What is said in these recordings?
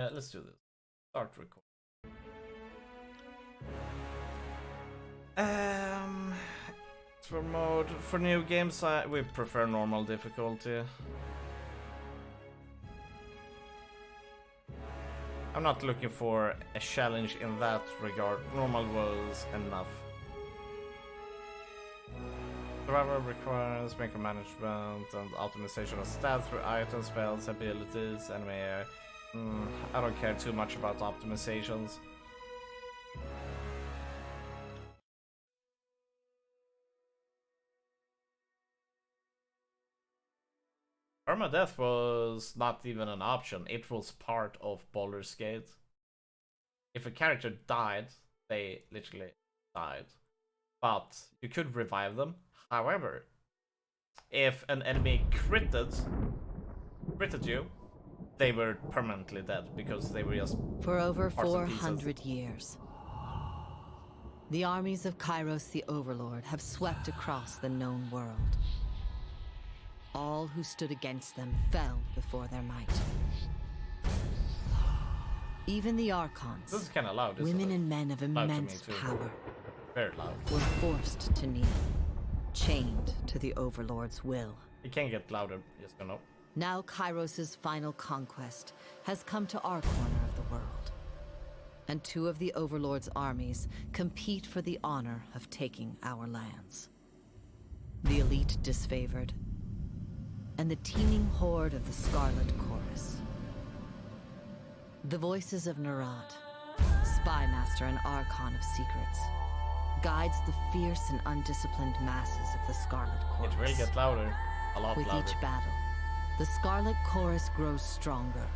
Let's do this. Start record. For mode for new games, we prefer normal difficulty. I'm not looking for a challenge in that regard. Normal was enough. Survival requires micromanagement and optimization of stats through items, spells, abilities, enemy air. I don't care too much about optimizations. Permadeath was not even an option. It was part of Baldur's Gate. If a character died, they literally died. But you could revive them. However, if an enemy critted you, they were permanently dead because they were just for over 400 years. The armies of Kairos the Overlord have swept across the known world. All who stood against them fell before their might. Even the Archons, this is kind of loud, women and men of immense power, very loud, were forced to kneel, chained to the Overlord's will. It can get louder, yes or no. Now Kairos' final conquest has come to our corner of the world. And two of the Overlord's armies compete for the honor of taking our lands. The elite disfavored, and the teeming horde of the Scarlet Chorus. The voices of Nerat, spymaster and archon of secrets, guides the fierce and undisciplined masses of the Scarlet Chorus. It will get louder, a lot louder. With each battle, the Scarlet Chorus grows stronger,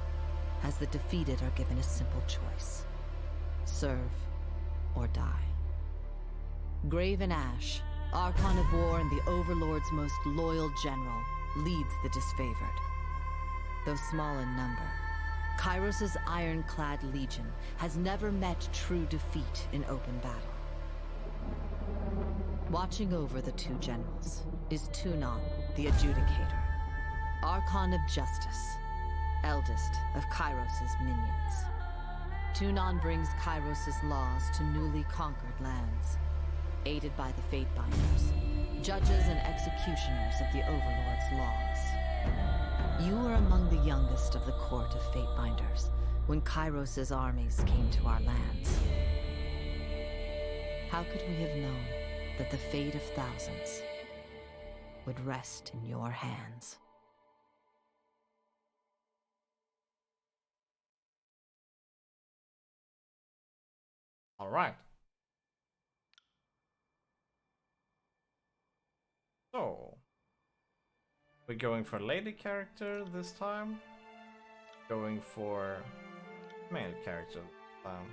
as the defeated are given a simple choice: serve or die. Graven Ash, Archon of War and the Overlord's most loyal general, leads the disfavored. Though small in number, Kairos' ironclad legion has never met true defeat in open battle. Watching over the two generals is Tunon, the Adjudicator, Archon of Justice, eldest of Kairos' minions. Tunon brings Kairos' laws to newly conquered lands, aided by the Fatebinders, judges and executioners of the Overlord's laws. You were among the youngest of the court of Fatebinders when Kairos' armies came to our lands. How could we have known that the fate of thousands would rest in your hands? All right. So, we're going for lady character this time. Going for male character this time.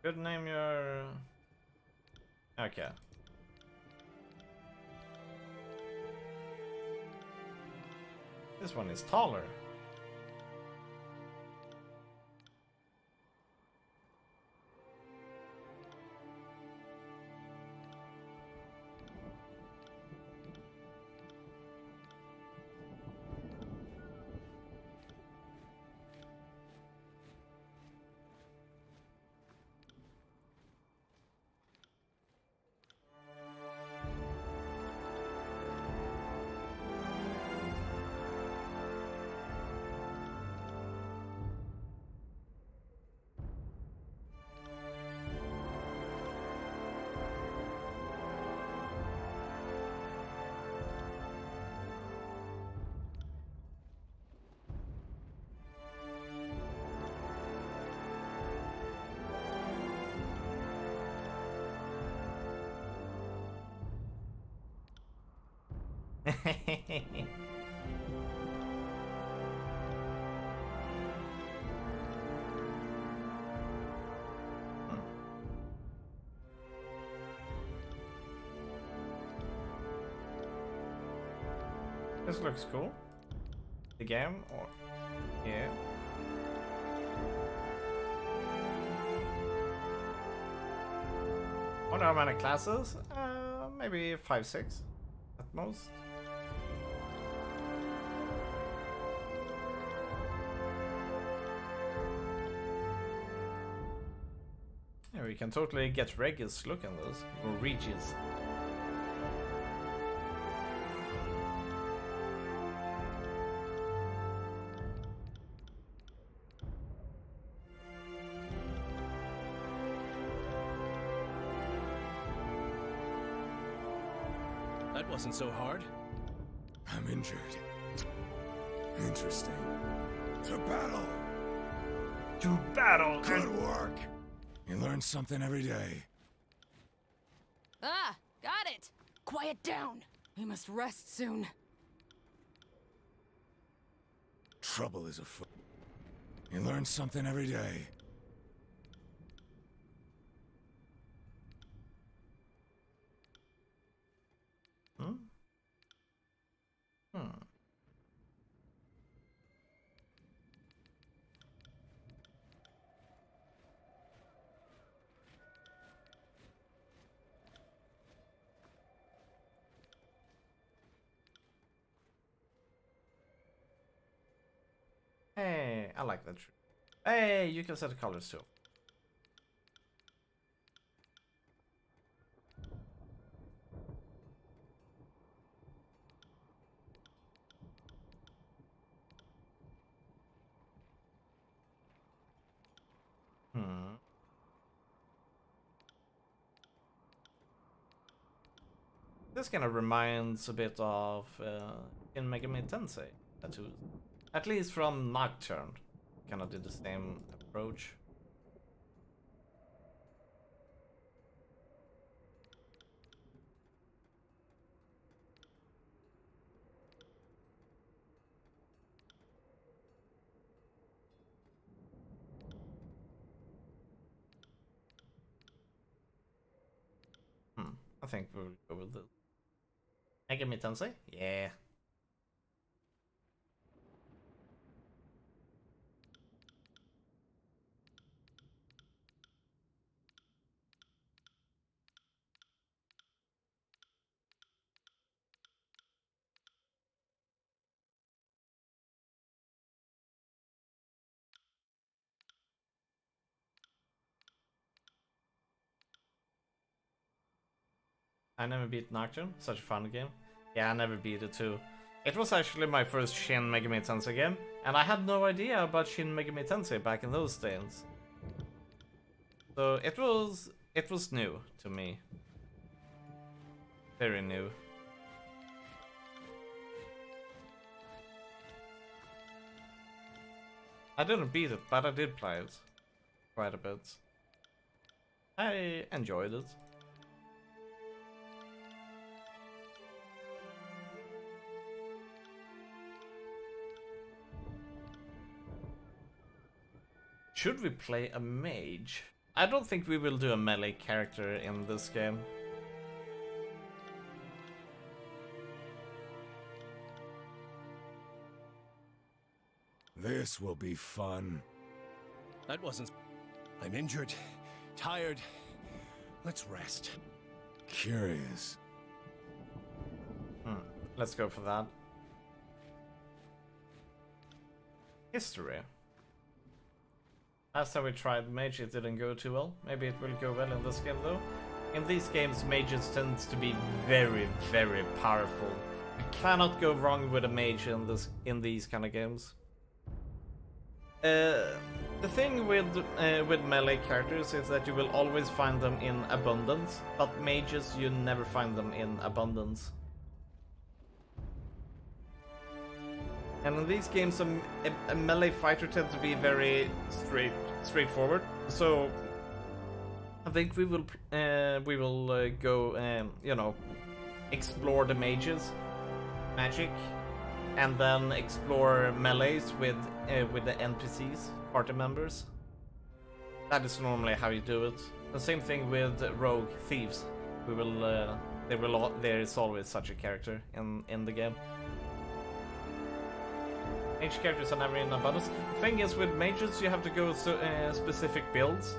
Good name your... Okay. This one is taller. This looks cool. The game, or yeah. Wonder how many classes? Maybe 5, 6 at most. Yeah, we can totally get Regis look on those, or Regis. That wasn't so hard. I'm injured. Interesting. To battle! To battle! Good work! You learn something every day. Ah, got it! Quiet down! We must rest soon. Trouble is afoot. You learn something every day. Hmm? Hmm. Hey, I like that tree. Hey, you can set the colors too. Hmm. This kind of reminds a bit of in Mega Man Tensei tattoos. At least from Nocturne. Kind of did the same approach. I think we'll go with this. Mega Man Tensei? Yeah. I never beat Nocturne, such a fun game. Yeah, I never beat it too. It was actually my first Shin Megami Tensei game, and I had no idea about Shin Megami Tensei back in those days. So it was new to me. Very new. I didn't beat it, but I did play it quite a bit. I enjoyed it. Should we play a mage? I don't think we will do a melee character in this game. This will be fun. That wasn't... I'm injured, tired. Let's rest. Curious. Let's go for that. History. Last time we tried mage, it didn't go too well. Maybe it will go well in this game though. In these games, mages tends to be very, very powerful. You cannot go wrong with a mage in these kind of games. The thing with melee characters is that you will always find them in abundance, but mages you never find them in abundance. And in these games, a melee fighter tends to be very straightforward. So I think we will go you know, explore the magic, and then explore melees with the NPCs, party members. That is normally how you do it. The same thing with rogue thieves. There is always such a character in the game. Mage characters are never in abundance. The thing is, with mages, you have to go with specific builds.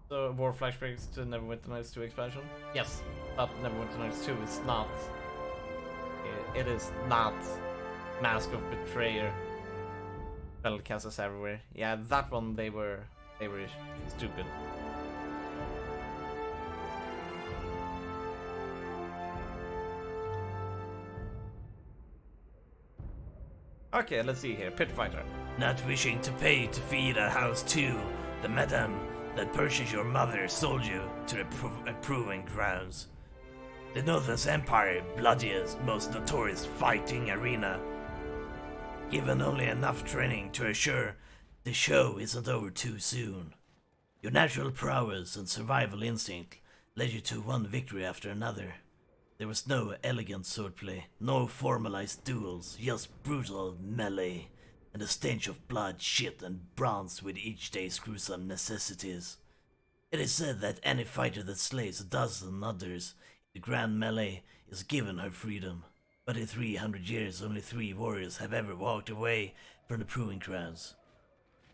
So, War Flashbacks to Neverwinter Nights 2 expansion? Yes, but Neverwinter Nights 2 is not. It is not Mask of Betrayer. Spellcasters everywhere. Yeah, that one they were stupid. Okay, let's see here. Pit Fighter. Not wishing to pay to feed a house too, the madam that purchased your mother sold you to the approving grounds. The Northern's Empire, bloodiest, most notorious fighting arena. Given only enough training to assure the show isn't over too soon. Your natural prowess and survival instinct led you to one victory after another. There was no elegant swordplay, no formalized duels, just brutal melee, and a stench of blood, shit, and bronze with each day's gruesome necessities. It is said that any fighter that slays a dozen others in the grand melee is given her freedom. But in 300 years, only 3 warriors have ever walked away from the proving grounds.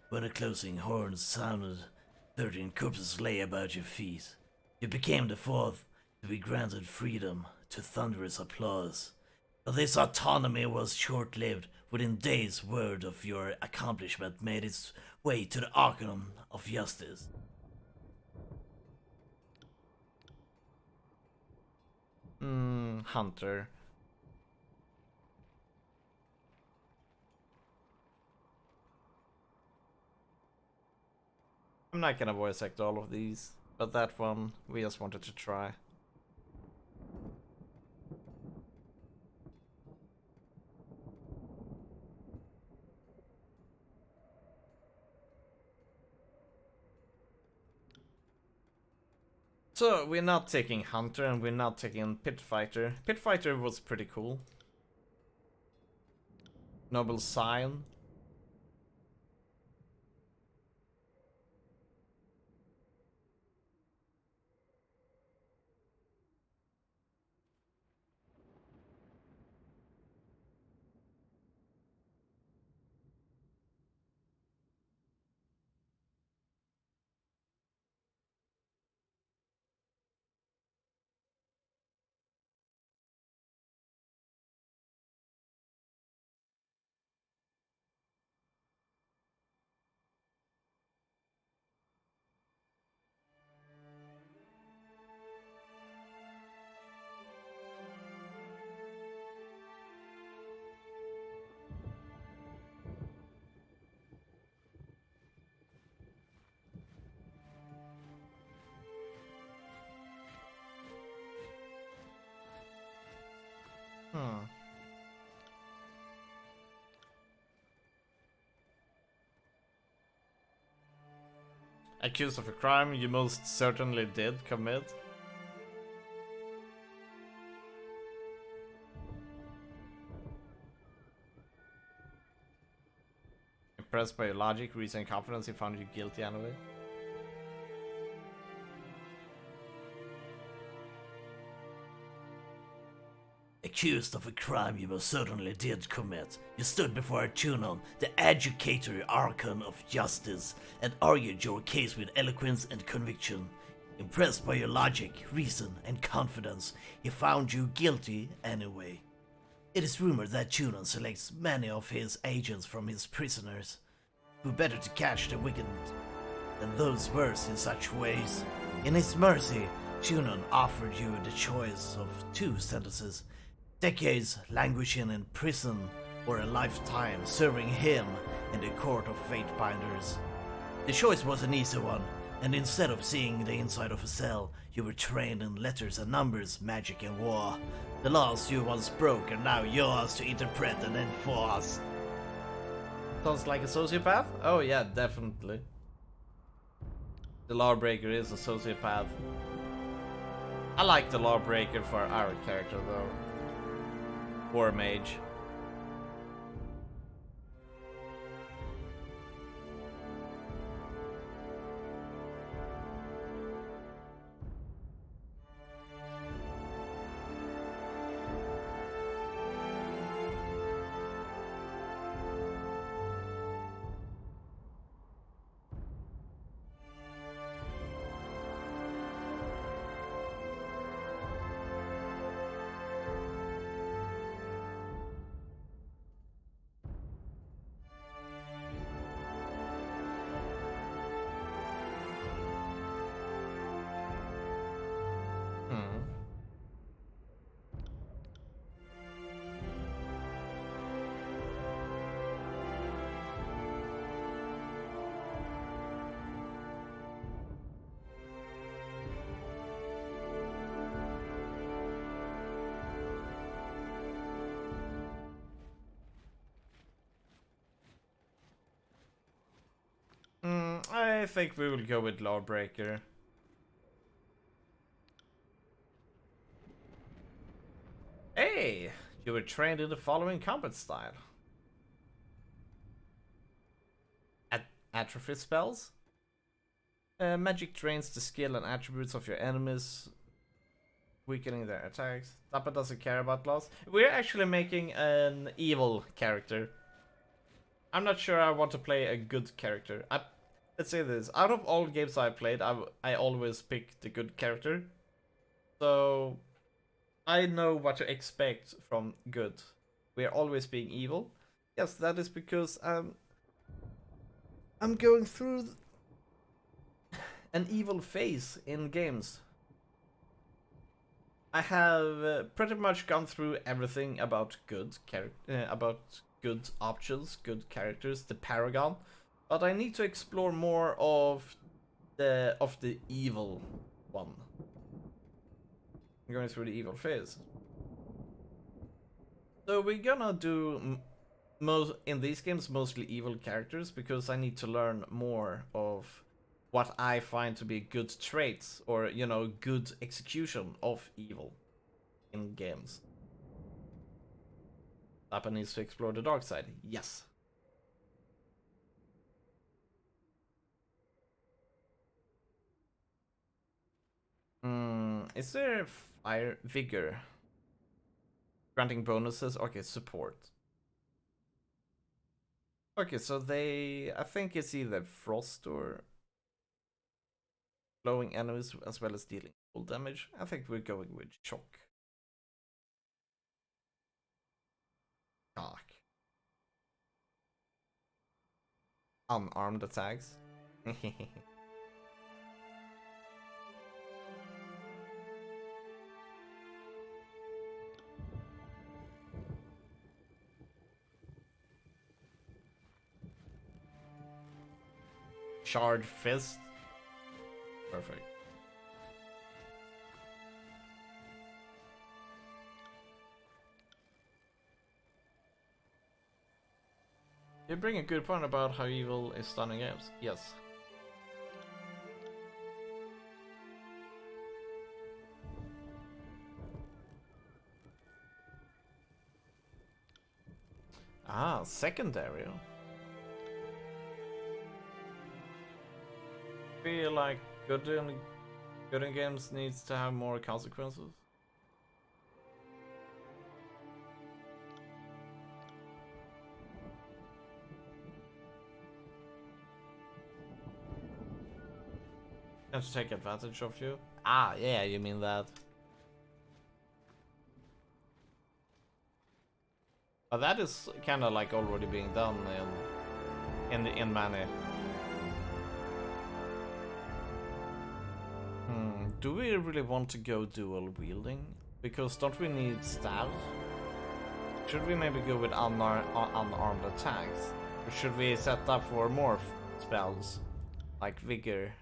When the closing horns sounded, 13 corpses lay about your feet. You became the 4th to be granted freedom to thunderous applause. But this autonomy was short-lived. Within days, word of your accomplishment made its way to the Arcanum of Justice. Hunter. I'm not gonna voice act all of these, but that one we just wanted to try. So we're not taking Hunter and we're not taking Pit Fighter. Pit Fighter was pretty cool. Noble Scion. Accused of a crime you most certainly did commit. Impressed by your logic, reason, and confidence, he found you guilty anyway. Accused of a crime you most certainly did commit, you stood before Tunon, the adjudicator archon of justice, and argued your case with eloquence and conviction. Impressed by your logic, reason, and confidence, he found you guilty anyway. It is rumored that Tunon selects many of his agents from his prisoners. Who better to catch the wicked than those versed in such ways? In his mercy, Tunon offered you the choice of 2 sentences. Decades languishing in prison, or a lifetime serving him in the court of fate binders. The choice was an easy one, and instead of seeing the inside of a cell, you were trained in letters and numbers, magic and war. The laws you once broke are now yours to interpret and enforce. Sounds like a sociopath? Oh yeah, definitely. The Lawbreaker is a sociopath. I like the Lawbreaker for our character though. War Mage. I think we will go with Lawbreaker. Hey! You were trained in the following combat style. Atrophy spells. Magic drains the skill and attributes of your enemies, weakening their attacks. Tappa doesn't care about loss. We're actually making an evil character. I'm not sure I want to play a good character. Let's say this. Out of all games I played, I always pick the good character. So I know what to expect from good. We are always being evil. Yes, that is because I'm going through an evil phase in games. I have pretty much gone through everything about good options, good characters, the Paragon, but I need to explore more of the evil one. I'm going through the evil phase. So we're gonna do in these games mostly evil characters because I need to learn more of what I find to be good traits or, you know, good execution of evil in games. Appa needs to explore the dark side. Yes. Is there fire vigor? Granting bonuses? Okay, support. Okay, so I think it's either frost or blowing enemies as well as dealing full damage. I think we're going with shock. Shock. Unarmed attacks. Shard fist. Perfect. You bring a good point about how evil is done in games. Yes. Ah, secondary. Feel like good in games needs to have more consequences. And to take advantage of you. Ah, yeah, you mean that. But that is kind of like already being done in many. Do we really want to go dual wielding? Because don't we need stabs? Should we maybe go with unarmed attacks? Or should we set up for more spells? Like vigor?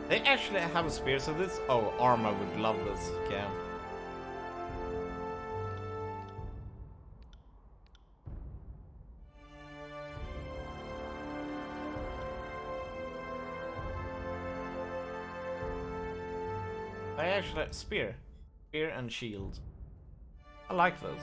They actually have a spear, so this. Oh, Arma would love this game. I actually spear and shield. I like this.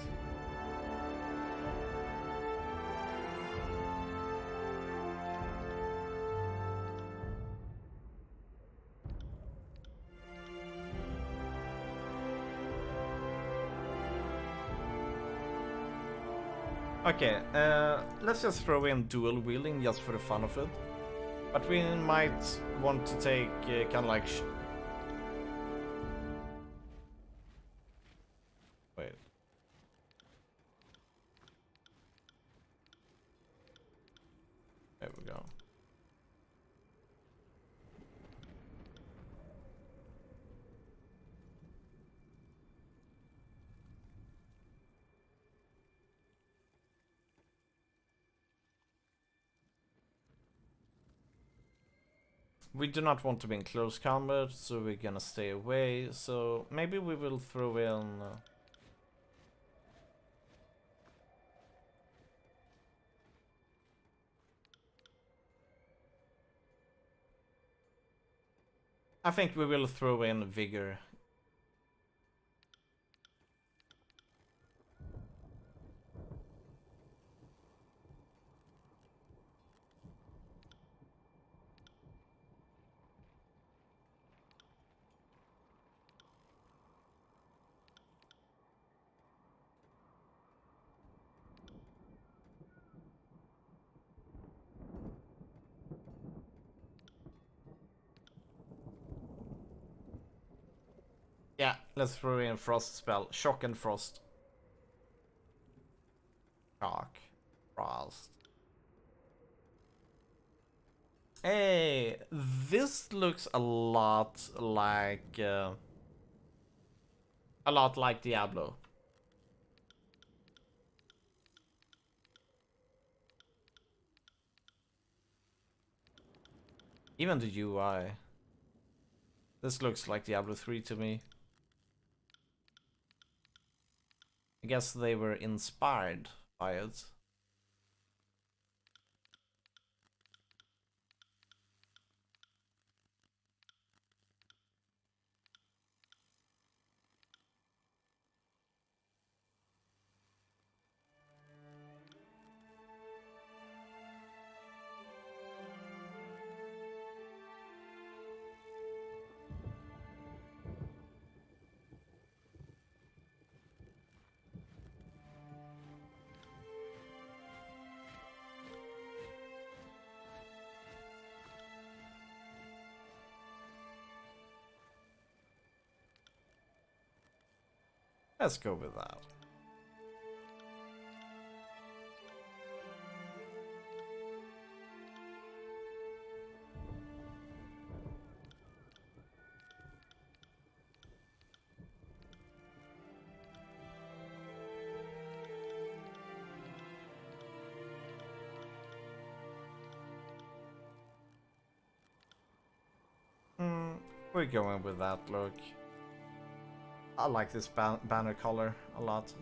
Okay, let's just throw in dual wielding just for the fun of it. But we might want to take kind of like. Wait. There we go. We do not want to be in close combat, so we're gonna stay away. So maybe we will throw in... I think we will throw in Vigor. Yeah, let's throw in Frost spell. Shock and Frost. Shock. Frost. Hey, this looks a lot like Diablo. Even the UI. This looks like Diablo 3 to me. I guess they were inspired by it. Let's go with that. We're going with that look. I like this banner color a lot.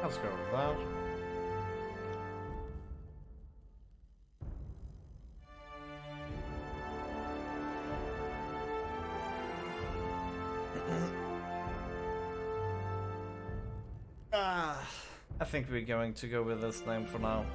Let's go with that. I think we're going to go with this name for now.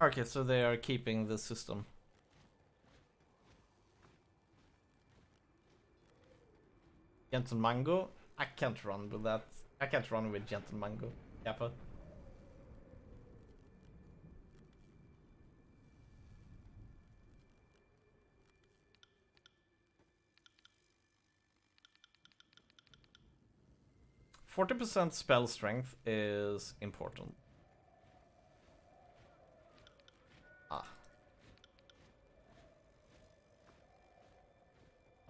Okay, so they are keeping the system. Gentle Mango? I can't run with that. I can't run with Gentle Mango. Kappa. %40 spell strength is important.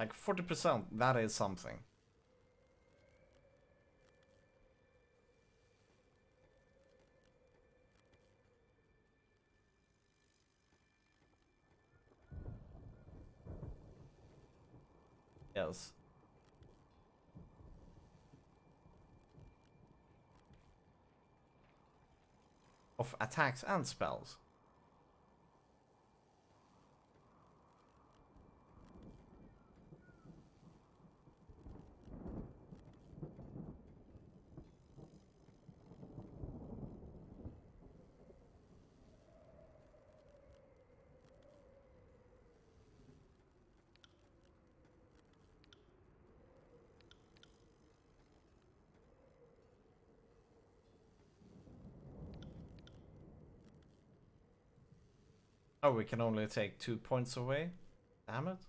Like 40%, that is something. Yes. Of attacks and spells. Oh, we can only take 2 points away. Damn it.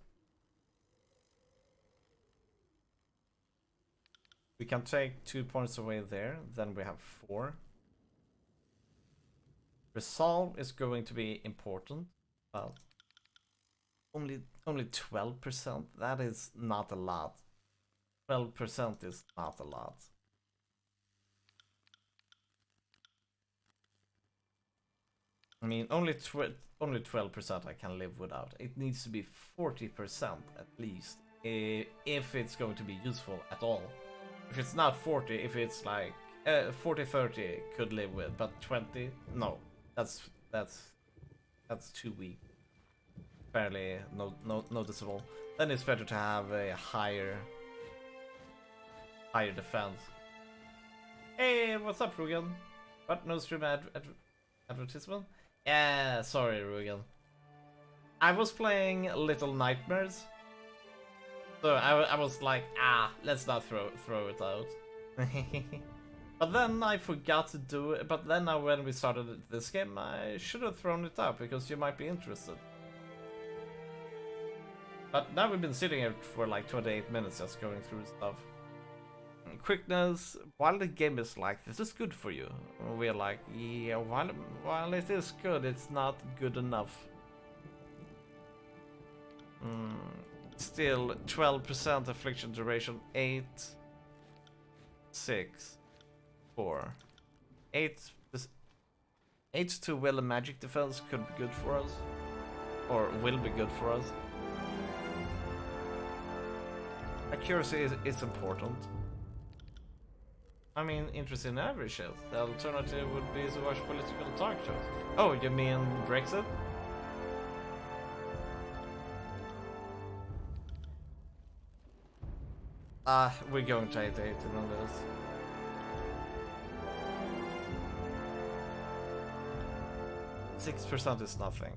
We can take 2 points away there, then we have 4. Resolve is going to be important, but only 12%. That is not a lot. 12% is not a lot. I mean, only 12% I can live without. It needs to be 40% at least, if it's going to be useful at all. If it's not 40, if it's like 40-30 could live with, but 20, no, that's too weak. Fairly noticeable. Then it's better to have a higher defense. Hey, what's up, Rugen? What, no stream advertisement? Yeah, sorry, Rugen. I was playing Little Nightmares, so I was like, let's not throw it out. But then I forgot to do it. But then when we started this game, I should have thrown it out because you might be interested. But now we've been sitting here for like 28 minutes just going through stuff. Quickness, while the game is like, this is good for you. We're like, yeah, while it is good, it's not good enough. Still, 12% affliction duration, 8, 6, 4. 8 to will and magic defense could be good for us. Or will be good for us. Accuracy is important. I mean, interest in average health. The alternative would be to watch political talk shows. Oh, you mean Brexit? We're going to 8-8 on this. .6% is nothing.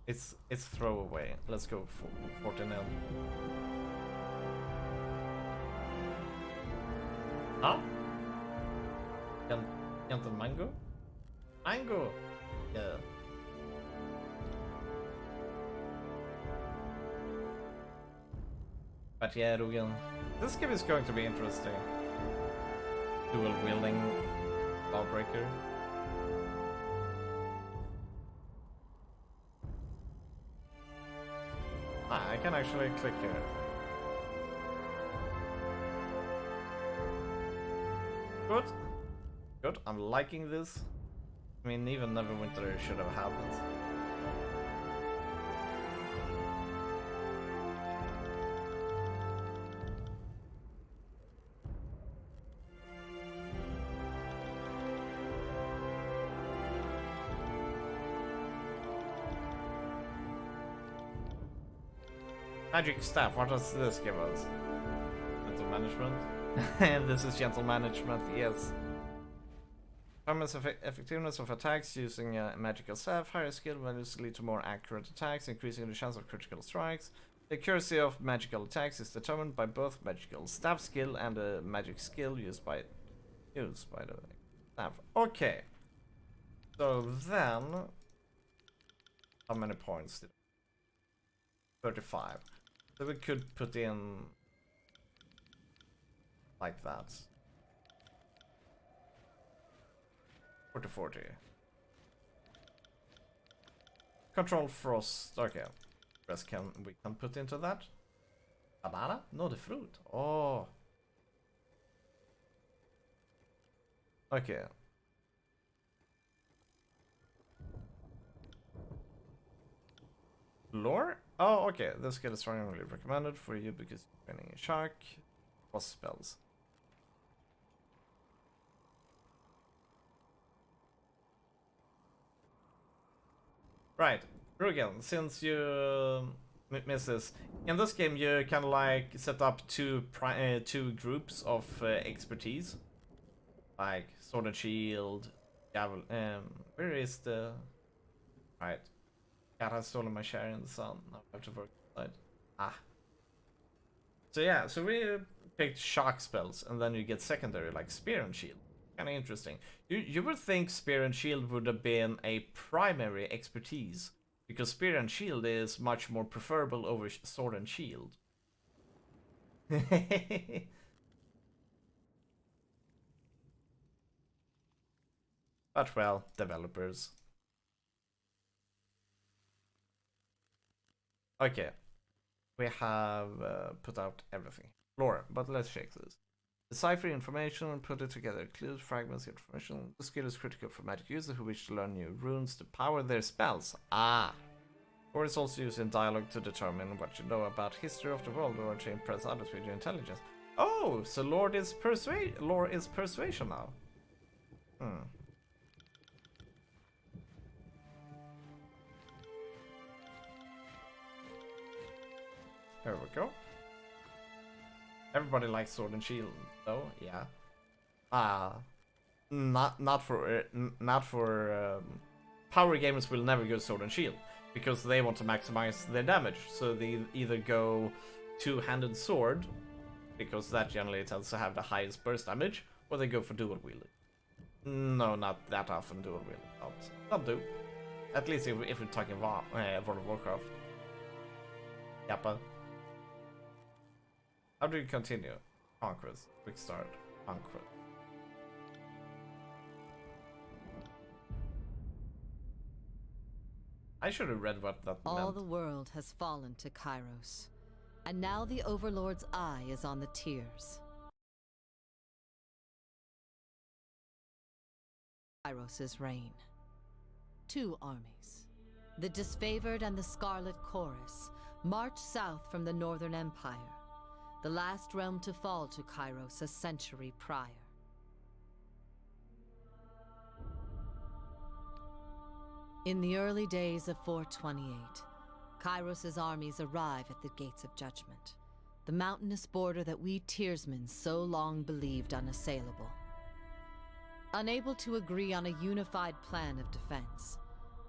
It's throwaway. Let's go for 14-0. Huh? Gentle mango? Mango! Yeah. But yeah, Rugen, this game is going to be interesting. Dual wielding Lawbreaker. I can actually click here. Good. Good, I'm liking this. I mean, even Neverwinter should have had this. Magic Staff, what does this give us? Gentle Management? This is Gentle Management, yes. Permanent effectiveness of attacks using a magical staff. Higher skill values lead to more accurate attacks, increasing the chance of critical strikes. The accuracy of magical attacks is determined by both magical staff skill and the magic skill used by the staff. Okay. So then, how many points did 35. So we could put in like that. 40-40. Control Frost. Okay. We can put into that. Banana? No, the fruit. Oh. Okay. Lore? Oh, okay. This skill is strongly recommended for you because you're training a shark. Boss spells. Right. Rugen, since you miss this, in this game you can like set up two groups of expertise, like sword and shield, gavel. Where is the right? Cat has stolen my share in the sun. Now I have to work inside. Ah. So yeah, so we picked shock spells, and then you get secondary like spear and shield. Kind of interesting. You would think spear and shield would have been a primary expertise, because spear and shield is much more preferable over sword and shield. But well, developers. Okay, we have put out everything. Lore, but let's check this. Decipher information and put it together. Clues, fragments, information. The skill is critical for magic users who wish to learn new runes to power their spells. Ah! Or it's also used in dialogue to determine what you know about history of the world or to impress others with your intelligence. Oh, so lore is persuasion now. Hmm. There we go. Everybody likes sword and shield, though. Yeah. Not for power gamers will never go sword and shield because they want to maximize their damage. So they either go two-handed sword because that generally tends to have the highest burst damage, or they go for dual wielding. No, not that often dual wielding. Not do. At least if we're talking World of Warcraft. Yappa. How do you continue? Conquest. Quick start. Conquest. I should have read what that meant. All the world has fallen to Kairos, and now the Overlord's eye is on the Tears. Kairos' reign. Two armies, the Disfavored and the Scarlet Chorus, marched south from the Northern Empire, the last realm to fall to Kairos a century prior. In the early days of 428, Kairos' armies arrive at the Gates of Judgment, the mountainous border that we Tearsmen so long believed unassailable. Unable to agree on a unified plan of defense,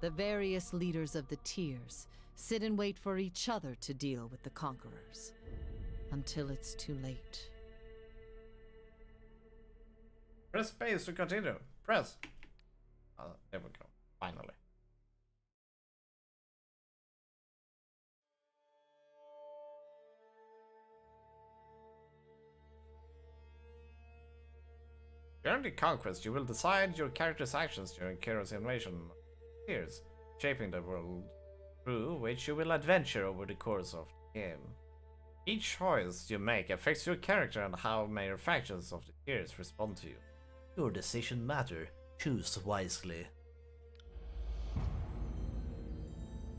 the various leaders of the Tears sit and wait for each other to deal with the conquerors, until it's too late. Press space to continue. Press. There we go. Finally. During the conquest, you will decide your character's actions during Kairos' invasion years, shaping the world through which you will adventure over the course of the game. Each choice you make affects your character and how major factions of the Tears respond to you. Your decision matter. Choose wisely.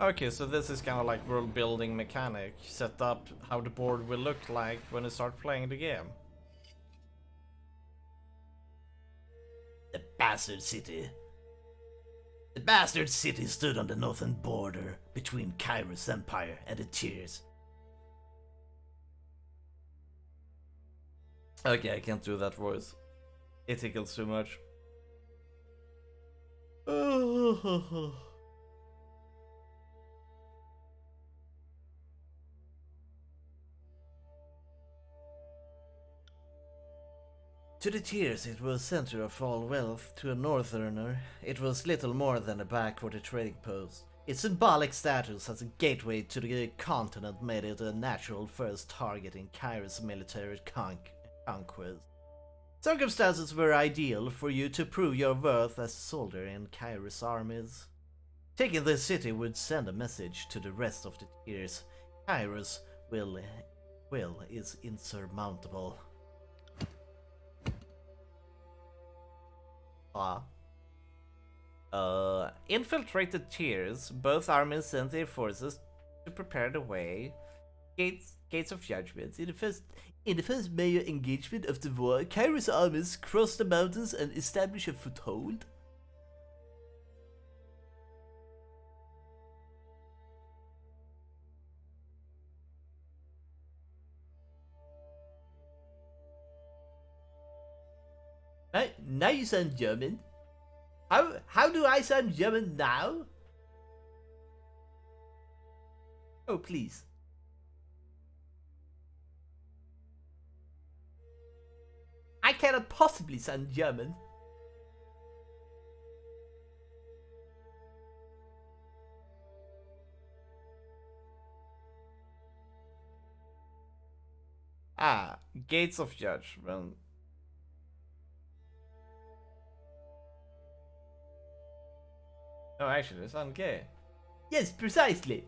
Okay, so this is kind of like world building mechanic, set up how the board will look like when you start playing the game. The Bastard City. The Bastard City stood on the northern border between Kairos Empire and the Tears. Okay, I can't do that voice. It tickles too much. To the Tears, it was center of all wealth. To a northerner, it was little more than a backwater trading post. Its symbolic status as a gateway to the continent made it a natural first target in Kairos' military conquest. Circumstances were ideal for you to prove your worth as a soldier in Kairos' armies. Taking this city would send a message to the rest of the Tears. Kairos will will is insurmountable. Infiltrated tiers, both armies sent their forces to prepare the way. Gates of Judgment. In the first major engagement of the war, Kairos armies crossed the mountains and established a foothold. Now you sound German. How do I sound German now? Oh, please. I cannot possibly sound German. Gates of Judgment. No, actually, it's on gay. Yes, precisely.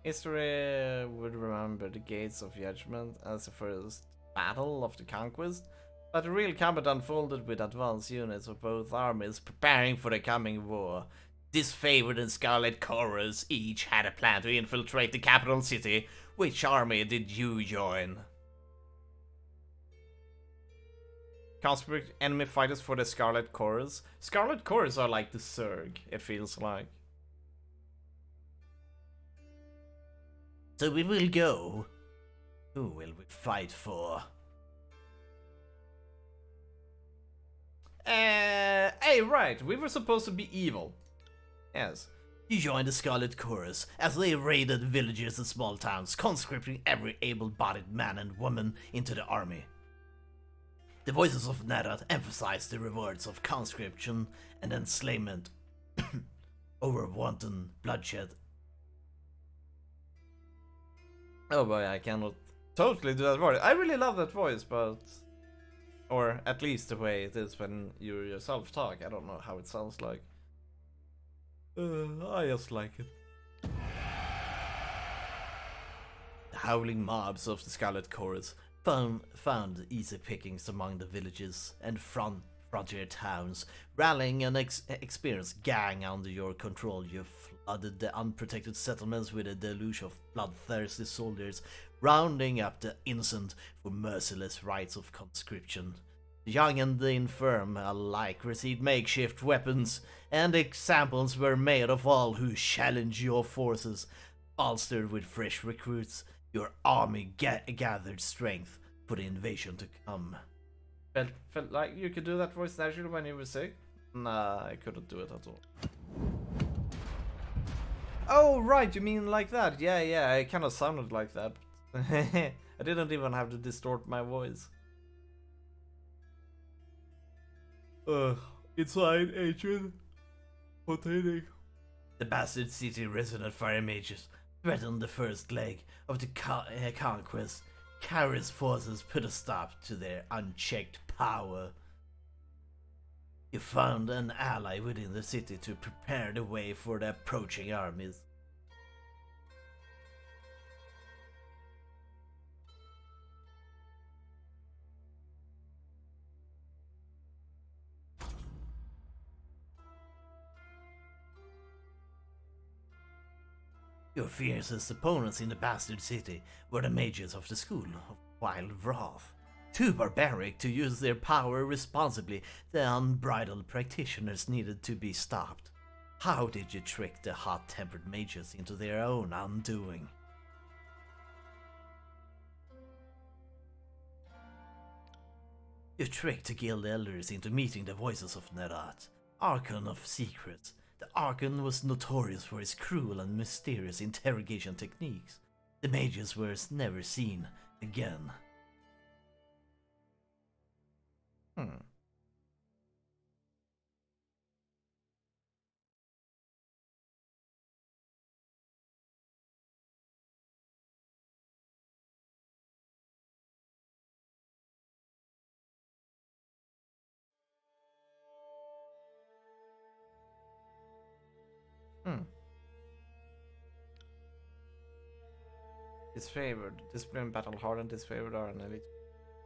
History would remember the Gates of Judgment as the first battle of the conquest, but the real combat unfolded with advanced units of both armies preparing for the coming war. Disfavored and Scarlet Chorus each had a plan to infiltrate the capital city. Which army did you join? Conscript enemy fighters for the Scarlet Chorus. Scarlet Chorus are like the Zerg, it feels like. So we will go. Who will we fight for? Hey, right, we were supposed to be evil. Yes. You joined the Scarlet Chorus as they raided villages and small towns, conscripting every able-bodied man and woman into the army. The voices of Nerat emphasized the rewards of conscription and enslavement over wanton bloodshed. Oh boy, I cannot totally do that voice. I really love that voice, but... Or at least the way it is when you yourself talk. I don't know how it sounds like. I just like it. The howling mobs of the Scarlet Chorus found easy pickings among the villages and frontier towns. Rallying an experienced gang under your control, you flooded the unprotected settlements with a deluge of bloodthirsty soldiers, rounding up the innocent for merciless rites of conscription. The young and the infirm alike received makeshift weapons, and examples were made of all who challenged your forces. Bolstered with fresh recruits, your army gathered strength for the invasion to come. Felt like you could do that voice naturally when you were sick? Nah, I couldn't do it at all. Oh, right, you mean like that? Yeah, I kind of sounded like that. I didn't even have to distort my voice. It's fine, Adrian. Potato. The bastard city resident fire mages threatened the first leg of the conquest. Kairos forces put a stop to their unchecked power. You found an ally within the city to prepare the way for the approaching armies. Your fiercest opponents in the bastard city were the mages of the School of Wild Wrath. Too barbaric to use their power responsibly, the unbridled practitioners needed to be stopped. How did you trick the hot-tempered mages into their own undoing? You tricked the guild elders into meeting the voices of Nerat, Archon of Secrets. The Archon was notorious for his cruel and mysterious interrogation techniques. The mages were never seen again. disfavored. Disciplined, battle-hardened, disfavored are an elite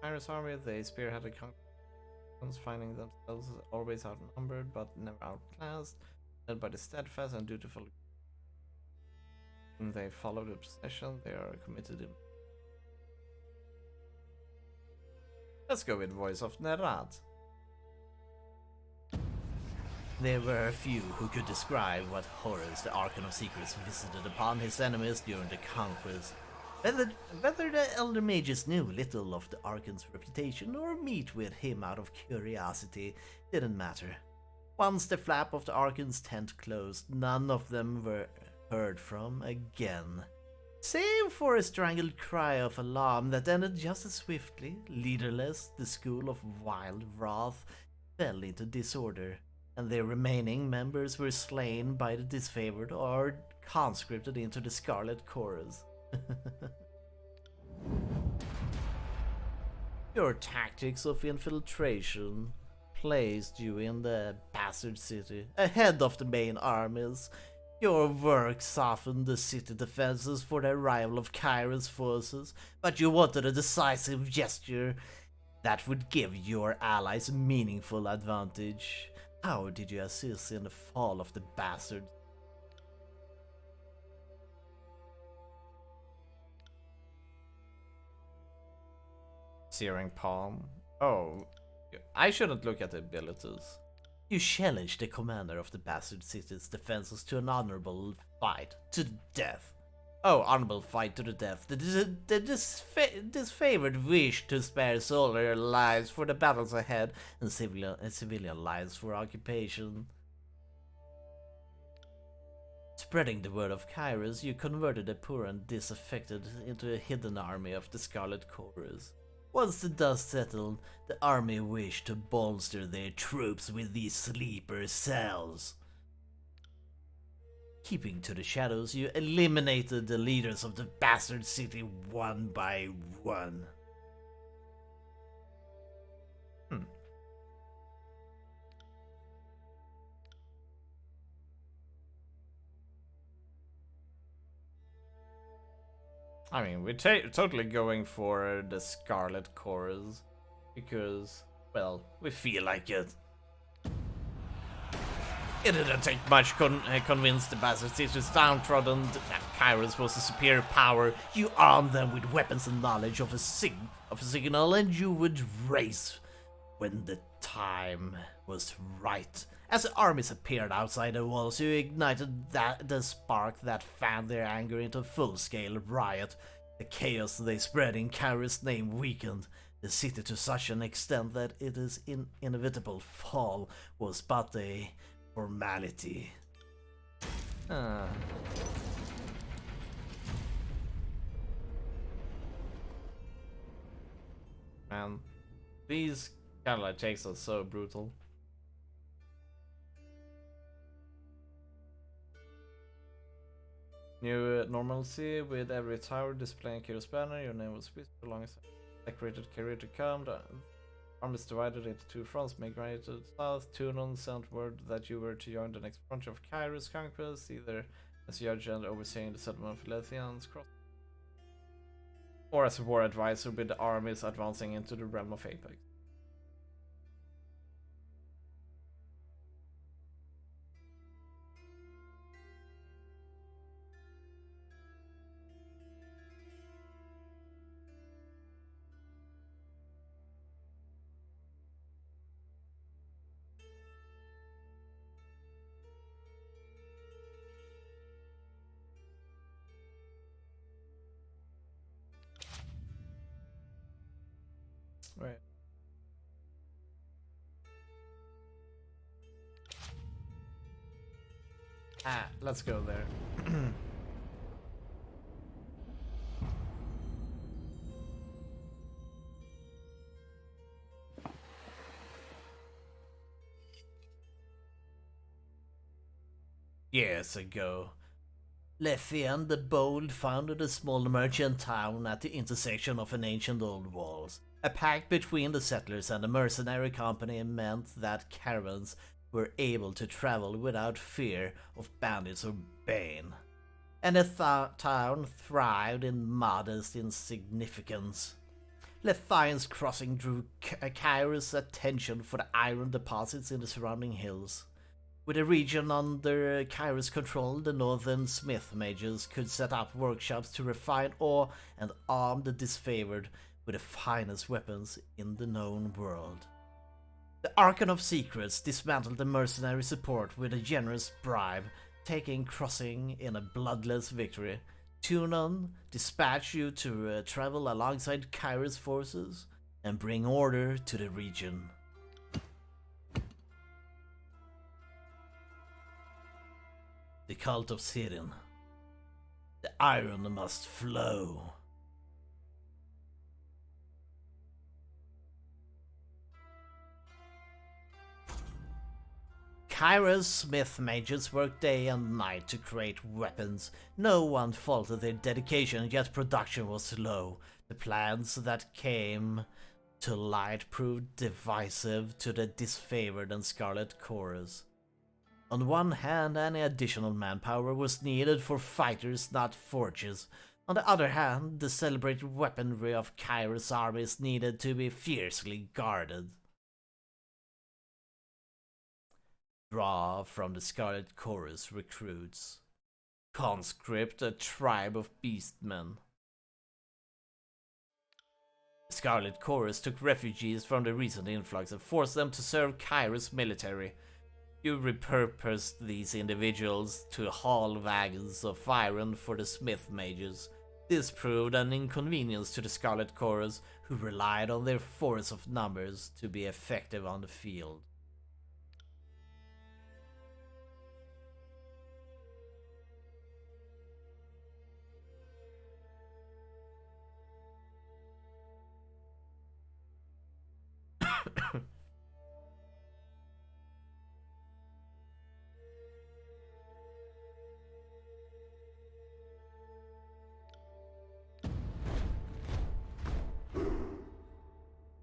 Iris army. They spearheaded conquests, finding themselves always outnumbered but never outclassed. Led by the steadfast and dutiful, when they follow the procession, they are committed in. Let's go with voice of Nerat. There were a few who could describe what horrors the Archon of Secrets visited upon his enemies during the conquest. Whether the elder mages knew little of the Archon's reputation or meet with him out of curiosity didn't matter. Once the flap of the Archon's tent closed, none of them were heard from again. Save for a strangled cry of alarm that ended just as swiftly, leaderless, the school of wild wrath fell into disorder, and their remaining members were slain by the disfavored or conscripted into the Scarlet Chorus. Your tactics of infiltration placed you in the bastard city, ahead of the main armies. Your work softened the city defenses for the arrival of Kyra's forces, but you wanted a decisive gesture that would give your allies meaningful advantage. How did you assist in the fall of the bastards? Searing Palm. Oh, I shouldn't look at the abilities. You challenged the commander of the bastard city's defenses to an honorable fight to the death. Oh, honorable fight to the death. The disfavored wish to spare soldier lives for the battles ahead and civilian lives for occupation. Spreading the word of Kairos, you converted the poor and disaffected into a hidden army of the Scarlet Chorus. Once the dust settled, the army wished to bolster their troops with these sleeper cells. Keeping to the shadows, you eliminated the leaders of the bastard city one by one. I mean, we're totally going for the Scarlet Chorus because, well, we feel like it. It didn't take much convince the bastard cities downtrodden that Kairos was a superior power. You armed them with weapons and knowledge of a signal, and you would race when the time was right. As the armies appeared outside the walls, you ignited the spark that fanned their anger into a full-scale riot. The chaos they spread in Kairos' name weakened the city to such an extent that its inevitable fall was but a formality. Man, these kind of like takes are so brutal. New normalcy with every tower displaying Kyros banner. Your name was whispered alongside decorated career to come. The armies divided into two fronts, migrated to the south. Tunon sent word that you were to join the next branch of Kyros conquest, either as judge and overseeing the settlement of Lethian's cross, or as a war advisor with the armies advancing into the realm of Apex. Right. Let's go there. Years ago, Lethian the Bold founded a small merchant town at the intersection of an ancient old walls. A pact between the settlers and the mercenary company meant that caravans were able to travel without fear of bandits or bane. and the town thrived in modest insignificance. Lethian's crossing drew Kairos' attention for the iron deposits in the surrounding hills. With the region under Kairos' control, the northern smith mages could set up workshops to refine ore and arm the disfavored with the finest weapons in the known world. The Archon of Secrets dismantled the mercenary support with a generous bribe, taking Crossing in a bloodless victory. Tunon dispatched you to travel alongside Kairos' forces and bring order to the region. The cult of Sirin. The iron must flow. Kairos smith mages worked day and night to create weapons. No one faulted their dedication, yet production was slow. The plans that came to light proved divisive to the disfavored and Scarlet Chorus. On one hand, any additional manpower was needed for fighters, not forges. On the other hand, the celebrated weaponry of Kairos' armies needed to be fiercely guarded. Draw from the Scarlet Chorus recruits. Conscript a tribe of beastmen. The Scarlet Chorus took refugees from the recent influx and forced them to serve Kairos' military. You repurposed these individuals to haul wagons of iron for the smith mages. This proved an inconvenience to the Scarlet Chorus, who relied on their force of numbers to be effective on the field.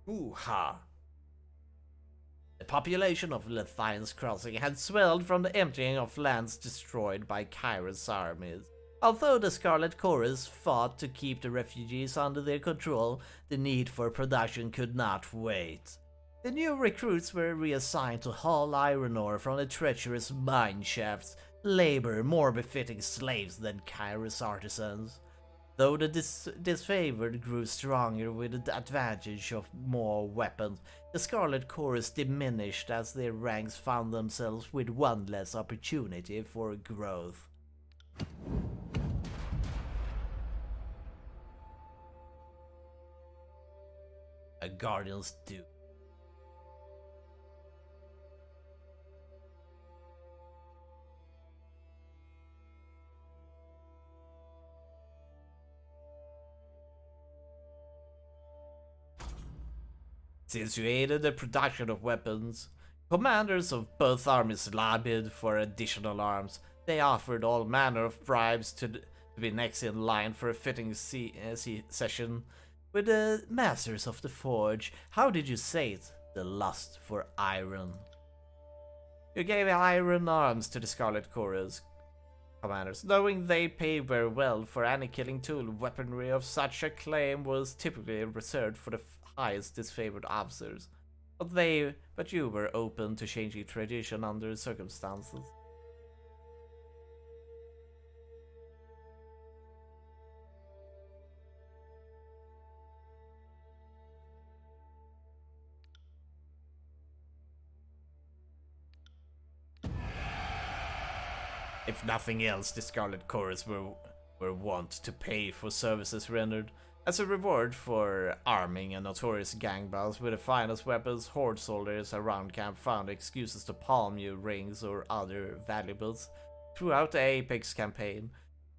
Ooh-ha. The population of Lethian's Crossing had swelled from the emptying of lands destroyed by Kairos' armies. Although the Scarlet Chorus fought to keep the refugees under their control, the need for production could not wait. The new recruits were reassigned to haul iron ore from the treacherous mine shafts, labor more befitting slaves than Kairos artisans. Though the disfavored grew stronger with the advantage of more weapons, the Scarlet Chorus diminished as their ranks found themselves with one less opportunity for growth. A Guardian's Due. Since you aided the production of weapons, commanders of both armies lobbied for additional arms. They offered all manner of bribes to be next in line for a fitting session with the masters of the forge. How did you say it? The lust for iron. You gave iron arms to the Scarlet Chorus commanders, knowing they pay very well for any killing tool. Weaponry of such acclaim was typically reserved for the highest disfavored officers, but you were open to changing tradition under circumstances. If nothing else, the Scarlet Chorus were wont to pay for services rendered. As a reward for arming a notorious gang boss with the finest weapons, horde soldiers around camp found excuses to palm you rings or other valuables. Throughout the Apex campaign,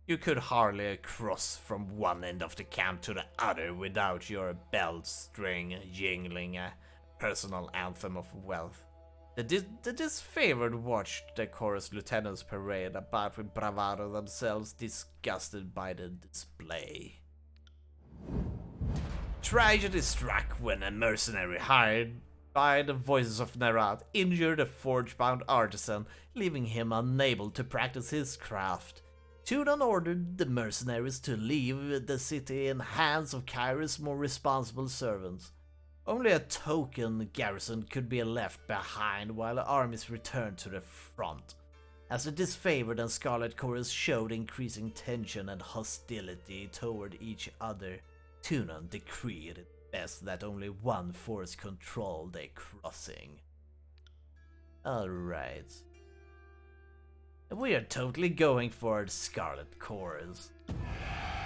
you could hardly cross from one end of the camp to the other without your belt string jingling a personal anthem of wealth. The disfavored watched the chorus lieutenants parade about with bravado, themselves disgusted by the display. Tragedy struck when a mercenary hired by the voices of Nerat injured a forge-bound artisan, leaving him unable to practice his craft. Tunon ordered the mercenaries to leave the city in hands of Kyrie's more responsible servants. Only a token garrison could be left behind while the armies returned to the front. As the disfavored and Scarlet Chorus showed increasing tension and hostility toward each other, Tunon decreed it best that only one force controlled the crossing. Alright. We are totally going for the Scarlet Chorus.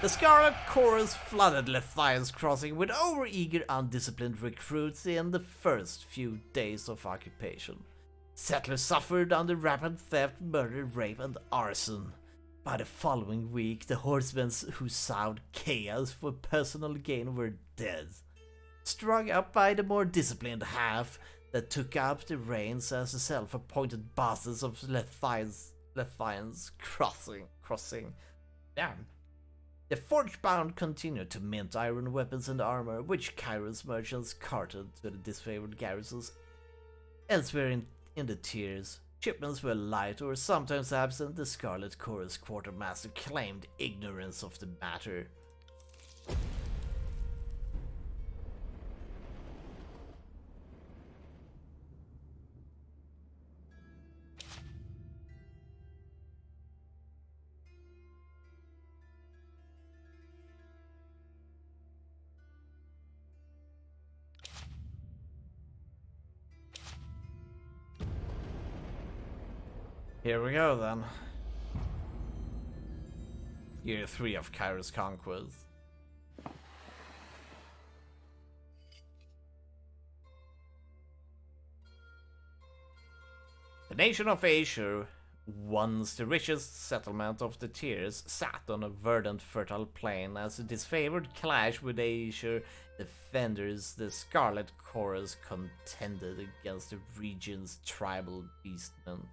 The Scarlet Chorus flooded Leviathan's crossing with overeager, undisciplined recruits in the first few days of occupation. Settlers suffered under rapid theft, murder, rape, and arson. By the following week, the horsemen who sowed chaos for personal gain were dead, strung up by the more disciplined half that took up the reins as the self-appointed bosses of Leviathan's crossing. Damn. The forge-bound continued to mint iron weapons and armor, which Kairos merchants carted to the disfavored garrisons elsewhere in the tiers. Shipments were light or sometimes absent. The Scarlet Chorus quartermaster claimed ignorance of the matter. Here we go then. Year 3 of Kairos Conquest. The nation of Asia, once the richest settlement of the tiers, sat on a verdant fertile plain as a disfavored clash with Asia defenders. The Scarlet Chorus contended against the region's tribal beastmen,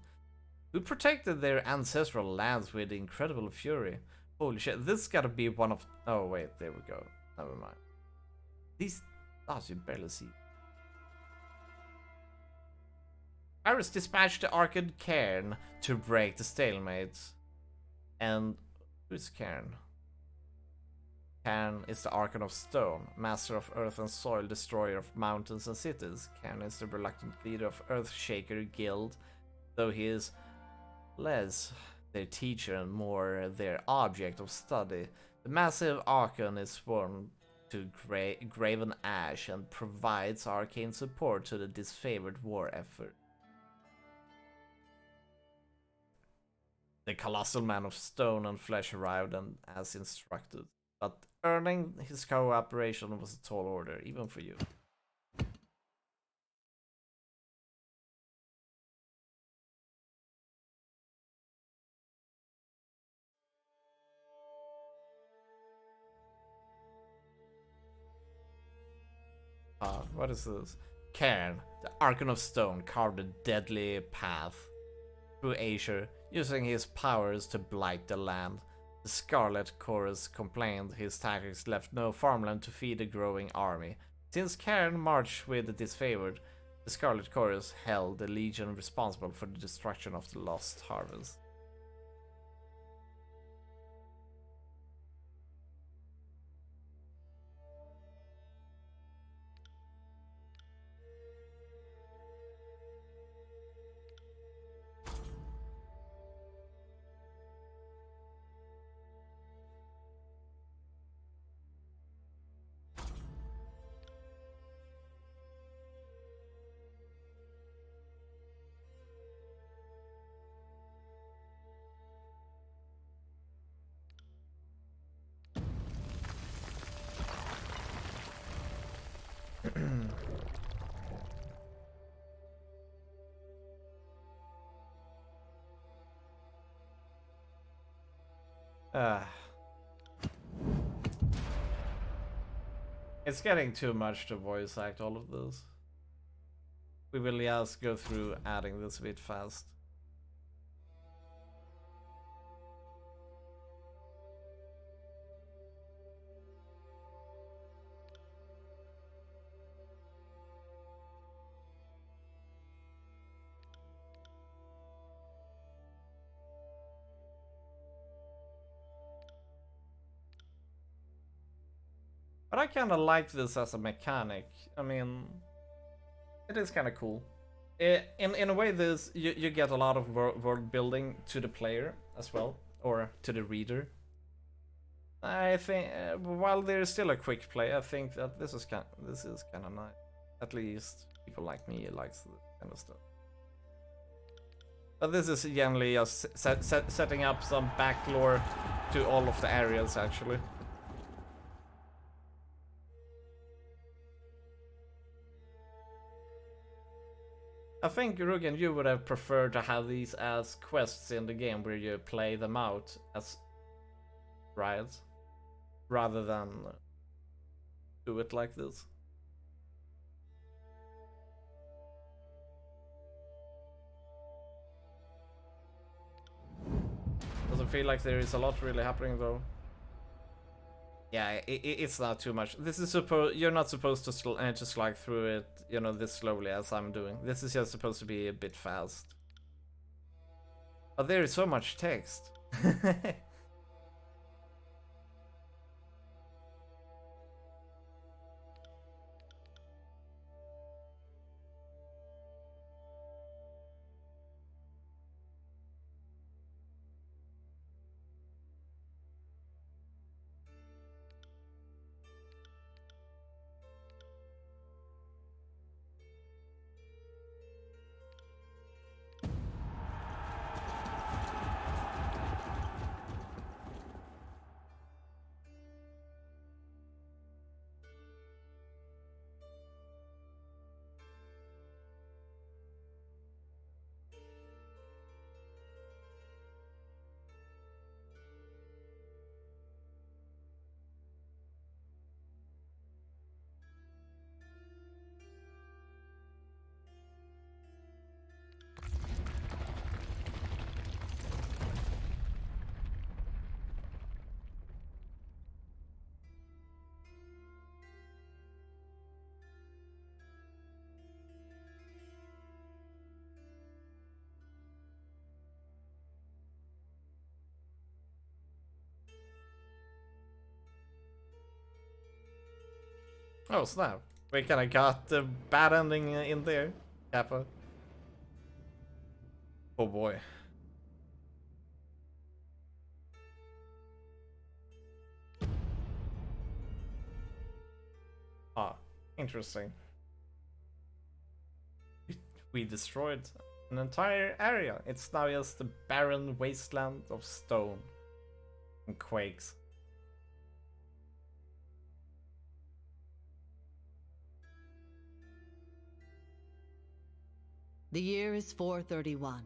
who protected their ancestral lands with incredible fury. Holy shit, this gotta be one of... Oh wait, there we go. Never mind. These... Oh, you barely see. Iris dispatched the Arcade Cairn to break the stalemate. And... who's Cairn? Cairn is the Archon of Stone, master of earth and soil, destroyer of mountains and cities. Cairn is the reluctant leader of Earthshaker Guild, though he is less their teacher and more their object of study. The massive Archon is sworn to Graven Ash and provides arcane support to the disfavored war effort. The colossal man of stone and flesh arrived and as instructed, but earning his cooperation was a tall order, even for you. What is this? Cairn, the Archon of Stone, carved a deadly path through Asia, using his powers to blight the land. The Scarlet Chorus complained his tactics left no farmland to feed a growing army. Since Cairn marched with the disfavored, the Scarlet Chorus held the legion responsible for the destruction of the lost harvest. It's getting too much to voice act all of this. We will just go through adding this a bit fast. But I kind of like this as a mechanic. I mean, it is kind of cool. In a way, this you get a lot of world building to the player as well, or to the reader. I think while there's still a quick play, I think that this is kind of nice. At least people like me likes this kind of stuff. But this is generally just setting up some back lore to all of the areas, actually. I think, Rugen, you would have preferred to have these as quests in the game where you play them out as riots, rather than do it like this. Doesn't feel like there is a lot really happening though. Yeah, it's not too much. This is you're not supposed to slug through it, you know, this slowly as I'm doing. This is just supposed to be a bit fast. But there is so much text. Oh snap! We kind of got the bad ending in there, Kappa. Oh boy. Ah, interesting. We destroyed an entire area. It's now just a barren wasteland of stone and quakes. The year is 431,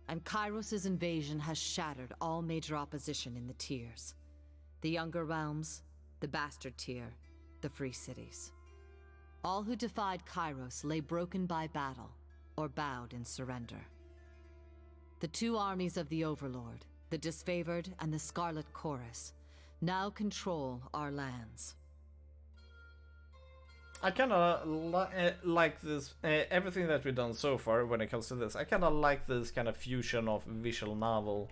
and Kairos' invasion has shattered all major opposition in the tiers. The Younger Realms, the Bastard Tier, the Free Cities. All who defied Kairos lay broken by battle, or bowed in surrender. The two armies of the Overlord, the Disfavored and the Scarlet Chorus, now control our lands. I kind of like this, everything that we've done so far when it comes to this. I kind of like this kind of fusion of visual novel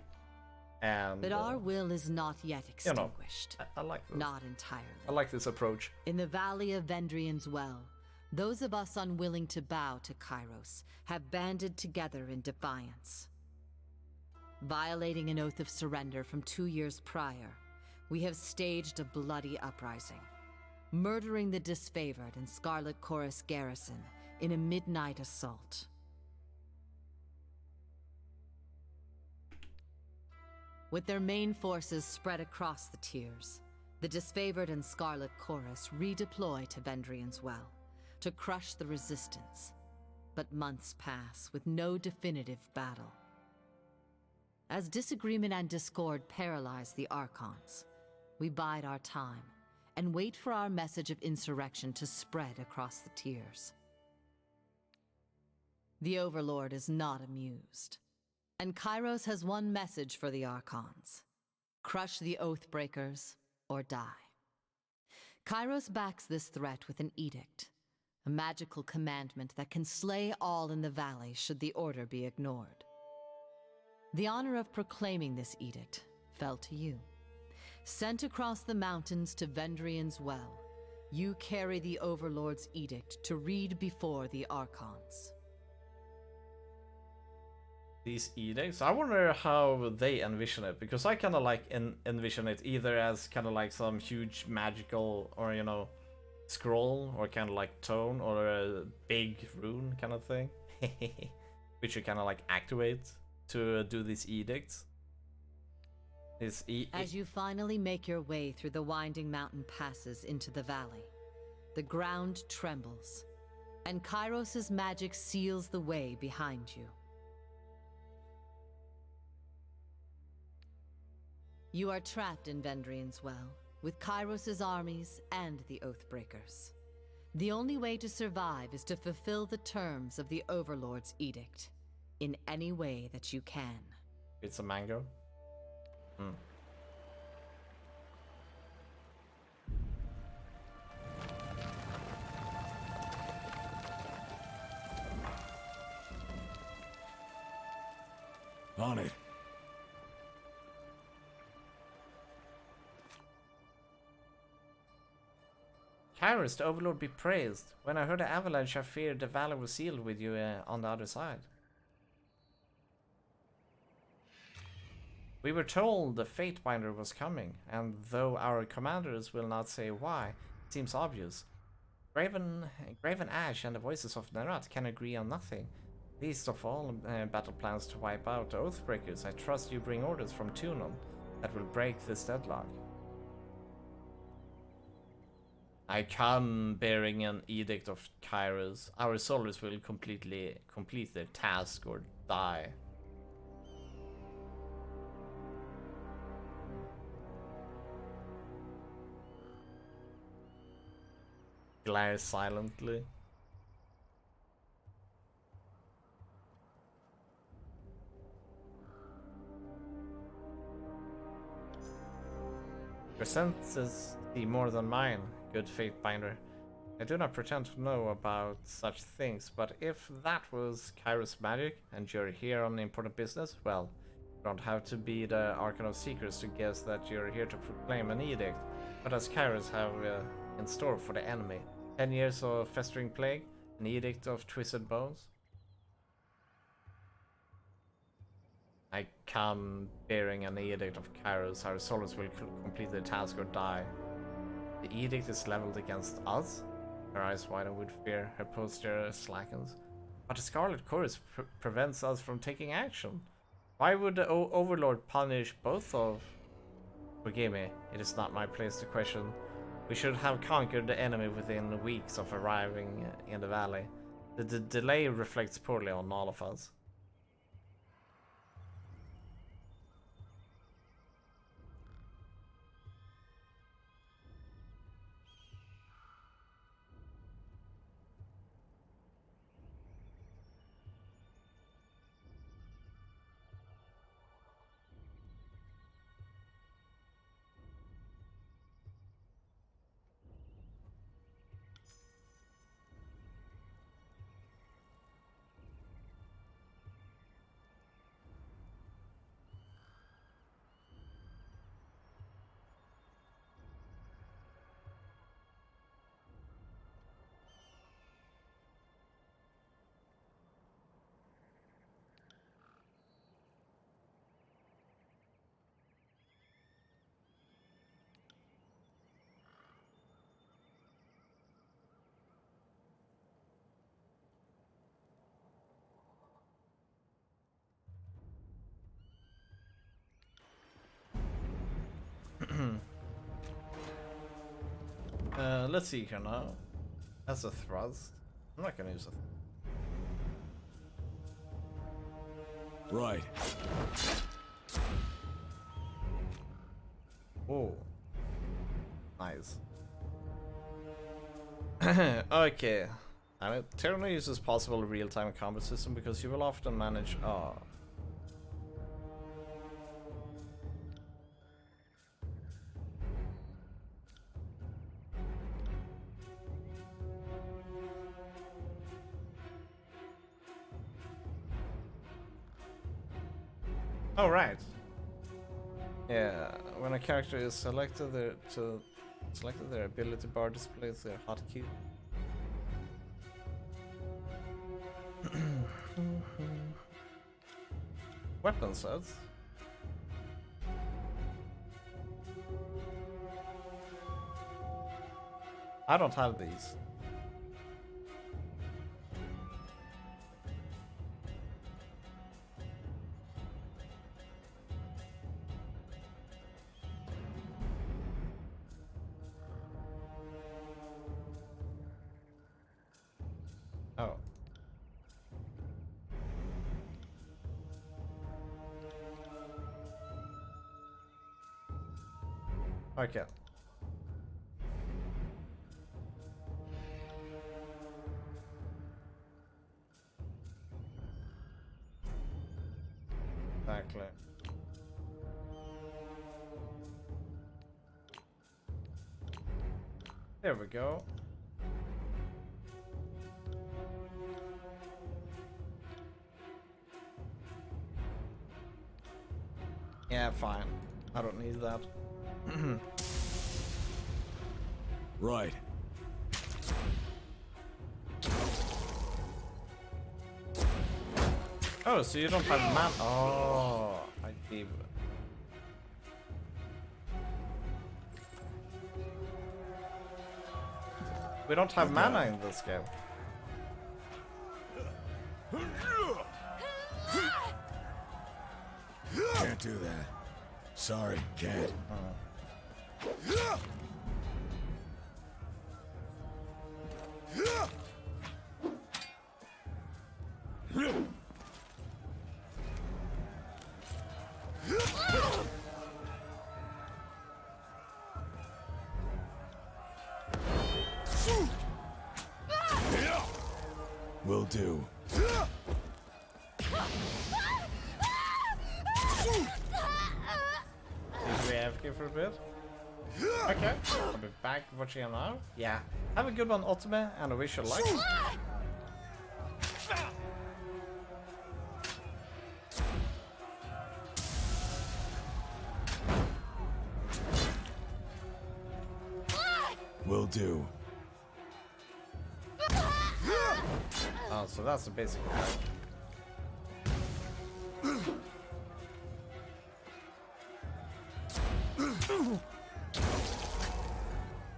and... But our will is not yet extinguished. You know, I like this. Not entirely. I like this approach. In the Valley of Vendrian's Well, those of us unwilling to bow to Kairos have banded together in defiance. Violating an oath of surrender from 2 years prior, we have staged a bloody uprising, murdering the Disfavored and Scarlet Chorus garrison in a midnight assault. With their main forces spread across the tiers, the Disfavored and Scarlet Chorus redeploy to Vendrian's Well to crush the resistance. But months pass with no definitive battle. As disagreement and discord paralyze the Archons, we bide our time and wait for our message of insurrection to spread across the tiers. The Overlord is not amused, and Kairos has one message for the Archons: crush the Oathbreakers or die. Kairos backs this threat with an edict, a magical commandment that can slay all in the valley should the order be ignored. The honor of proclaiming this edict fell to you. Sent across the mountains to Vendrian's Well, You carry the Overlord's edict to read before the Archons. These edicts, I wonder how they envision it, because I kind of like envision it either as kind of like some huge magical, or you know, scroll, or kind of like tone, or a big rune kind of thing, which you kind of like activate to do these edicts. As you finally make your way through the winding mountain passes into the valley, the ground trembles, and Kairos' magic seals the way behind you. You are trapped in Vendrian's Well, with Kairos' armies and the Oathbreakers. The only way to survive is to fulfill the terms of the Overlord's edict, in any way that you can. It's a mango. On it. Kairos, the Overlord be praised. When I heard the avalanche, I feared the valley was sealed with you on the other side. We were told the Fatebinder was coming, and though our commanders will not say why, it seems obvious. Graven Ash and the voices of Nerat can agree on nothing. Least of all, battle plans to wipe out the Oathbreakers. I trust you bring orders from Tunon that will break this deadlock. I come bearing an edict of Kairos. Our soldiers will complete their task or die. Glares silently. Your senses see more than mine, good Fatebinder. I do not pretend to know about such things, but if that was Kairos' magic, and you're here on important business, well, you don't have to be the Archon of Secrets to guess that you're here to proclaim an edict. What does Kairos have in store for the enemy? 10 years of festering plague? An edict of twisted bones? I come bearing an edict of Kairos. Our soldiers will complete their task or die. The edict is leveled against us? Her eyes widen with fear, her posture slackens. But the Scarlet Chorus prevents us from taking action. Why would the Overlord punish both of... Forgive me, it is not my place to question. We should have conquered the enemy within weeks of arriving in the valley. The delay reflects poorly on all of us. Let's see here now. That's a thrust. I'm not gonna use it. Right. Oh. Nice. Okay. And Tyranny uses possible real-time combat system because you will often manage... Oh, right. Yeah, when a character is selected to Selected their ability bar displays their hotkey. Weapon sets. I don't have these. Oh. Okay. Exactly. There we go. Yeah, fine. I don't need that. Right. Oh, so you don't have mana? Oh, I gave. We don't have mana in this game. Can't do that. Sorry, can't. Will do. Did we AFK for a bit? Okay, I'll be back watching him now. Yeah. Have a good one, Otome, and I wish you luck. Will do. Oh, so that's the basic attack.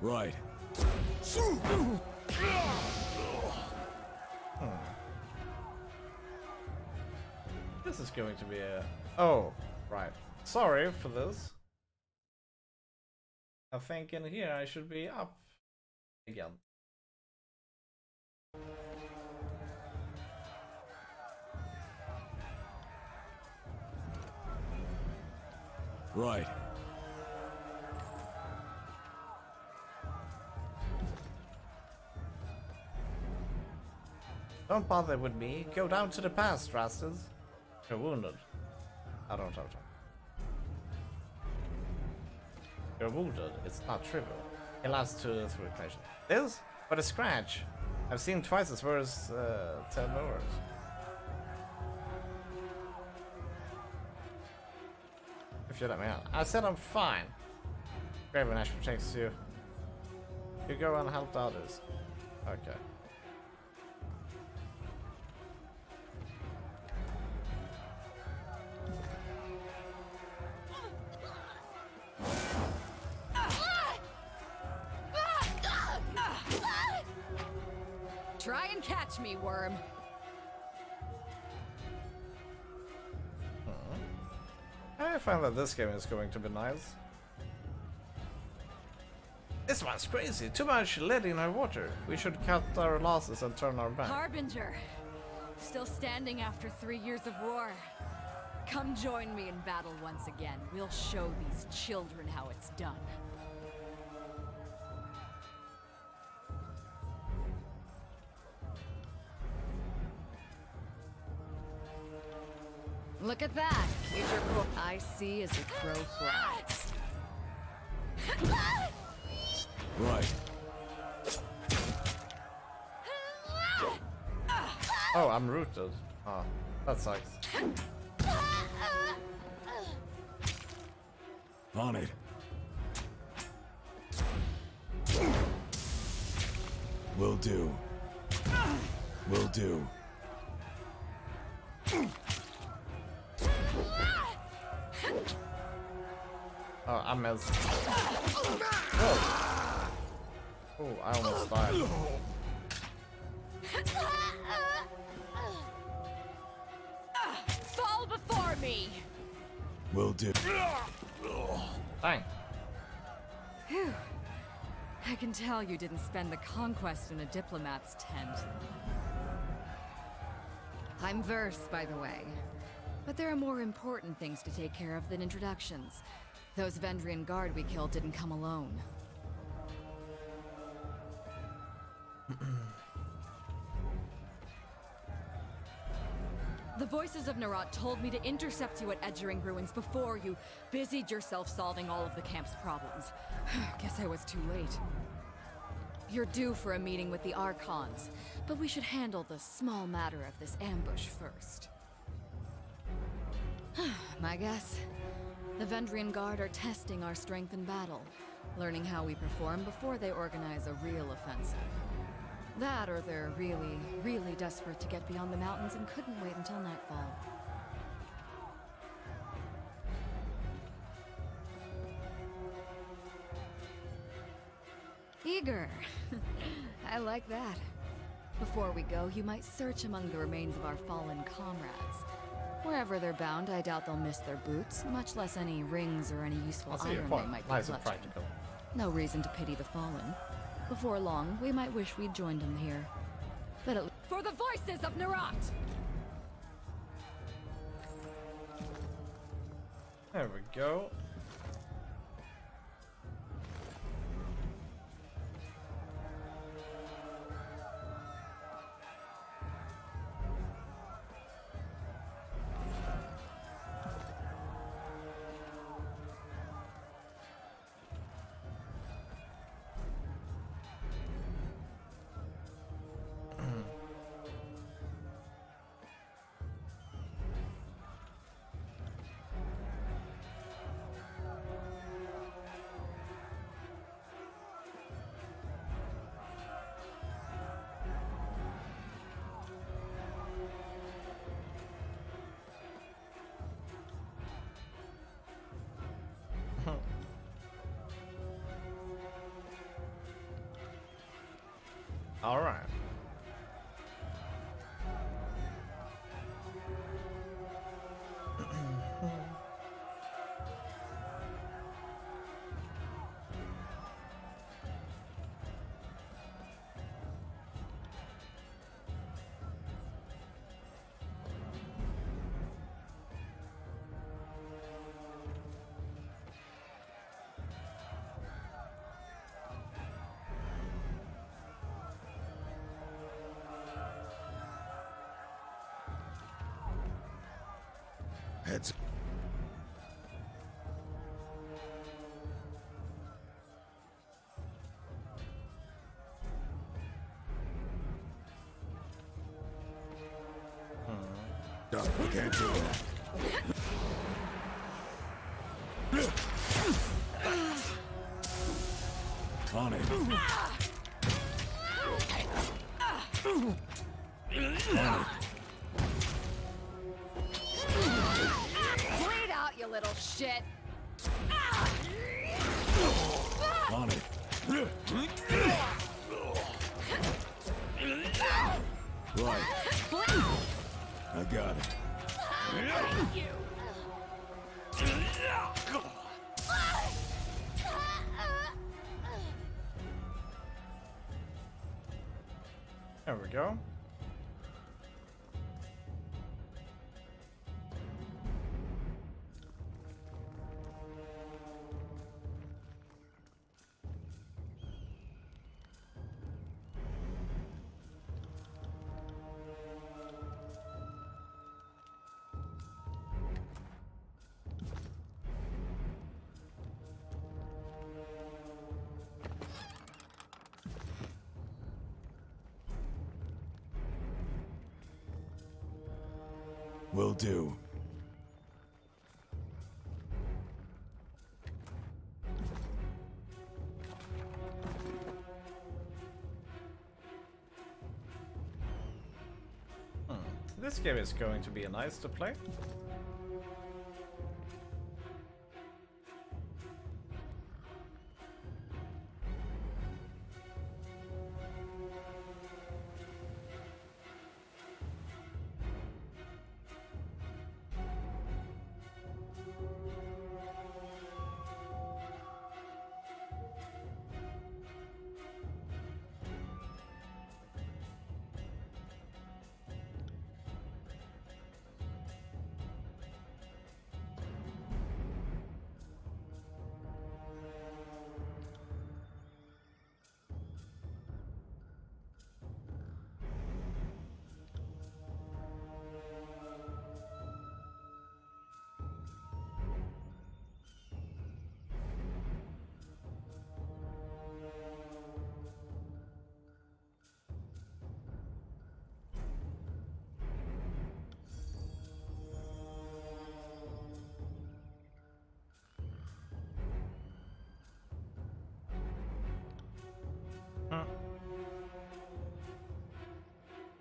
Right. This is going to be a... Oh, right. Sorry for this. I think in here I should be up again. Right. Don't bother with me. Go down to the past, Rastas. You're wounded. I don't have time. You're wounded. It's not trivial. It lasts 2 to 3 occasions. This? But a scratch. I've seen twice as worse 10 hours. If you let me out. I said I'm fine. Graven Ash protects you. You go and help the others. Okay. Try and catch me, worm. I find that this game is going to be nice. This one's crazy. Too much lead in our water. We should cut our losses and turn our back. Harbinger. Still standing after 3 years of war. Come join me in battle once again. We'll show these children how it's done. Look at that. Future crow I see as a crow flies. Right. Oh, I'm rooted. Ah, that sucks. On it. Will do. Will do. Oh, I missed. Whoa. Oh, I almost died. Fall before me! Will do. Dang. Phew. I can tell you didn't spend the conquest in a diplomat's tent. I'm Verse, by the way. But there are more important things to take care of than introductions. Those Vendrian guard we killed didn't come alone. The voices of Nerat told me to intercept you at Edgering Ruins before you busied yourself solving all of the camp's problems. Guess I was too late. You're due for a meeting with the Archons, but we should handle the small matter of this ambush first. My guess? The Vendrian Guard are testing our strength in battle, learning how we perform before they organize a real offensive. That, or they're really, really desperate to get beyond the mountains and couldn't wait until nightfall. Eager. I like that. Before we go, you might search among the remains of our fallen comrades. Wherever they're bound, I doubt they'll miss their boots, much less any rings or any useful I see your iron point. they might be Nice and clutching. practical. No reason to pity the fallen. Before long, we might wish we'd joined them here. But at for the voices of Nerat! There we go. All right. Heads. No, we can't do that. On it. Bleed out, you little shit! On it. Right. I got it. There we go. Will do. game is going to be nice to play.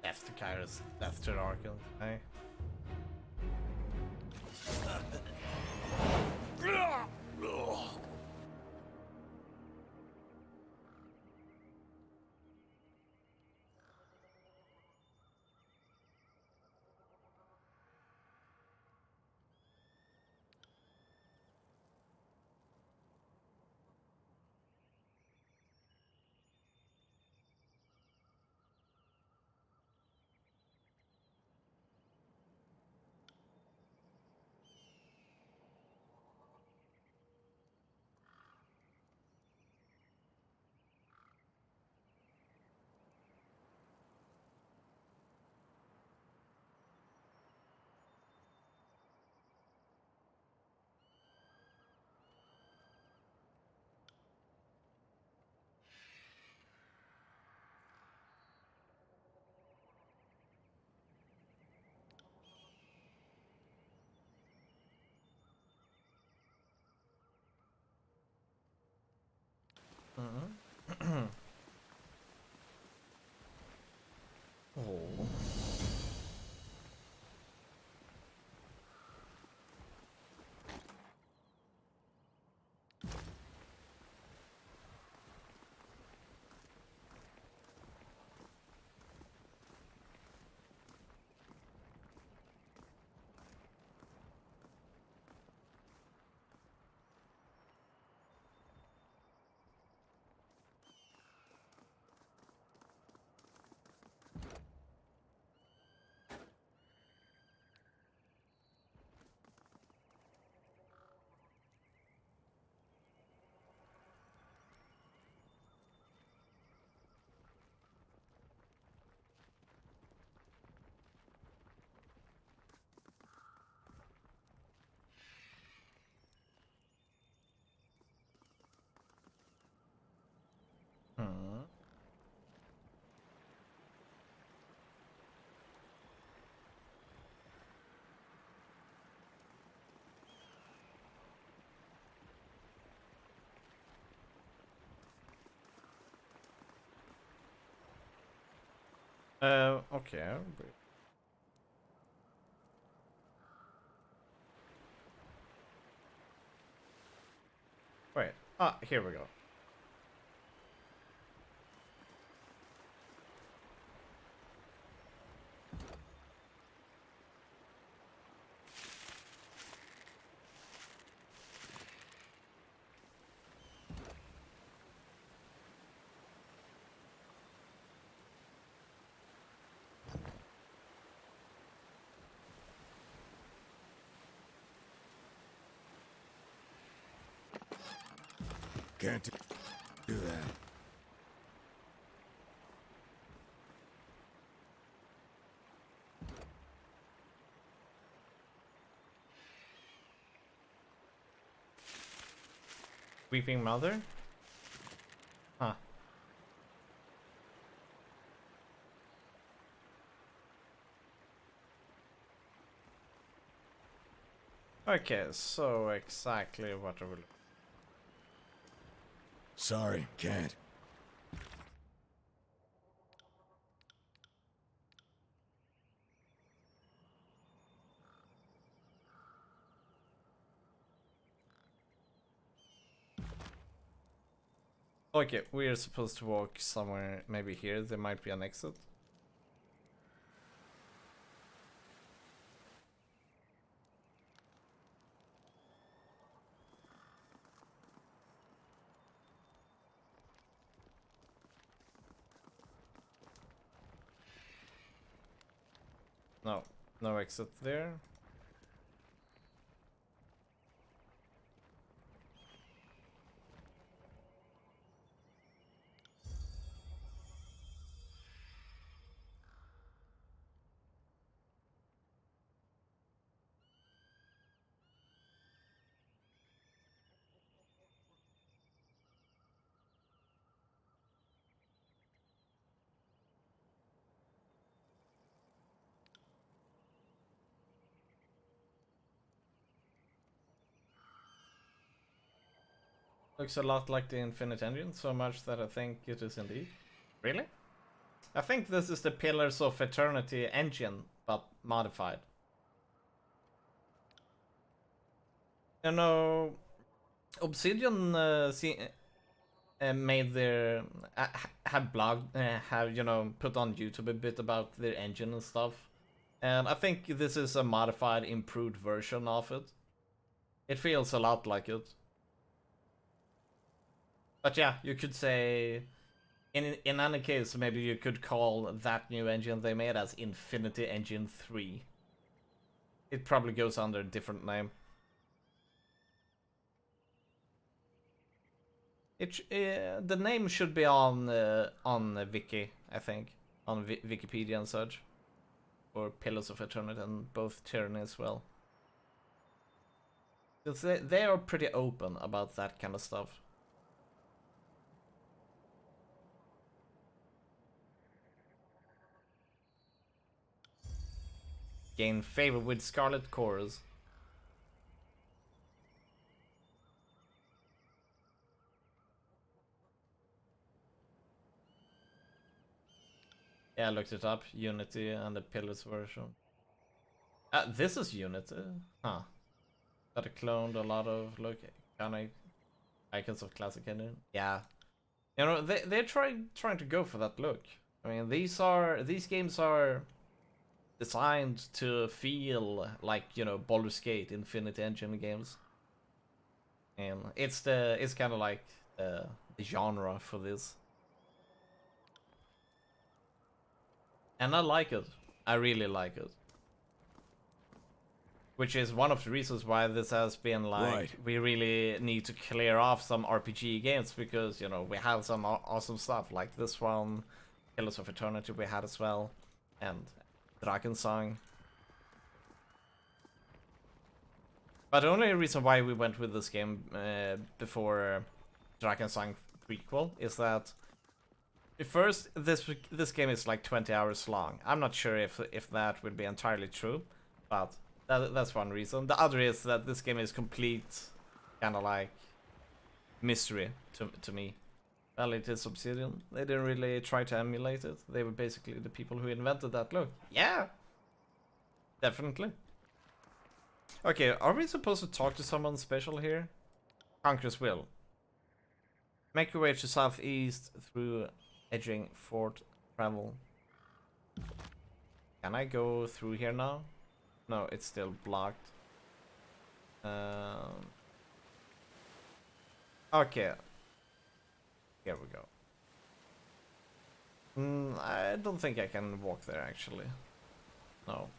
Death to Kairos, death to Archon. Hey. Oh. Hmm. Okay. Wait. Ah, here we go. Can't do that. Weeping Mother? Huh. Okay, so exactly what I will. Sorry, can't. Okay, we are supposed to walk somewhere, maybe here. There might be an exit. No, no exit there. Looks a lot like the Infinite Engine, so much that I think it is indeed. Really? I think this is the Pillars of Eternity engine, but modified. You know, Obsidian made their have blogged, have put on YouTube a bit about their engine and stuff, and I think this is a modified, improved version of it. It feels a lot like it. But yeah, you could say, in any case, maybe you could call that new engine they made as Infinity Engine 3. It probably goes under a different name. The name should be on Wiki, I think, on Wikipedia and such, or Pillars of Eternity and both Tyranny as well. Because they are pretty open about that kind of stuff. Gain favor with Scarlet Chorus. Yeah, I looked it up. Unity and the Pillars version. This is Unity. Huh. Got it cloned a lot of kind of icons of classic engine. Yeah. You know, they're trying to go for that look. I mean, these games are designed to feel like, Baldur's Gate, Infinite Engine games. And it's kind of like the genre for this. And I like it. I really like it. Which is one of the reasons why this has been like, Right. we really need to clear off some RPG games, because, we have some awesome stuff like this one, Pillars of Eternity we had as well, and Drakensang. But the only reason why we went with this game before Drakensang prequel is that first, this game is like 20 hours long. I'm not sure if that would be entirely true, but that's one reason. The other is that this game is complete, kind of like, mystery to me. Well, it is Obsidian. They didn't really try to emulate it. They were basically the people who invented that look. Yeah! Definitely. Okay, are we supposed to talk to someone special here? Conqueror's Will. Make your way to southeast through Edging Fort Travel. Can I go through here now? No, it's still blocked. Okay. Here we go. I don't think I can walk there, actually. No.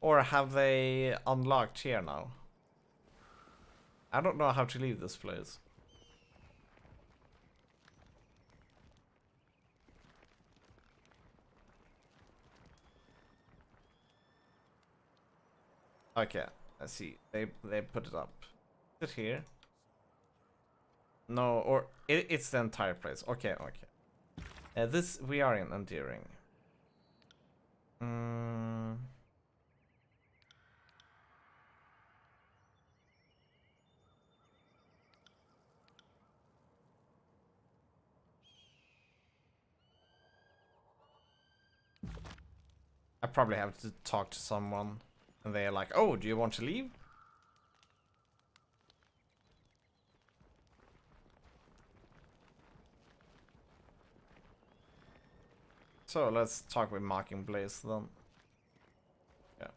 Or have they unlocked here now? I don't know how to leave this place. Okay, I see. They put it up. Is it here? No, or it's the entire place. Okay, okay. This we are in Endearing. I probably have to talk to someone, and they're like, "Oh, do you want to leave?" So let's talk with Mocking Blaze then. Yeah.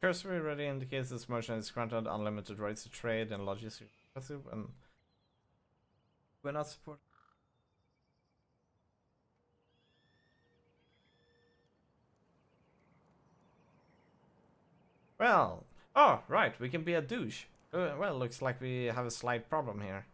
Cursory already indicates this motion is granted unlimited rights to trade and logistics, and we're not supported. Well, oh, right, we can be a douche. Well, looks like we have a slight problem here.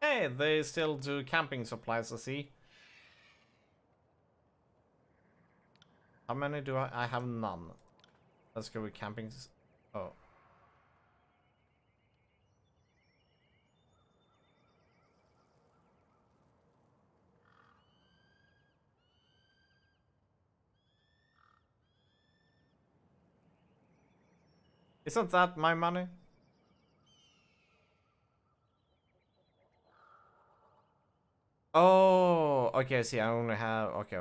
Hey, they still do camping supplies, I see. How many do I? I have none. Let's go with camping. Oh. Isn't that my money? Oh, okay, see, I only have... Okay.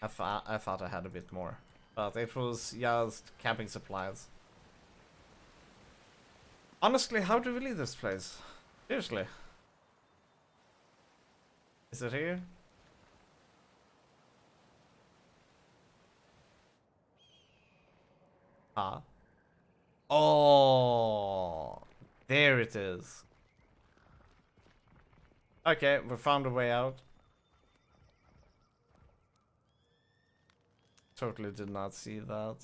I thought I had a bit more. But it was just camping supplies. Honestly, how do we leave this place? Seriously. Is it here? Huh? Oh, there it is. Okay, we found a way out. Totally did not see that.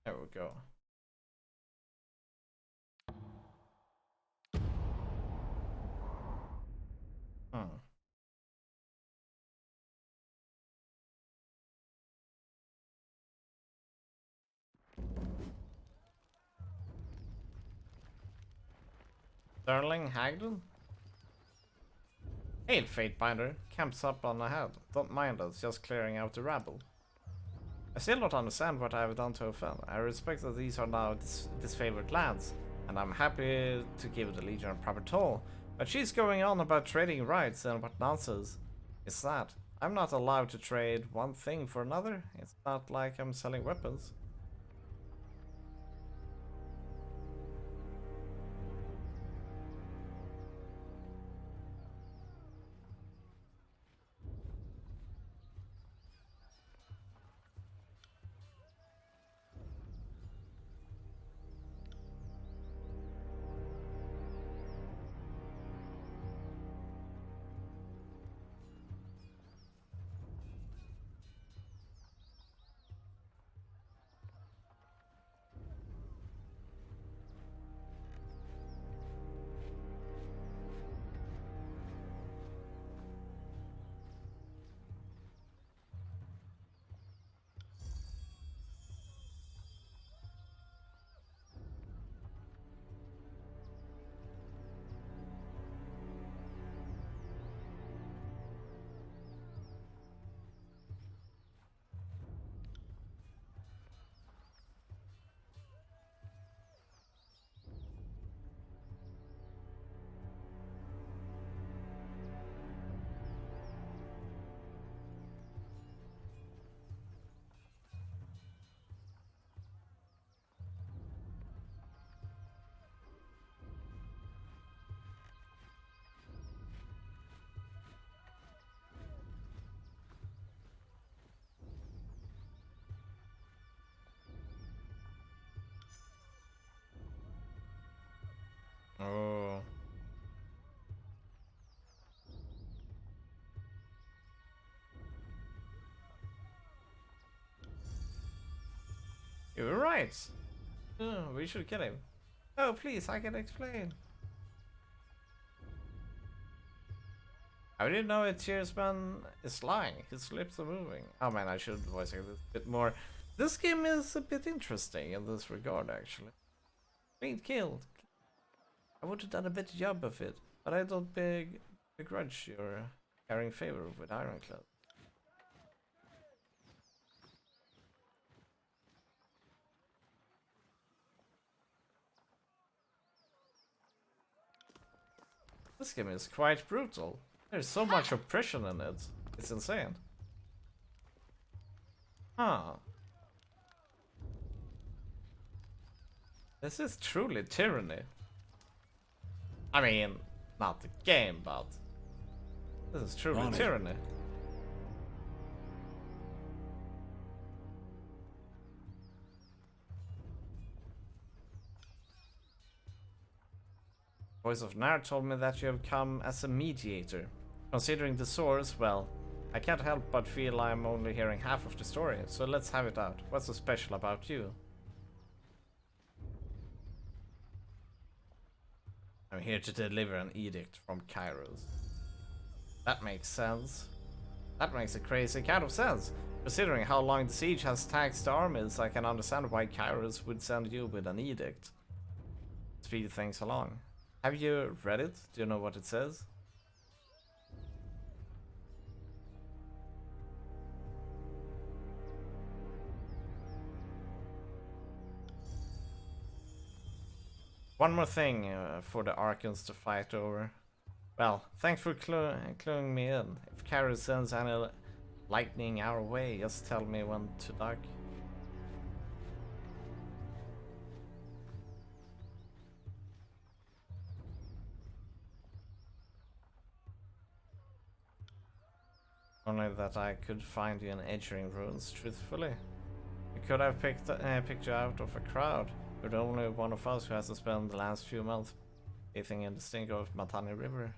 There we go. Hmm. Sterling Hagden? Hey, Fatebinder. Camps up on ahead. Don't mind us, just clearing out the rabble. I still don't understand what I have done to offend. I respect that these are now disfavored lands, and I'm happy to give the Legion a proper toll. But she's going on about trading rights, and what nonsense is that? I'm not allowed to trade one thing for another. It's not like I'm selling weapons. Right. We should kill him. Oh, please, I can explain. I didn't know a Tearsman is lying. His lips are moving. Oh man, I should voice it a bit more. This game is a bit interesting in this regard, actually. Being killed. I would have done a better job of it, but I don't begrudge your carrying favor with Ironclad. This game is quite brutal. There's so much oppression in it. It's insane. Huh. This is truly tyranny. I mean, not the game, but this is truly tyranny. Voice of Nar told me that you have come as a mediator. Considering the source, well, I can't help but feel I'm only hearing half of the story, so let's have it out. What's so special about you? I'm here to deliver an edict from Kairos. That makes sense. That makes a crazy kind of sense. Considering how long the siege has taxed the armies, I can understand why Kairos would send you with an edict. Speed things along. Have you read it? Do you know what it says? One more thing for the Archons to fight over. Well, thanks for cluing me in. If Kairos sends any lightning our way, just tell me when to duck. Only that I could find you in Edgering Ruins, truthfully. I could have picked you out of a crowd. You're the only one of us who has to spend the last few months bathing in the stink of Matani River.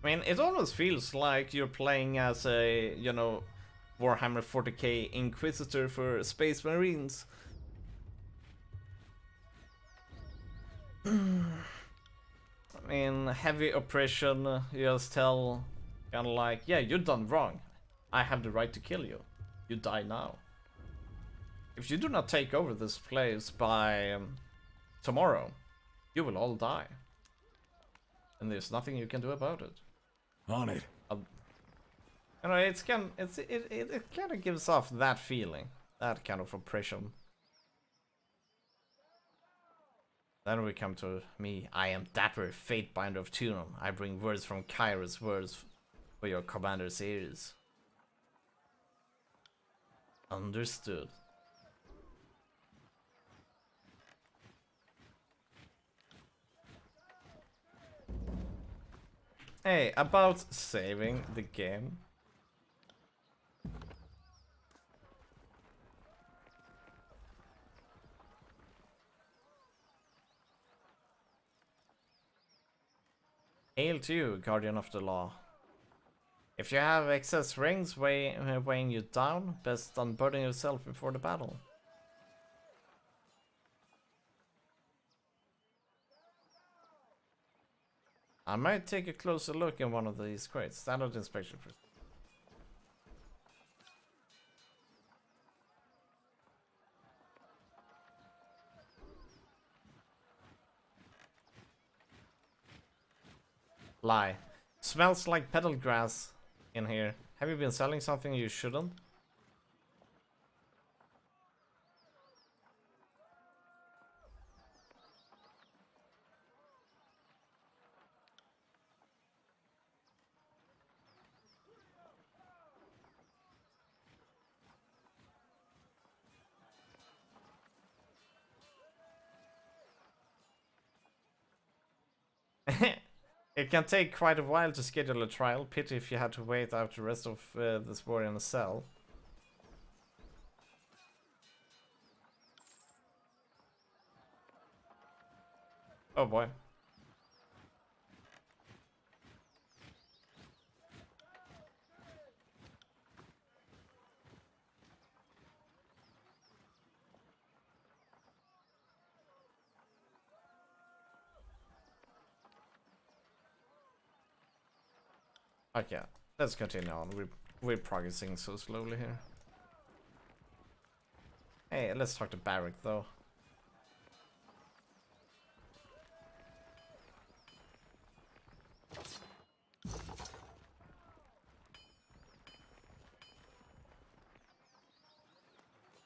I mean, it almost feels like you're playing as a, you know, Warhammer 40k Inquisitor for Space Marines. I mean, heavy oppression, you just tell, kind of like, yeah, you're done wrong. I have the right to kill you. You die now. If you do not take over this place by tomorrow, you will all die. And there's nothing you can do about it. On it. You know, it kind of gives off that feeling, that kind of oppression. Then we come to me. I am Dapper, Fatebinder of Tunon. I bring words from Kairos, words for your commander's ears. Understood. Hey, about saving the game. Hail to you, Guardian of the Law. If you have excess rings weighing you down, best unburden yourself before the battle. I might take a closer look in one of these crates. Standard inspection. Lie. Smells like petal grass in here. Have you been selling something you shouldn't? It can take quite a while to schedule a trial. Pity if you had to wait out the rest of this war in a cell. Oh boy. Okay, let's continue on. We're progressing so slowly here. Hey, let's talk to Barrick though.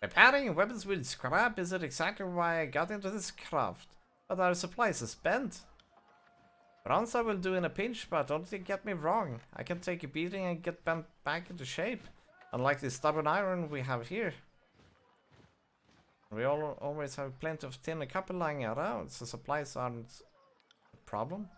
Repairing weapons with scrap isn't exactly why I got into this craft, but our supplies is spent. Bronze I will do in a pinch, but don't get me wrong, I can take a beating and get bent back into shape, unlike the stubborn iron we have here. We always have plenty of tin and copper lying around, so supplies aren't a problem.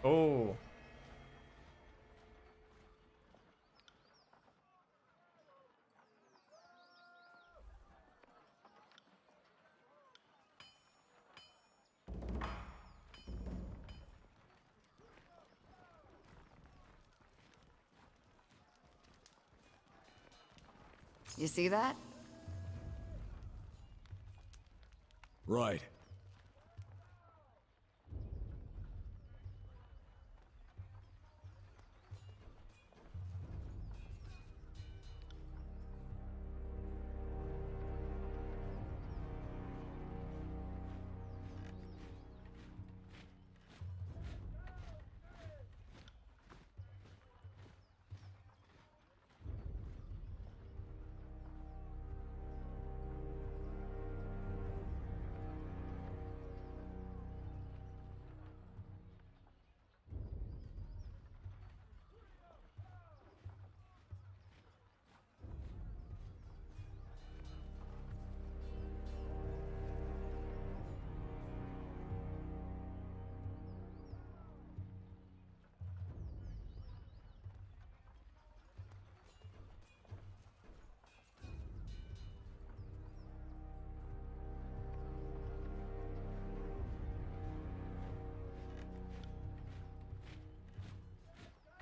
Oh. You see that? Right.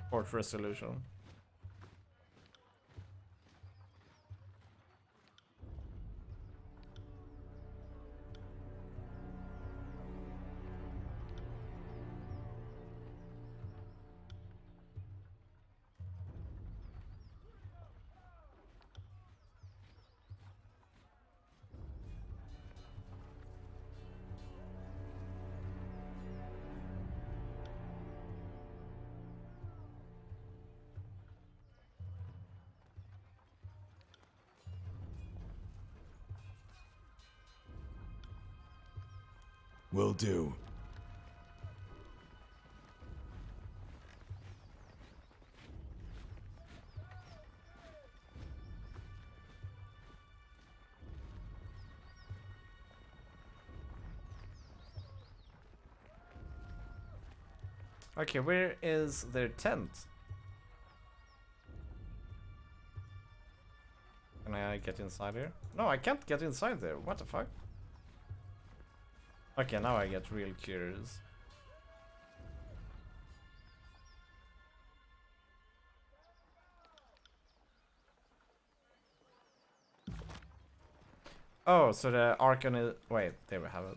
Port resolution. Will do. Okay, where is their tent? Can I get inside here? No, I can't get inside there. What the fuck? Okay, now I get real curious. Oh, so the Archon is... Wait, there we have it.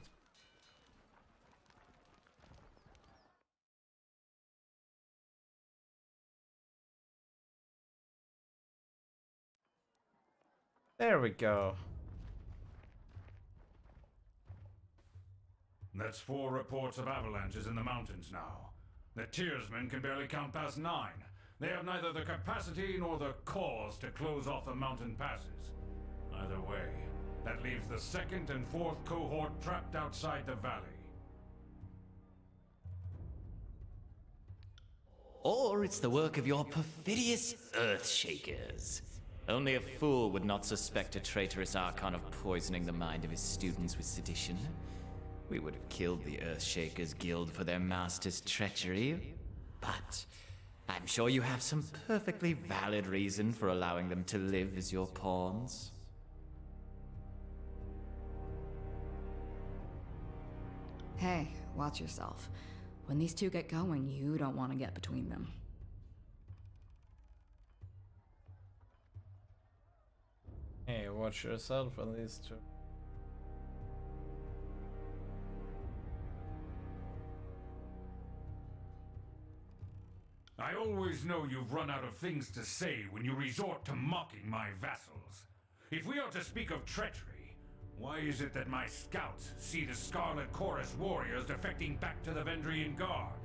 There we go. That's 4 reports of avalanches in the mountains now. The Tearsmen can barely count past 9. They have neither the capacity nor the cause to close off the mountain passes. Either way, that leaves the second and fourth cohort trapped outside the valley. Or it's the work of your perfidious Earthshakers. Only a fool would not suspect a traitorous Archon of poisoning the mind of his students with sedition. We would have killed the Earthshakers Guild for their master's treachery. But I'm sure you have some perfectly valid reason for allowing them to live as your pawns. Hey, watch yourself. When these two get going, you don't want to get between them. Hey, watch yourself on these two. I always know you've run out of things to say when you resort to mocking my vassals. If we are to speak of treachery, why is it that my scouts see the Scarlet Chorus warriors defecting back to the Vendrian Guard?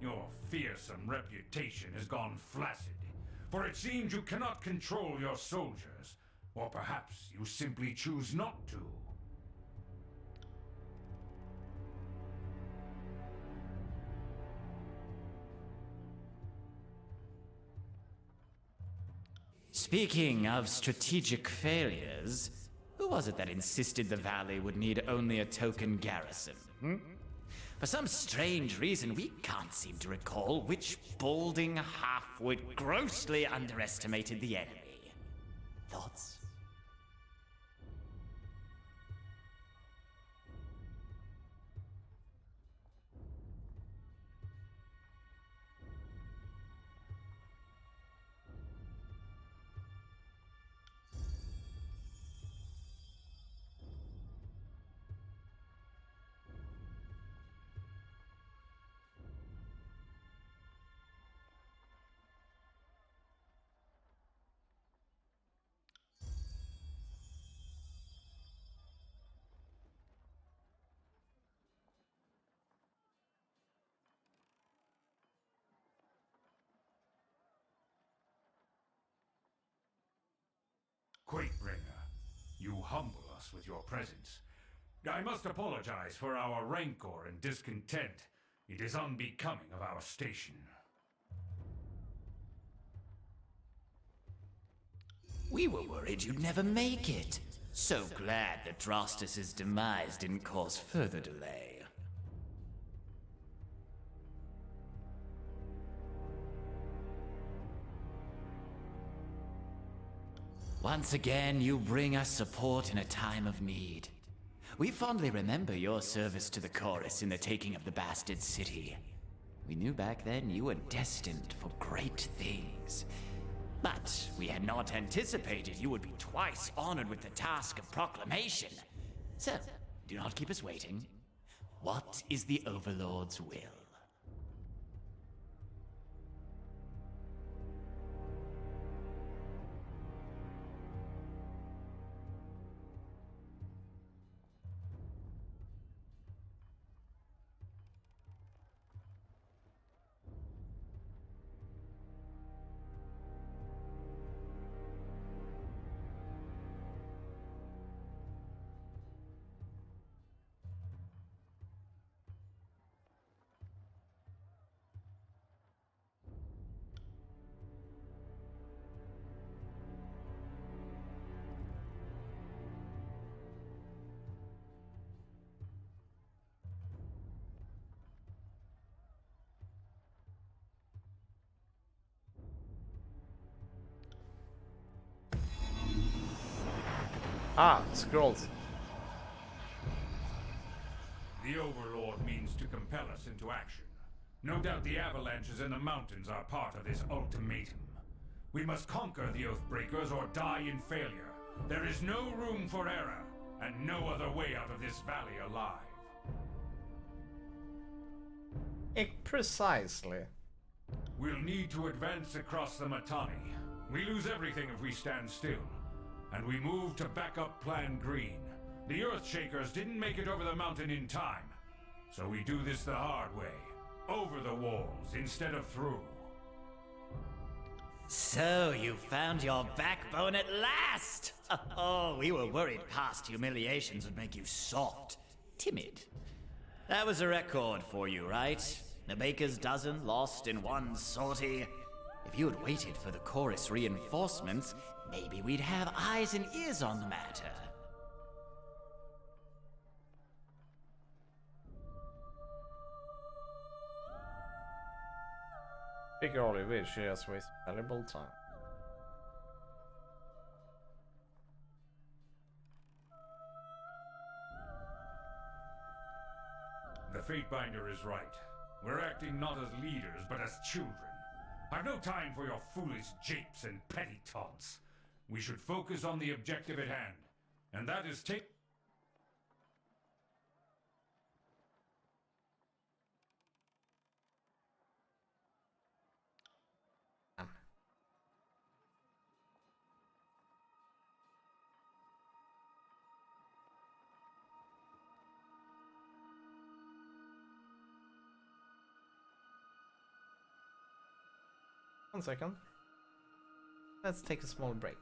Your fearsome reputation has gone flaccid, for it seems you cannot control your soldiers, or perhaps you simply choose not to. Speaking of strategic failures, who was it that insisted the valley would need only a token garrison? For some strange reason, we can't seem to recall which balding halfwit grossly underestimated the enemy. Thoughts? Quakebringer, you humble us with your presence. I must apologize for our rancor and discontent. It is unbecoming of our station. We were worried you'd never make it. So glad that Drostus's demise didn't cause further delay. Once again, you bring us support in a time of need. We fondly remember your service to the Chorus in the taking of the Bastard City. We knew back then you were destined for great things. But we had not anticipated you would be twice honored with the task of proclamation. So, do not keep us waiting. What is the Overlord's will? Ah, scrolls. The Overlord means to compel us into action. No doubt the avalanches in the mountains are part of this ultimatum. We must conquer the Oathbreakers or die in failure. There is no room for error, and no other way out of this valley alive. Precisely. We'll need to advance across the Mittani. We lose everything if we stand still. And we move to back up Plan Green. The Earthshakers didn't make it over the mountain in time. So we do this the hard way. Over the walls instead of through. So, you found your backbone at last! Oh, we were worried past humiliations would make you soft, timid. That was a record for you, right? A baker's dozen lost in one sortie. If you had waited for the chorus reinforcements, maybe we'd have eyes and ears on the matter. Pick all you wish, she has wasted valuable time. The Fatebinder is right. We're acting not as leaders, but as children. I've no time for your foolish japes and petty taunts. We should focus on the objective at hand, and that is take... One second. Let's take a small break.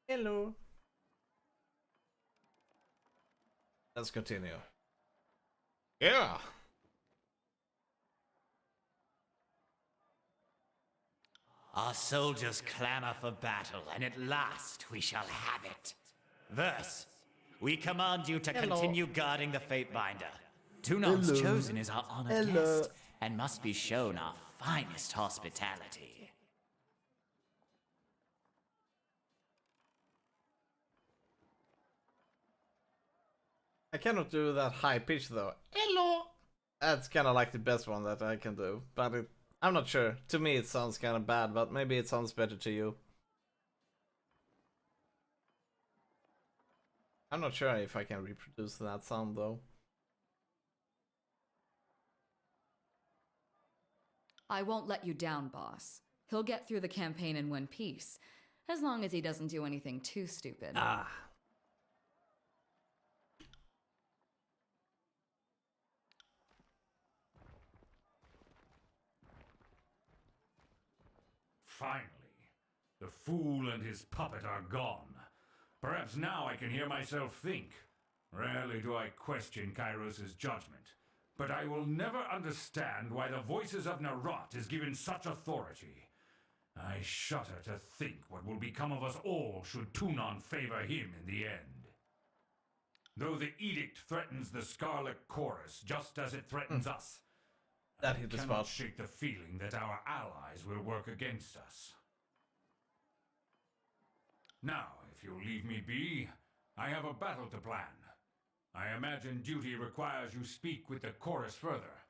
Hello. Let's continue. Yeah. Our soldiers clamor for battle, and at last we shall have it. Thus, we command you to continue guarding the Fatebinder. Tunon's chosen is our honored guest, and must be shown our finest hospitality. I cannot do that high pitch though. Hello. That's kind of like the best one that I can do, but I'm not sure. To me, it sounds kind of bad, but maybe it sounds better to you. I'm not sure if I can reproduce that sound though. I won't let you down, boss. He'll get through the campaign in one piece, as long as he doesn't do anything too stupid. Ah. Finally, the fool and his puppet are gone. Perhaps now I can hear myself think. Rarely do I question Kairos' judgment, but I will never understand why the voices of Narot is given such authority. I shudder to think what will become of us all should Tunon favor him in the end. Though the edict threatens the Scarlet Chorus just as it threatens us, That hit the I cannot spot. shake the feeling that our allies will work against us. Now, if you'll leave me be, I have a battle to plan. I imagine duty requires you speak with the chorus further,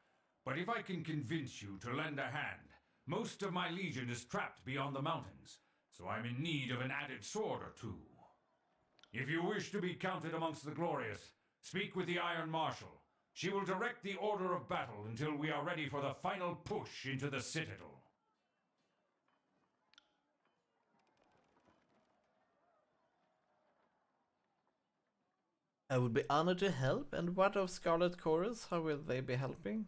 but if I can convince you to lend a hand, most of my legion is trapped beyond the mountains, so I'm in need of an added sword or two. If you wish to be counted amongst the glorious, speak with the Iron Marshal. She will direct the order of battle until we are ready for the final push into the Citadel. I would be honored to help. And what of Scarlet Chorus? How will they be helping?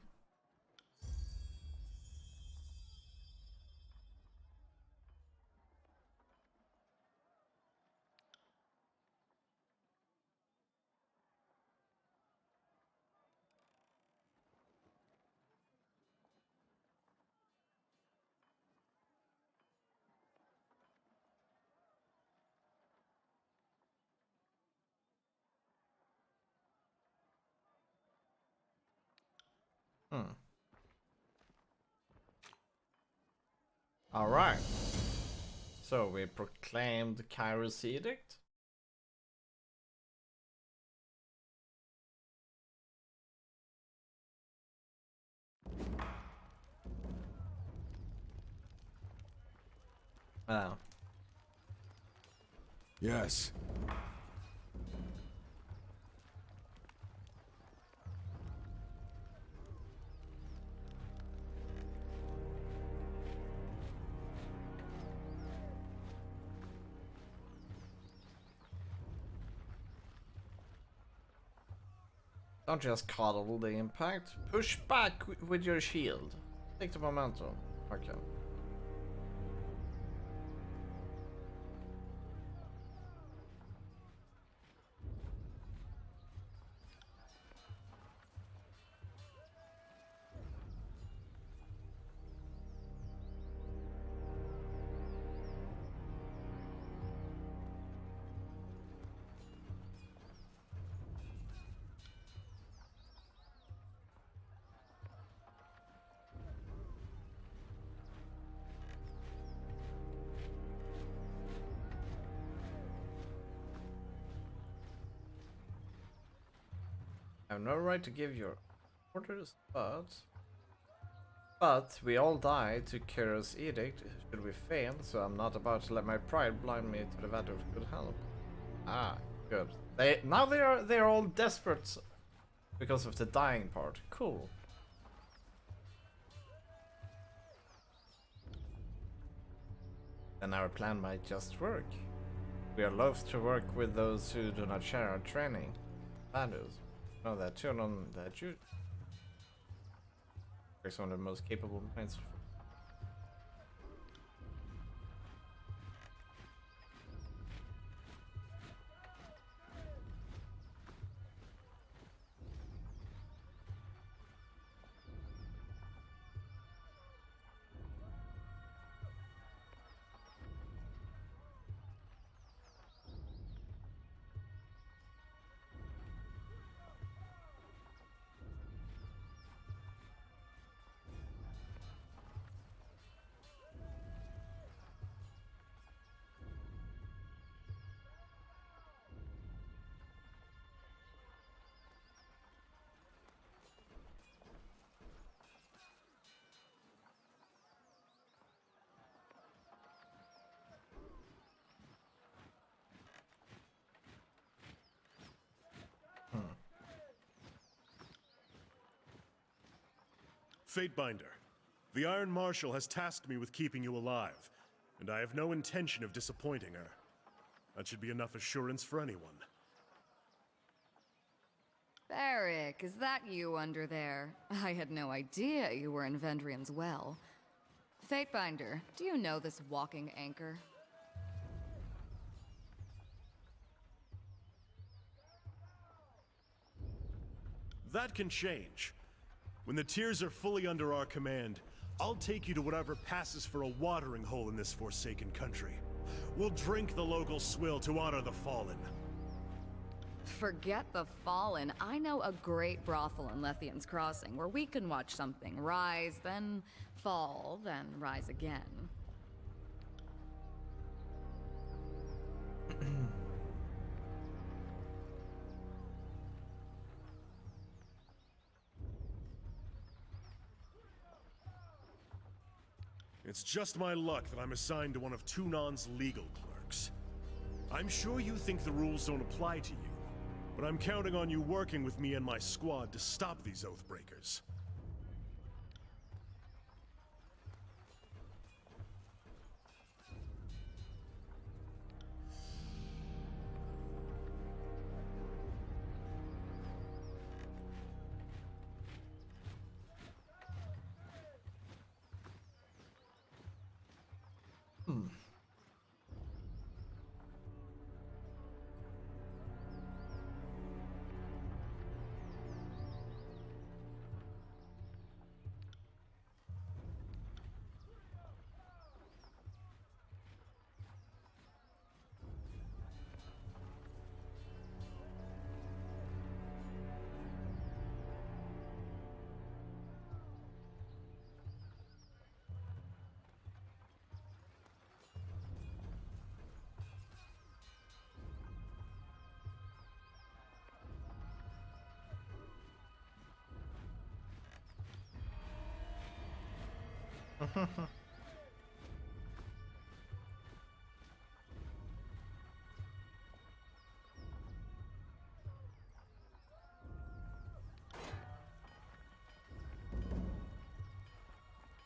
Alright. So we proclaimed Kairos Edict. Oh. Yes. Don't just coddle the impact. Push back with your shield. Take the momentum. Okay. I have no right to give your orders, but we all die to Kairos Edict should we fail, so I'm not about to let my pride blind me to the matter of good help. Ah, good. They're all desperate because of the dying part. Cool. Then our plan might just work. We are loath to work with those who do not share our training. Values. No, that tune on that you. One of the most capable minds. Fatebinder, the Iron Marshal has tasked me with keeping you alive, and I have no intention of disappointing her. That should be enough assurance for anyone. Beric, is that you under there? I had no idea you were in Vendrian's well. Fatebinder, do you know this walking anchor? That can change. When the Tears are fully under our command, I'll take you to whatever passes for a watering hole in this forsaken country. We'll drink the local swill to honor the fallen. Forget the Fallen. I know a great brothel in Lethian's Crossing where we can watch something rise, then fall, then rise again. It's just my luck that I'm assigned to one of Tunon's legal clerks. I'm sure you think the rules don't apply to you, but I'm counting on you working with me and my squad to stop these Oathbreakers.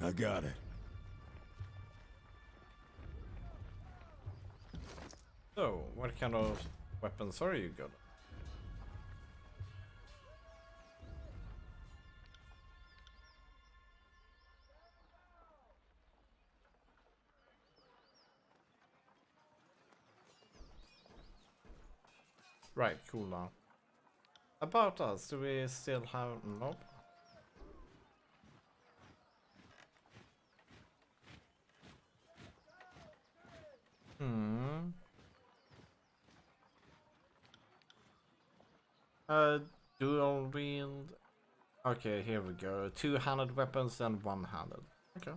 I got it. So, what kind of weapons are you good? Right, cool now. About us, do we still have... Nope. Dual wield. Okay, here we go. Two-handed weapons and one-handed. Okay.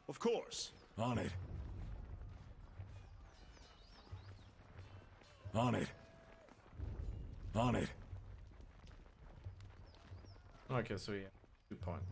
Of course. On it. On it. On it. Okay, so yeah, 2 points.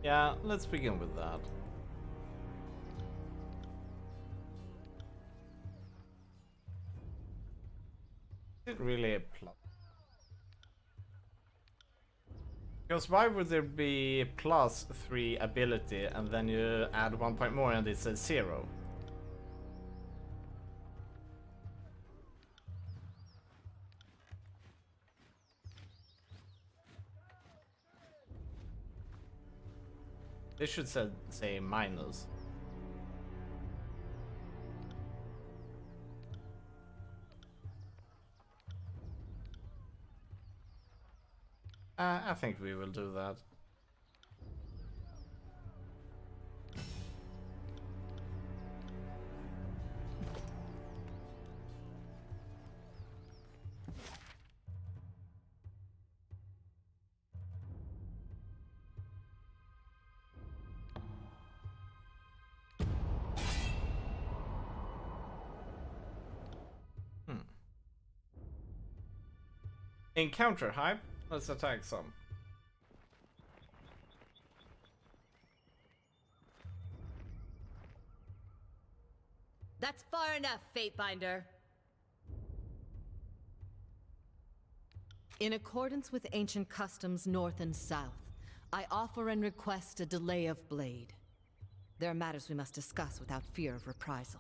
Yeah, let's begin with that. Is it really a plus? Because why would there be +3 ability and then you add 1 point more and it says 0? They should say minus. I think we will do that. Encounter hype. Let's attack some. That's far enough, Fatebinder. In accordance with ancient customs north and south, I offer and request a delay of blade. There are matters we must discuss without fear of reprisal.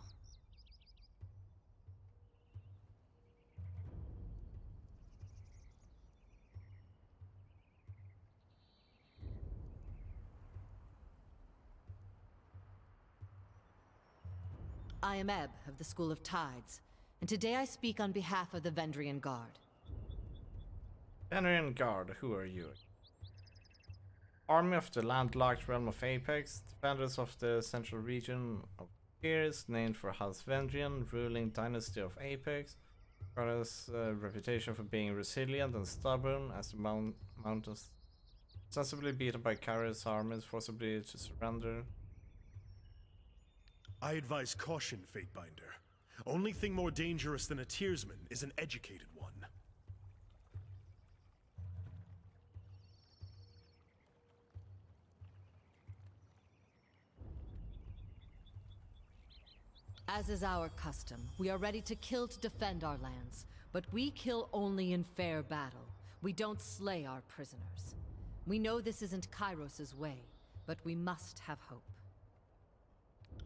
I am Ebb of the School of Tides, and today I speak on behalf of the Vendrian Guard. Vendrian Guard, who are you? Army of the landlocked realm of Apex, defenders of the central region of Tears, named for House Vendrian, ruling dynasty of Apex. Guard has a reputation for being resilient and stubborn as the mountains sensibly beaten by Kara's armies, forcibly to surrender. I advise caution, Fatebinder. Only thing more dangerous than a tearsman is an educated one. As is our custom, we are ready to kill to defend our lands, but we kill only in fair battle. We don't slay our prisoners. We know this isn't Kairos's way, but we must have hope.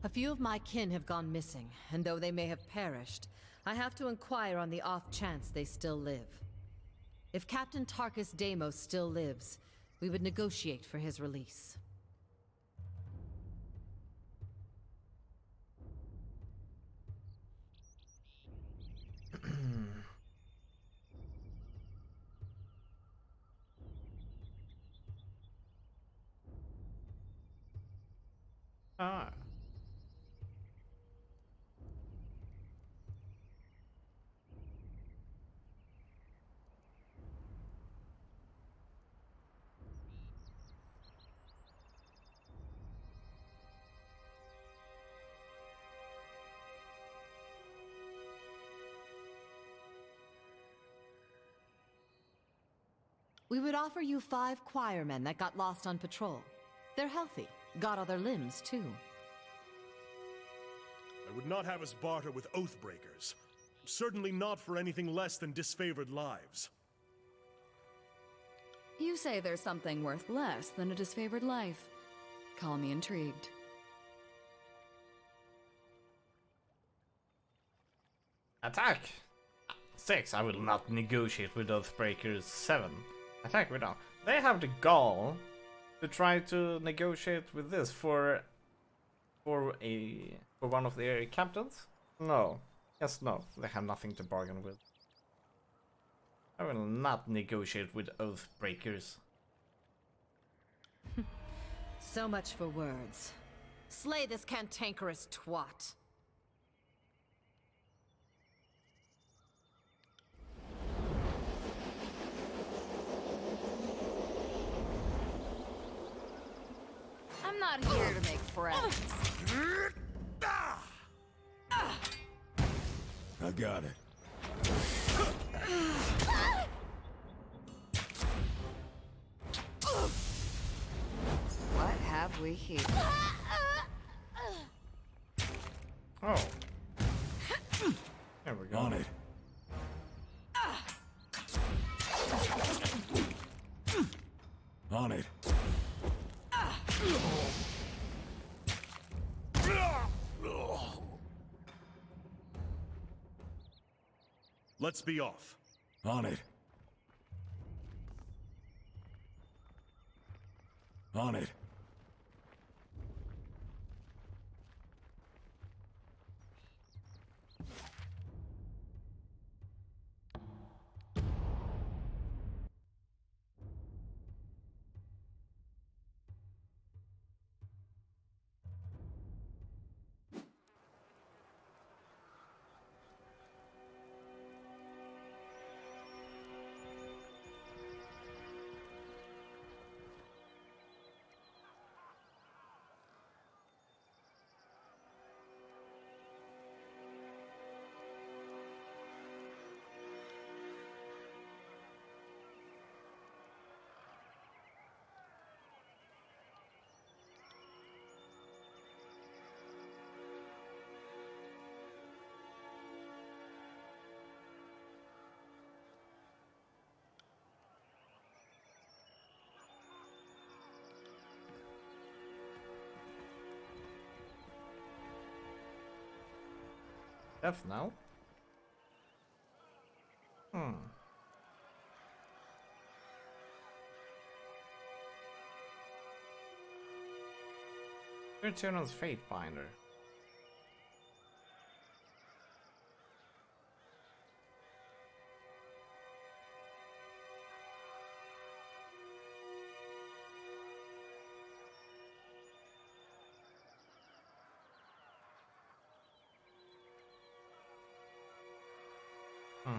A few of my kin have gone missing, and though they may have perished, I have to inquire on the off chance they still live. If Captain Tarkus Deimos still lives, we would negotiate for his release. Ah. We would offer you 5 choirmen that got lost on patrol. They're healthy, got all their limbs too. I would not have us barter with Oathbreakers. Certainly not for anything less than disfavored lives. You say there's something worth less than a disfavored life. Call me intrigued. Attack! 6. I will not negotiate with Oathbreakers. 7. Attack without. They have the gall to try to negotiate with this for one of their captains? No. Yes, no. They have nothing to bargain with. I will not negotiate with Oathbreakers. So much for words. Slay this cantankerous twat. I'm not here to make friends. I got it. What have we here? Oh. There we go. On it. On it. Let's be off. On it. On it. Death now? Hmm. Returnal's Fate Binder. Hmm.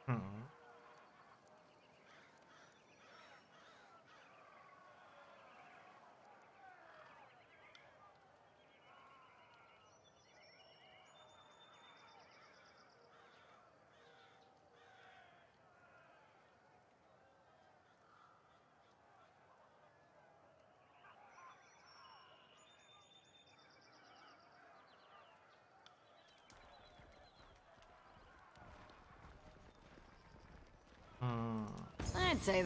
Hmm. Hmm. I'd say.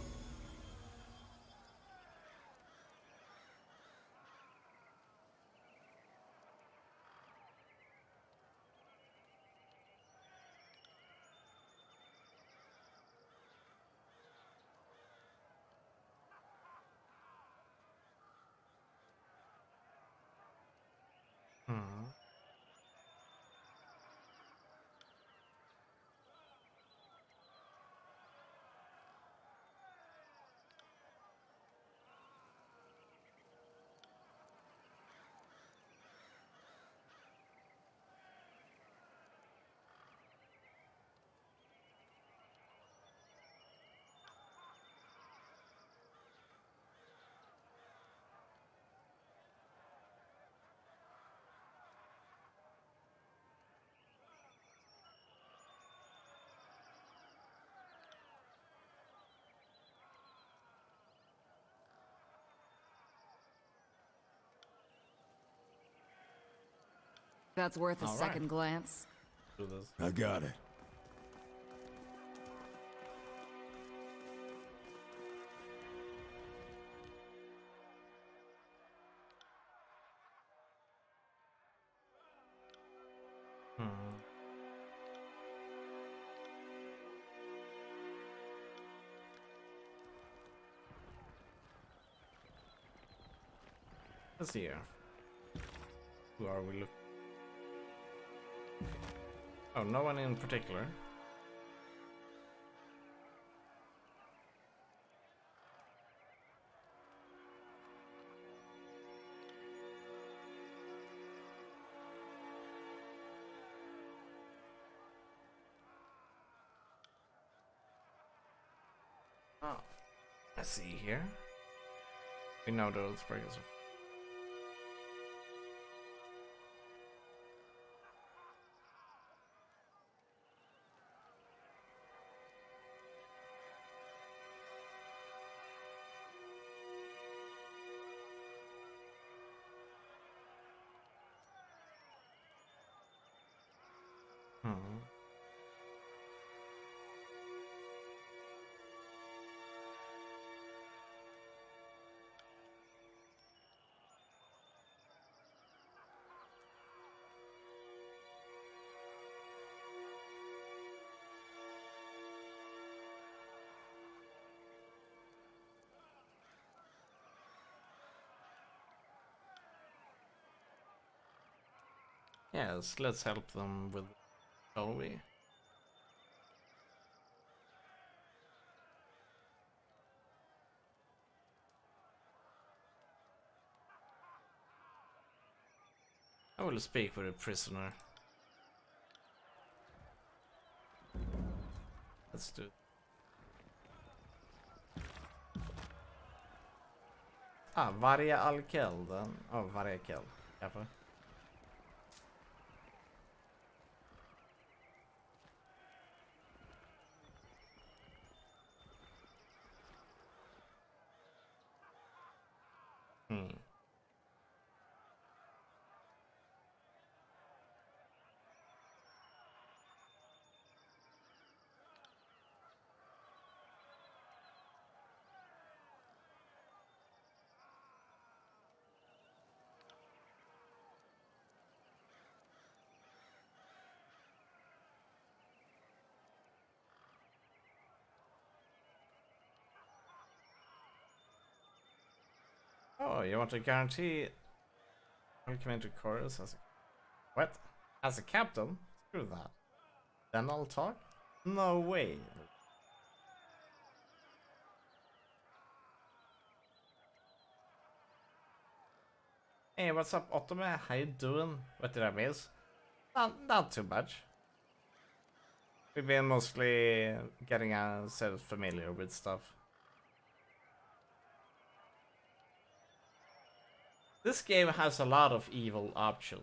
Hmm. That's worth a All right. second glance. Do this. I got it. Hmm. Let's see here. Who are we looking? Oh, no one in particular. Oh, let's see here. We know those breakers are. Hmm. Yes, let's help them with, shall we? I will speak with a prisoner. Let's do it. Ah, varje alkelden. Oh, varje kel. Kanske. Hmm. Oh, you want to guarantee welcome into chorus as a what? As a captain? Screw that. Then I'll talk? No way. Hey, what's up, Otome? How you doing? What did I miss? Not too much. We've been mostly getting ourselves familiar with stuff. This game has a lot of evil options.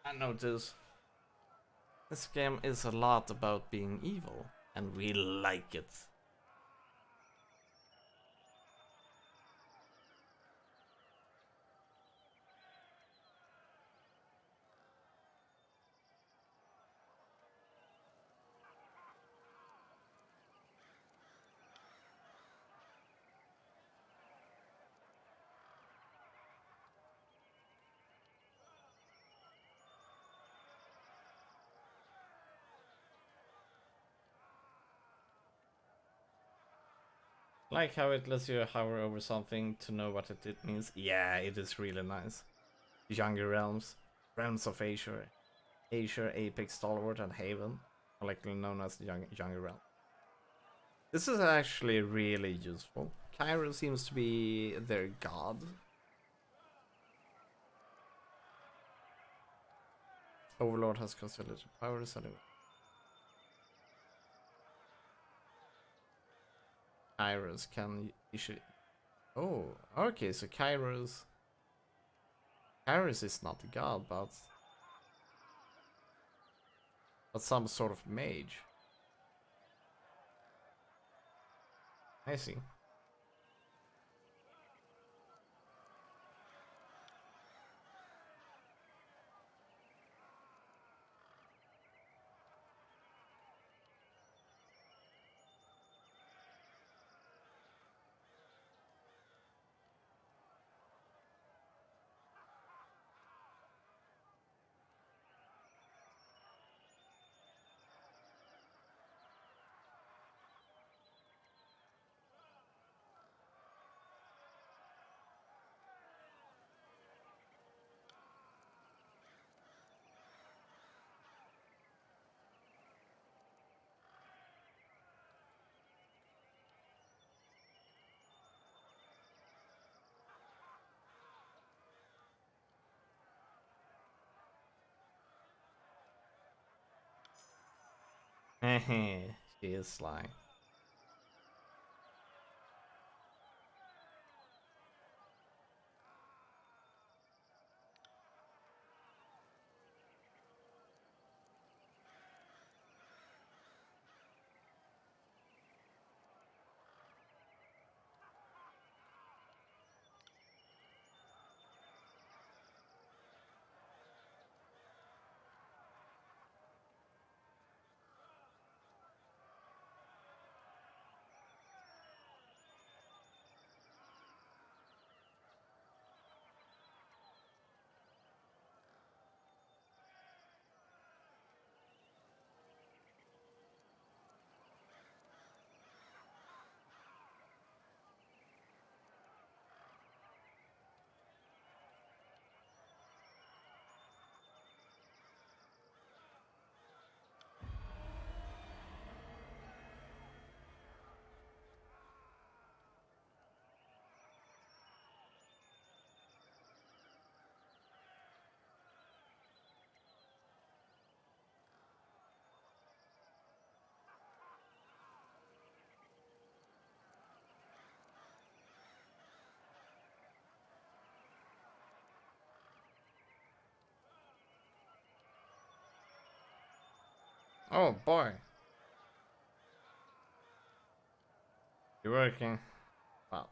I notice. This game is a lot about being evil, and we like it. Like how it lets you hover over something to know what it means. Yeah, it is really nice. Younger realms, realms of Asia, Asia, Apex, Stalwart, and Haven, collectively known as the younger realm. This is actually really useful. Cairo seems to be their god. Overlord has considered powers anyway. Kairos can issue. Oh, okay, so Kairos is not a god, but some sort of mage. I see. She is sly. Oh boy. You're working. Wow.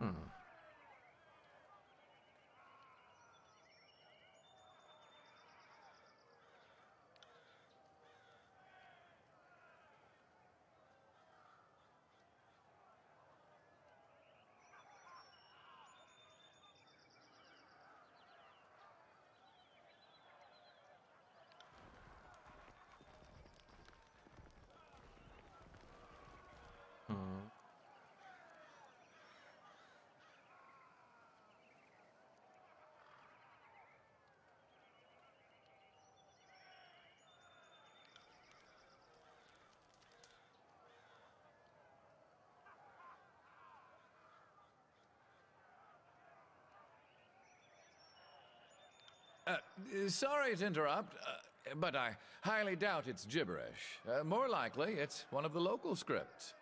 Hmm. Hmm. Sorry to interrupt, but I highly doubt it's gibberish. More likely, it's one of the local scripts.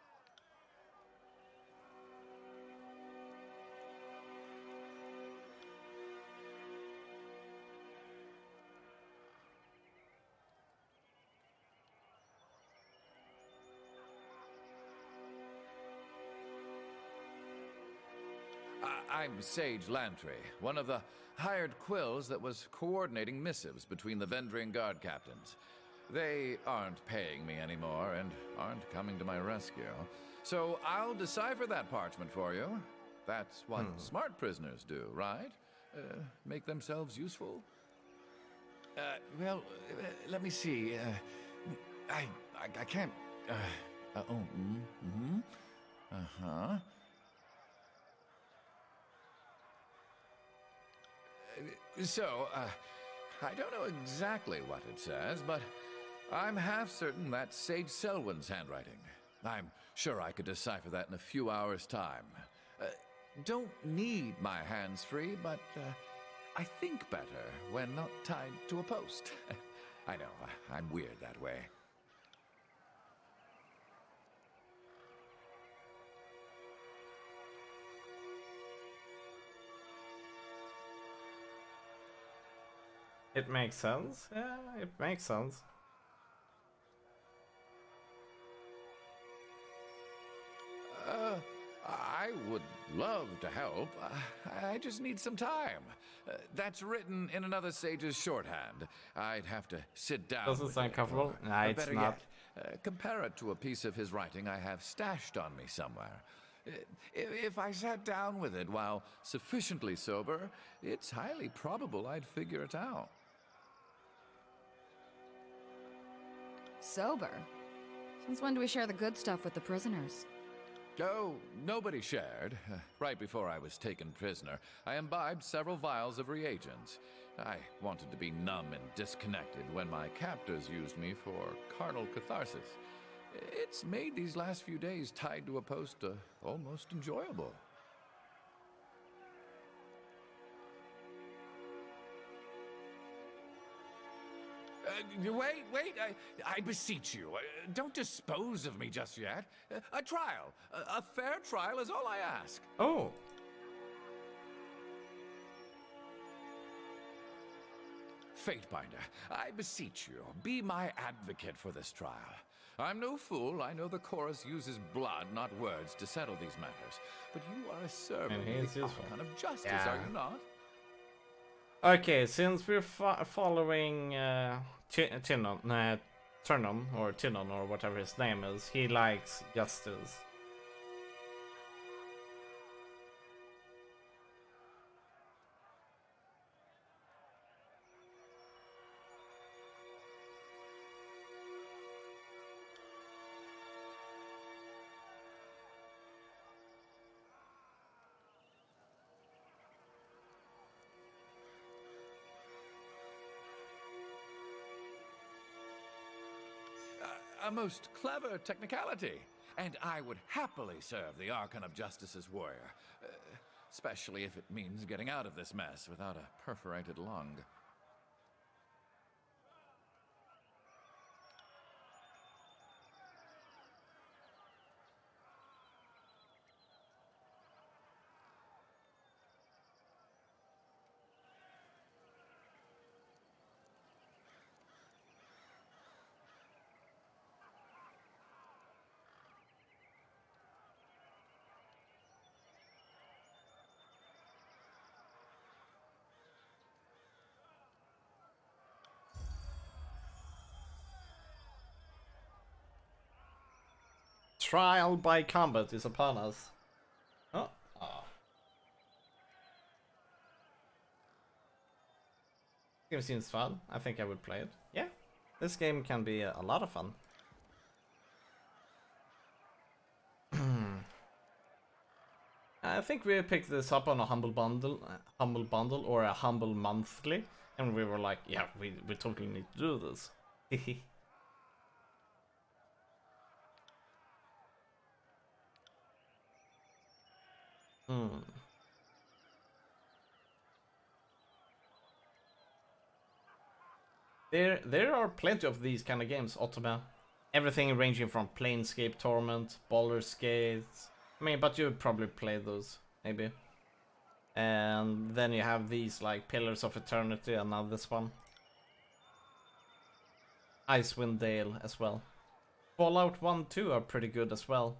I'm Sage Lantry, one of the hired quills that was coordinating missives between the Vendrian Guard captains. They aren't paying me anymore and aren't coming to my rescue. So I'll decipher that parchment for you. That's what smart prisoners do, right? Make themselves useful? Well, let me see. I can't... Uh-huh. So, I don't know exactly what it says, but I'm half certain that's Sage Selwyn's handwriting. I'm sure I could decipher that in a few hours' time. Don't need my hands free, but I think better when not tied to a post. I know, I'm weird that way. It makes sense. Yeah, it makes sense. I would love to help. I just need some time. That's written in another sage's shorthand. I'd have to sit down. Doesn't with sound it, comfortable. or, Nah, it's better not. Yet, compare it to a piece of his writing I have stashed on me somewhere. If I sat down with it while sufficiently sober, it's highly probable I'd figure it out. Sober? Since when do we share the good stuff with the prisoners? Oh, nobody shared. Right before I was taken prisoner, I imbibed several vials of reagents. I wanted to be numb and disconnected when my captors used me for carnal catharsis. It's made these last few days tied to a post almost enjoyable. Wait, I beseech you, don't dispose of me just yet. A trial, a fair trial is all I ask. Oh. Fatebinder, I beseech you, be my advocate for this trial. I'm no fool, I know the chorus uses blood, not words, to settle these matters. But you are a servant of the Archon of Justice, are you not? Okay, since we're following Tyranny, or whatever his name is, he likes justice. A most clever technicality, and I would happily serve the Archon of Justice's warrior, especially if it means getting out of this mess without a perforated lung. Trial by combat is upon us. Oh. Game seems fun. I think I would play it. Yeah, this game can be a lot of fun. I think we picked this up on a humble bundle or a humble monthly, and we were like, yeah, we totally need to do this. There are plenty of these kind of games, Ottoman. Everything ranging from Planescape Torment, Baldur's Gate. I mean, but you probably play those, maybe. And then you have these like Pillars of Eternity, and now this one. Icewind Dale as well. Fallout 1 and 2 are pretty good as well.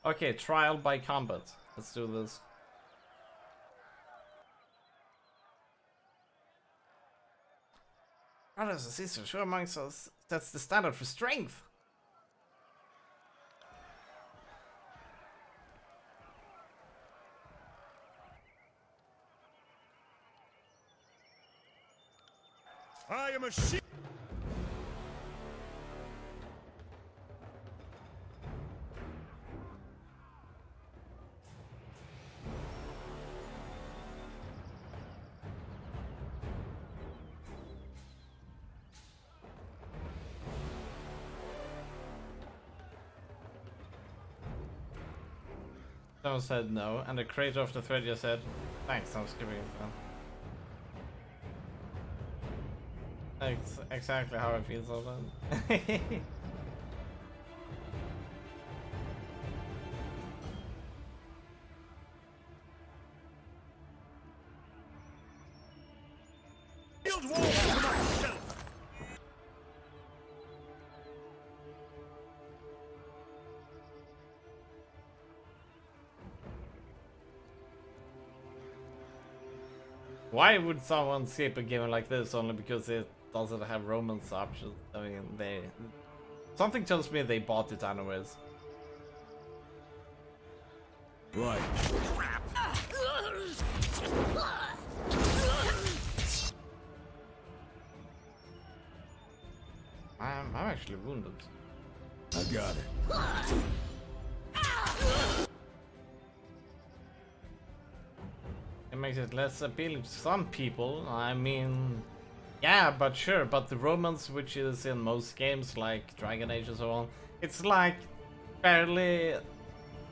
Okay, trial by combat. Let's do this. Brothers and sisters, who amongst us sets the standard for strength? I am a sheep. Someone said no, and the creator of the thread just said, thanks, I'm skipping it then. That's exactly how I feel sometimes. Shield wall to myself. Why would someone skip a game like this only because it doesn't have romance options? I mean, something tells me they bought it anyways. Right. I'm actually wounded. I got it. It makes it less appealing to some people. I mean, yeah, but sure. But the romance, which is in most games like Dragon Age and so on, it's like barely,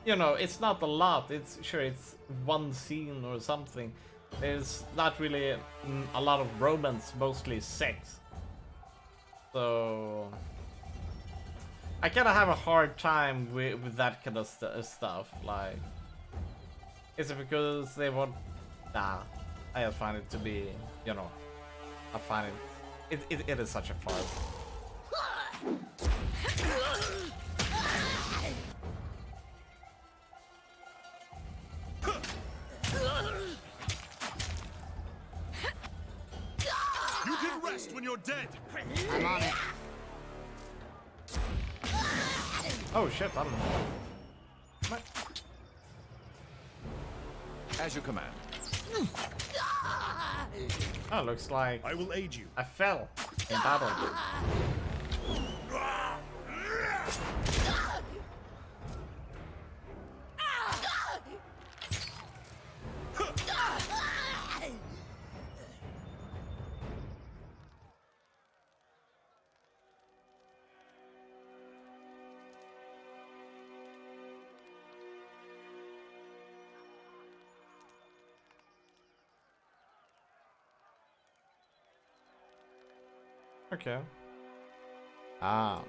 you know, it's not a lot. It's sure it's one scene or something. There's not really a lot of romance, mostly sex. So I kind of have a hard time with that kind of stuff. Like, is it because they want? Nah, I find it to be, you know, I find it is such a farce. You can rest when you're dead. I'm on it. Oh shit! I don't know. What? As you command. Oh, looks like I will aid you. I fell in battle. Okay. Ah.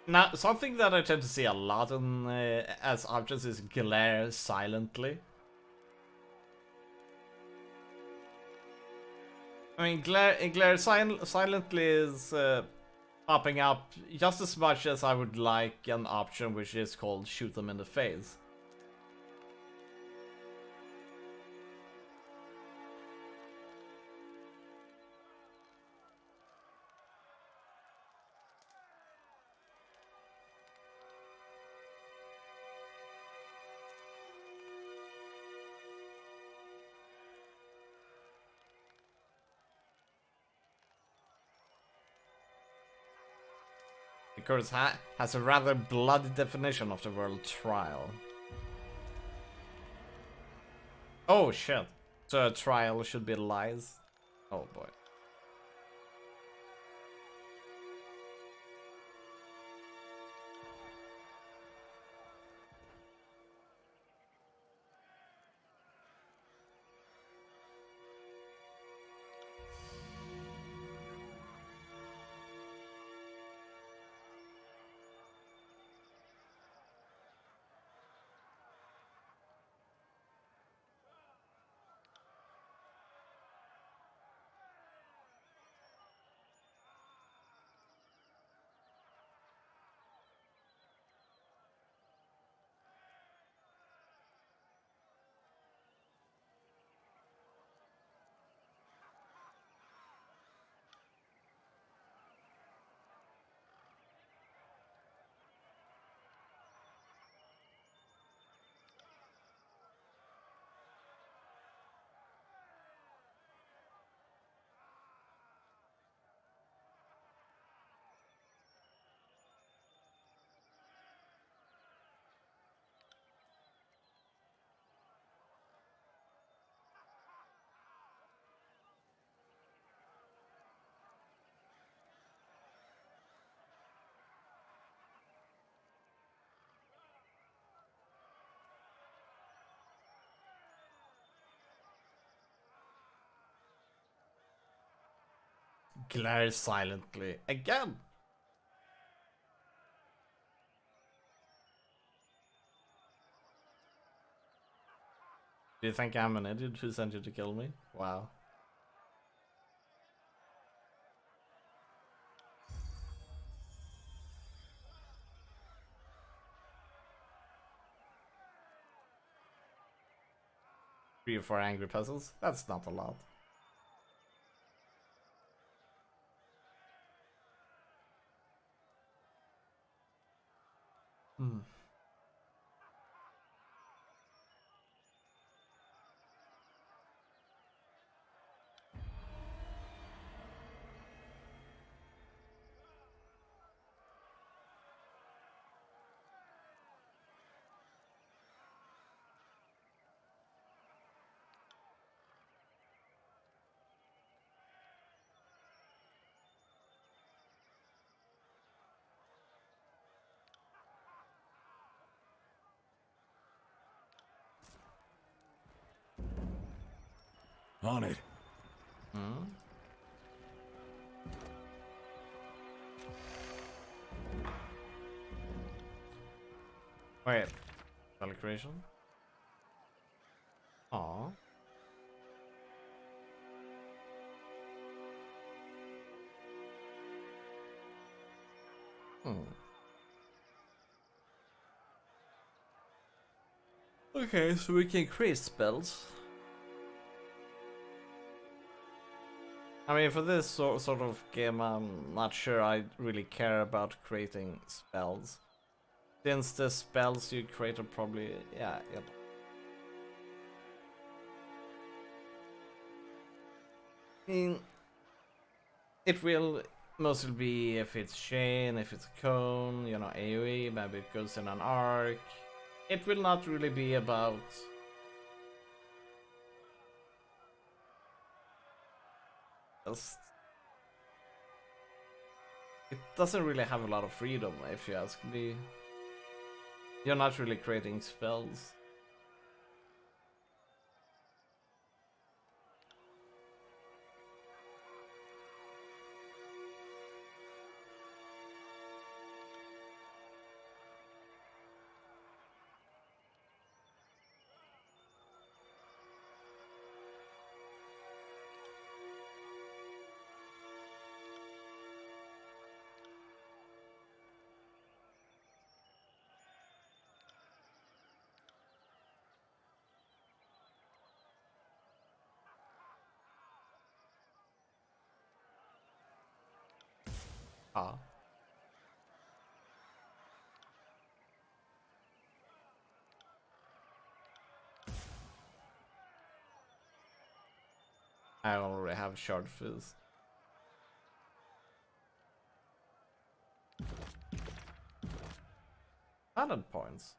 Now, something that I tend to see a lot in as options is glare silently. I mean, glare silently is popping up just as much as I would like an option which is called shoot them in the face. Because has a rather bloody definition of the word trial. Oh shit. So a trial should be lies? Oh boy. Glare silently again. Do you think I'm an idiot who sent you to kill me? Wow. Three or four angry puzzles? That's not a lot. Hmm. On it. Hmm? Wait. Spell creation? Aww. Hmm. Okay, so we can create spells. I mean, for this sort of game, I'm not sure I really care about creating spells. Since the spells you create are probably, yeah. I mean, it will mostly be if it's chain, if it's a cone, you know, AoE, maybe it goes in an arc. It will not really be about just. It doesn't really have a lot of freedom, if you ask me. You're not really creating spells. Ah. I already have shard fist. Talent points.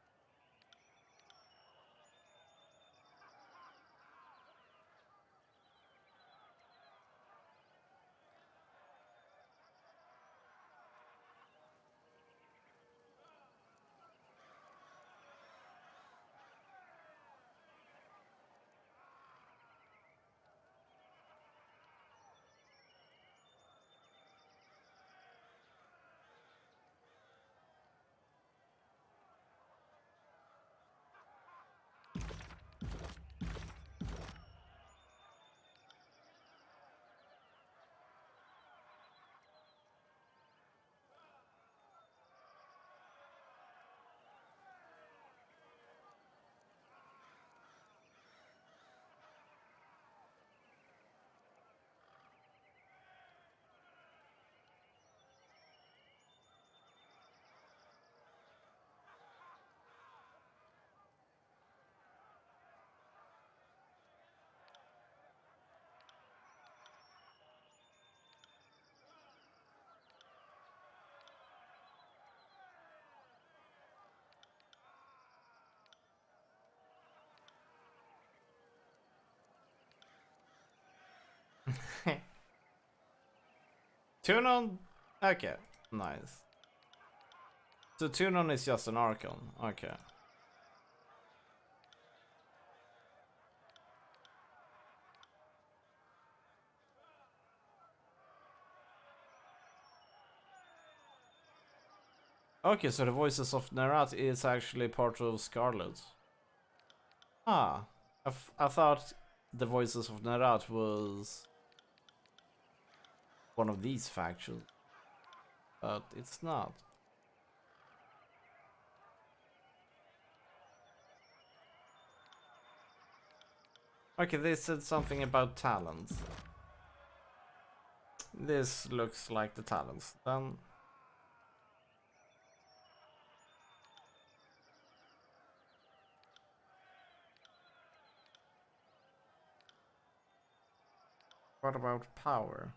Tune on. Okay, nice. So tune on is just an Archon. Okay. Okay, so the voices of Nerat is actually part of Scarlet. Ah, I thought the voices of Nerat was one of these factions, but it's not. Okay, they said something about talents. This looks like the talents. Then what about power?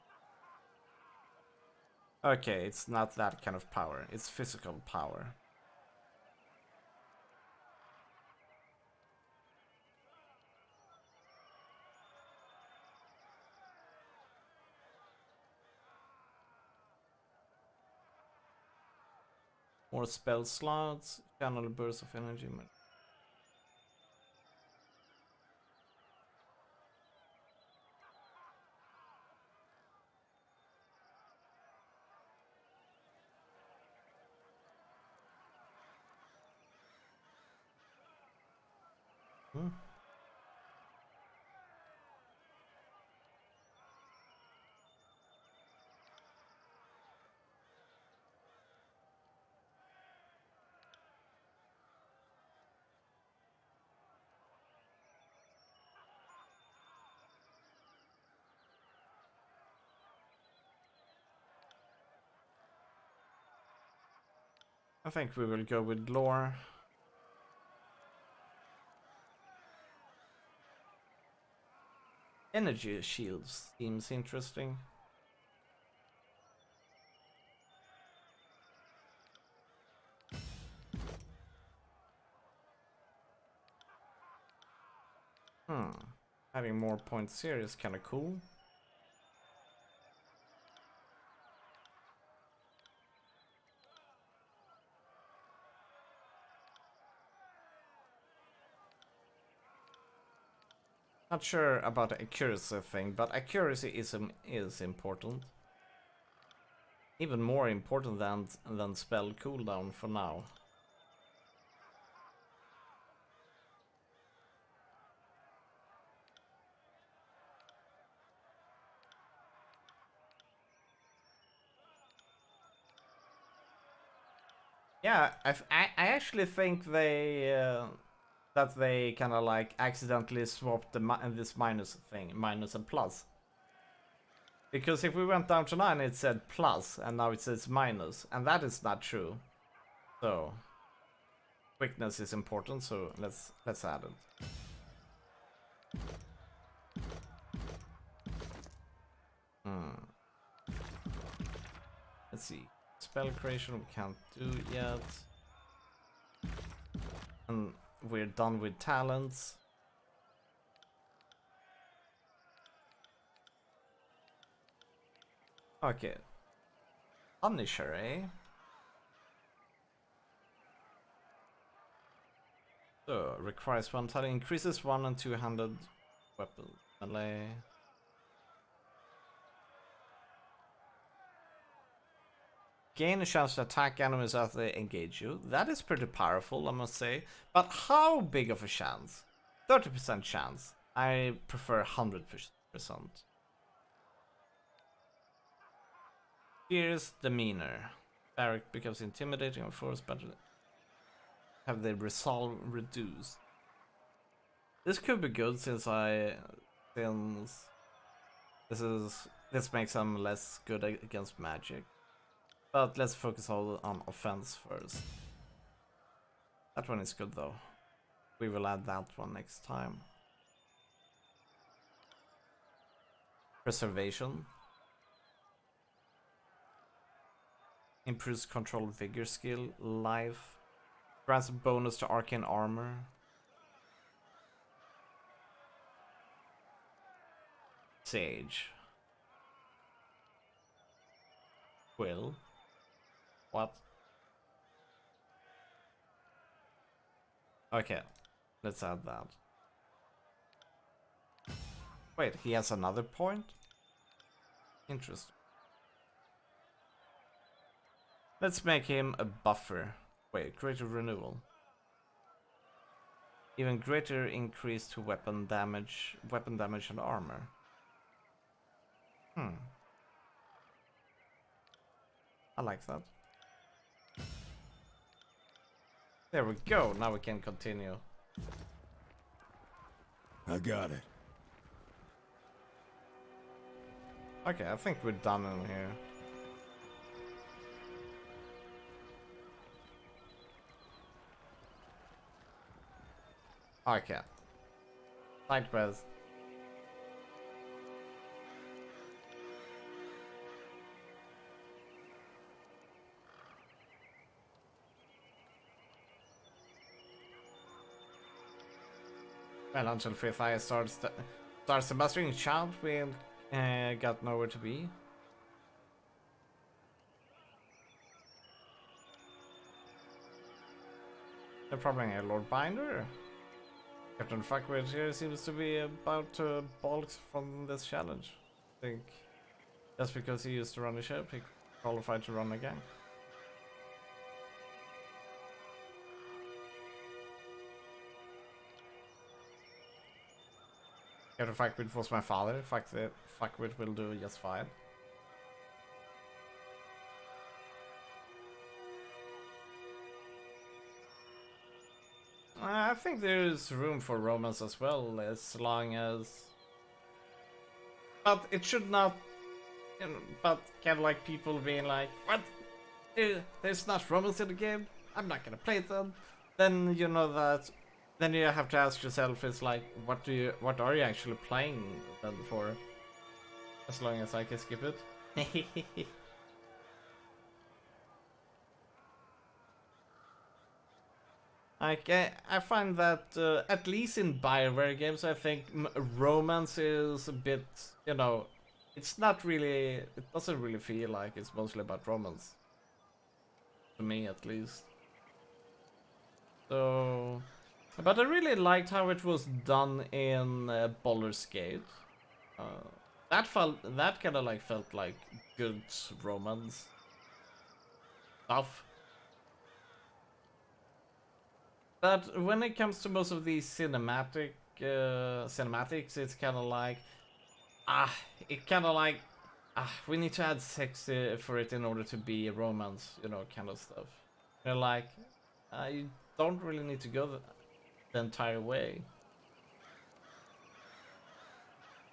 Okay, it's not that kind of power. It's physical power. More spell slots, channel bursts of energy. I think we will go with lore. Energy shields seems interesting. Having more points here is kind of cool. Not sure about the accuracy thing, but accuracy is important. Even more important than spell cooldown for now. Yeah, I actually think that they kind of like accidentally swapped this minus thing, minus and plus. Because if we went down to 9, it said plus, and now it says minus, and that is not true. So quickness is important, so let's add it. Let's see. Spell creation we can't do yet. And we're done with talents. Okay. Punisher, eh? So, requires one talent, increases 1 and 200 weapon melee. Gain a chance to attack enemies as they engage you. That is pretty powerful, I must say. But how big of a chance? 30% chance. I prefer 100%. Fierce demeanor. Barrack becomes intimidating and force, but have the resolve reduced. This could be good since this makes them less good against magic. But let's focus all on offense first. That one is good though. We will add that one next time. Preservation. Improves control vigor skill. Life. Grants a bonus to arcane armor. Sage. Quill. What? Okay, let's add that. Wait, he has another point? Interesting. Let's make him a buffer. Wait, greater renewal. Even greater increase to weapon damage and armor. I like that. There we go, now we can continue. I got it. Okay, I think we're done in here. Okay. Side quest. Well, until 5th eye starts the mastering chant, we got nowhere to be. They're probably a Lord Binder. Captain Fuckwit here seems to be about to balk from this challenge. I think just because he used to run a ship, he qualified to run a gang. If Fuckwit was my father, Fuckwit will do just fine. I think there's room for romance as well, as long as... But it should not... But kind of like people being like, what? There's not romance in the game? I'm not gonna play it then. Then you know that... Then you have to ask yourself, it's like, what are you actually playing then for? As long as I can skip it. Like, I find that, at least in BioWare games, I think romance is a bit, you know, it's not really, it doesn't really feel like it's mostly about romance. To me, at least. So, but I really liked how it was done in Baldur's Gate. That kind of like felt like good romance stuff. But when it comes to most of these cinematics, it's kind of like, we need to add sex for it in order to be a romance, you know, kind of stuff. They're like, you don't really need to go the entire way.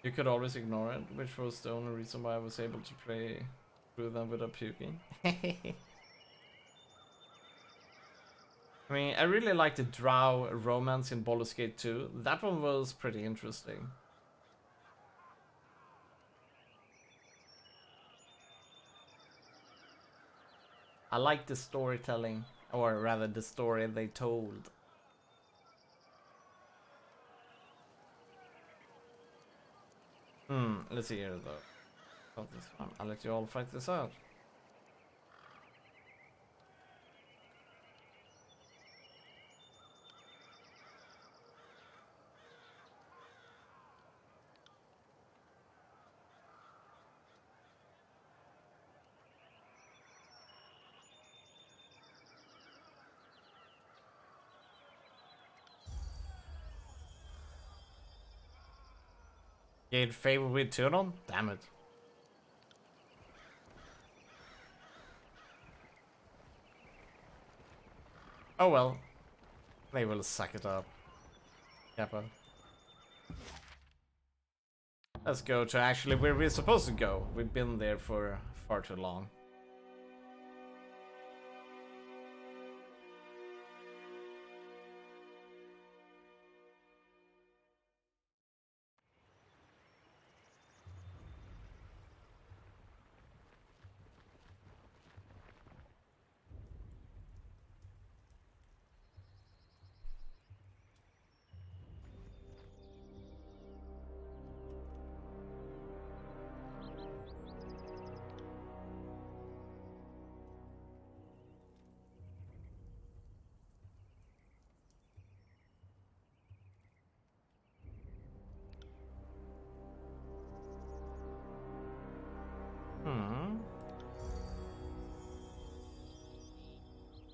You could always ignore it, which was the only reason why I was able to play through them without puking. I mean, I really liked the drow romance in Baldur's Gate 2. That one was pretty interesting. I like the storytelling, or rather the story they told. Let's see here though. Not this one. I'll let you all fight this out. Gain favor with turn on? Damn it. Oh well. They will suck it up. Kappa. Let's go to actually where we're supposed to go. We've been there for far too long.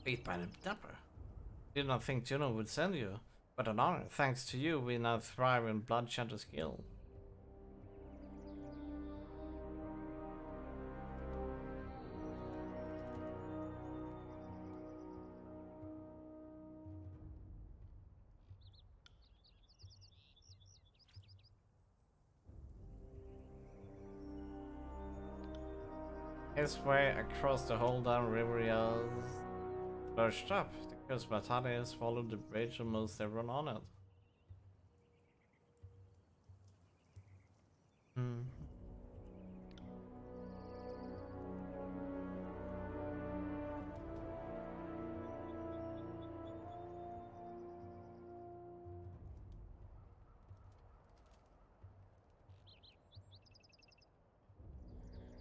Beat by the Dapper. Did not think Juno would send you, but an honor. Thanks to you, we now thrive in Bloodshunter's Guild. His way across the whole down river is burst up. The Cosmatani has followed the bridge and most everyone on it.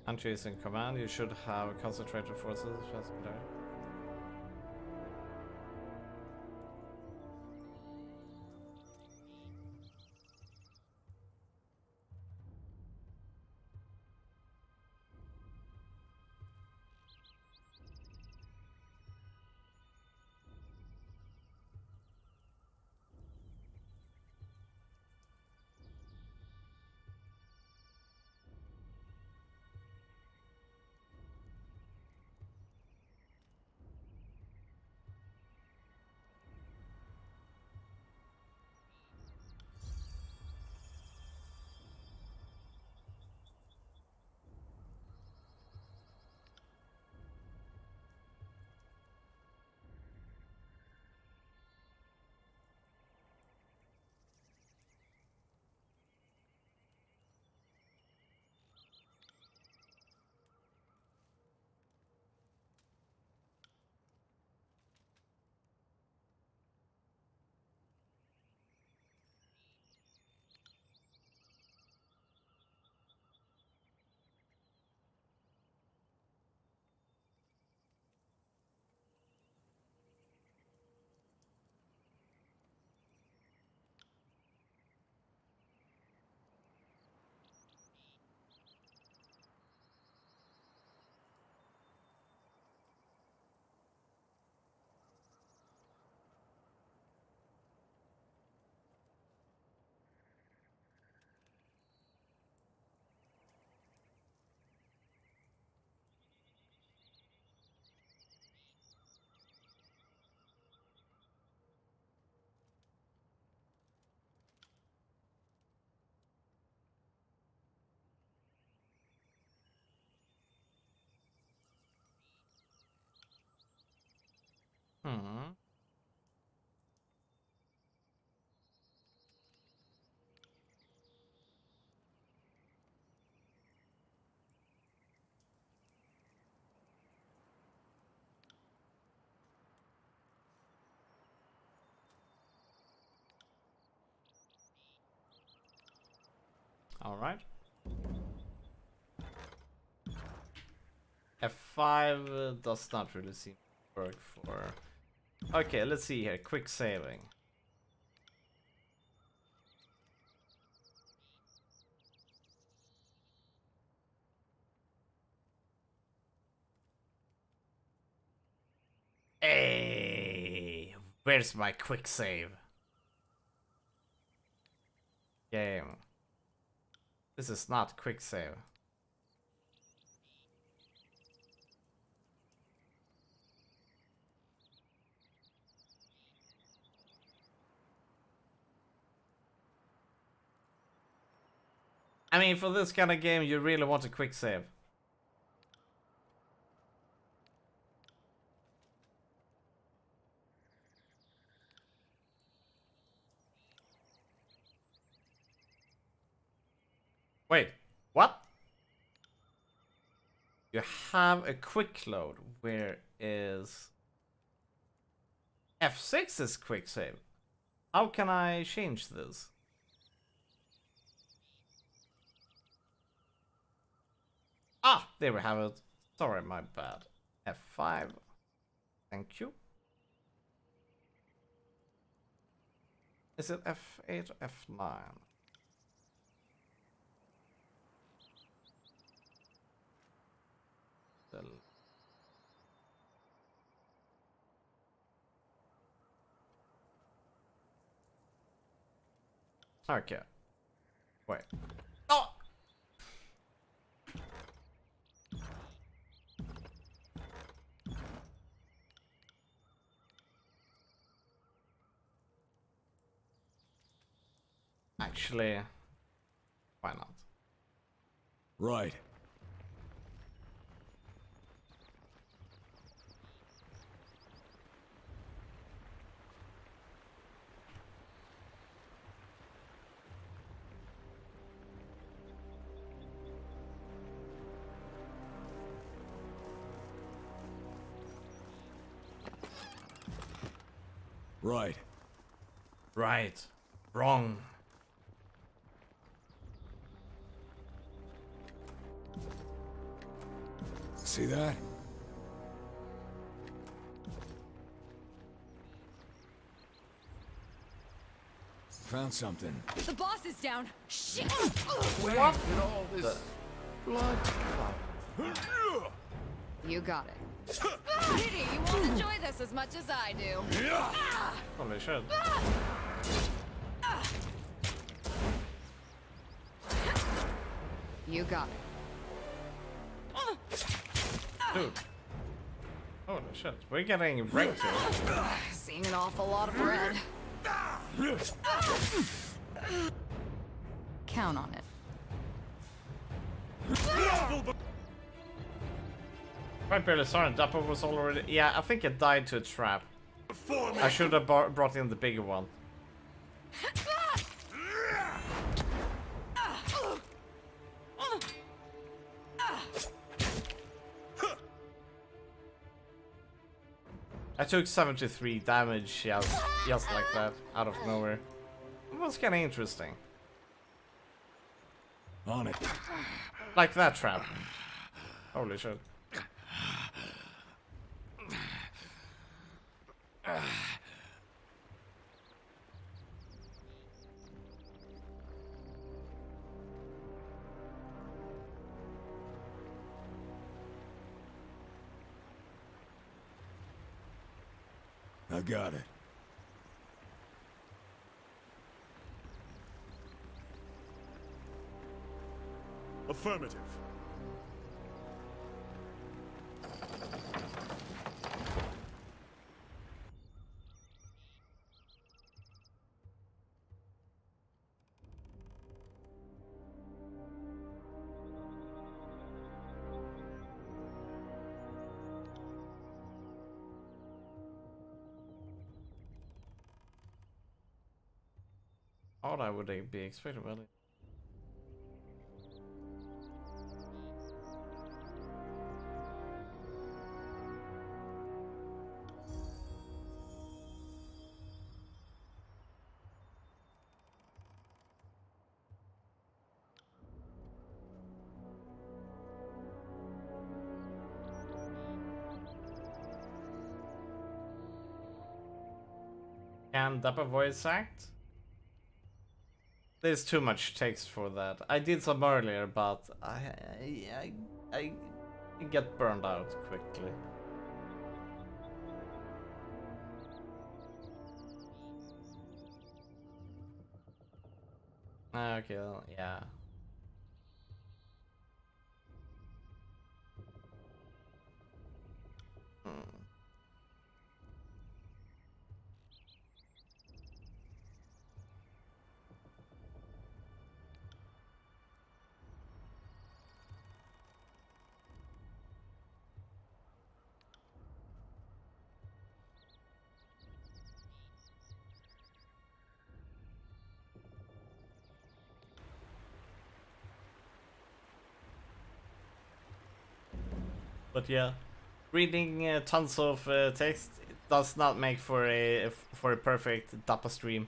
Country is in command. You should have concentrated forces. There. Hmm. All right. F5 does not really seem to work for. Okay, let's see here. Quick saving. Hey, where's my quick save? Game. This is not quick save. I mean, for this kind of game, you really want a quick save. Wait, what? You have a quick load. Where is F6 is quick save? How can I change this? Ah, there we have it. Sorry, my bad. F5. Thank you. Is it F8 or F9? Okay. Wait. Oh! Actually, why not? Right. Right. Right. Wrong. See that? Found something. The boss is down. Shit! Where did all this blood come? You got it. Pity you won't enjoy this as much as I do. Probably should. You got it. Dude. Holy shit. We're getting wrecked here. Seeing an awful lot of red. Count on it. Quite barely started. Dapper was already. Yeah, I think it died to a trap. I should have brought in the bigger one. I took 73 damage just like that, out of nowhere. It was kinda interesting. On it. Like that trap. Holy shit. I got it. Affirmative. How I would be expected, really? Can Dapper voice act? There's too much text for that. I did some earlier, but I get burned out quickly. Okay, well, yeah. Hmm. But yeah, reading tons of text does not make for a perfect Dapper stream.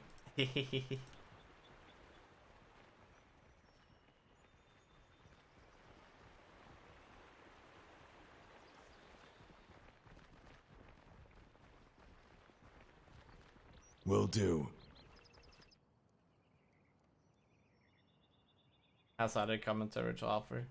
Will do. Has other commentary to offer.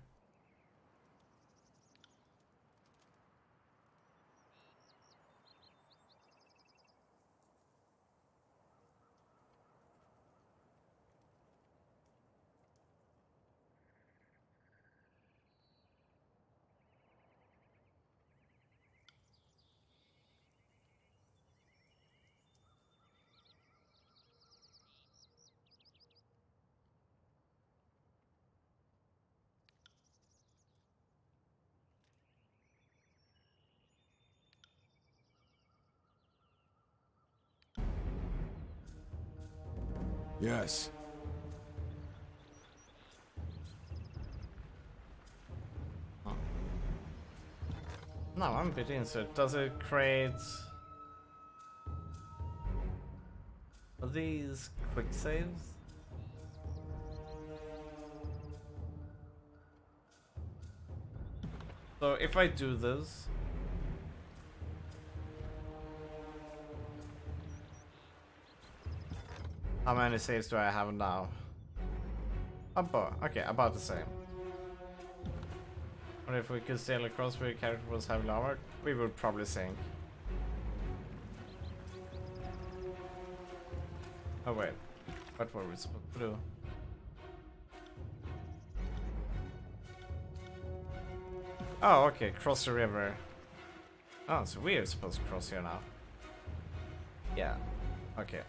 Yes. No, I'm a bit into. Does it create... Are these quick saves? So if I do this... How many saves do I have now? About the same. But if we could sail across where your character was heavily armored, we would probably sink. Oh wait, what were we supposed to do? Oh, okay, cross the river. Oh, so we are supposed to cross here now. Yeah, okay.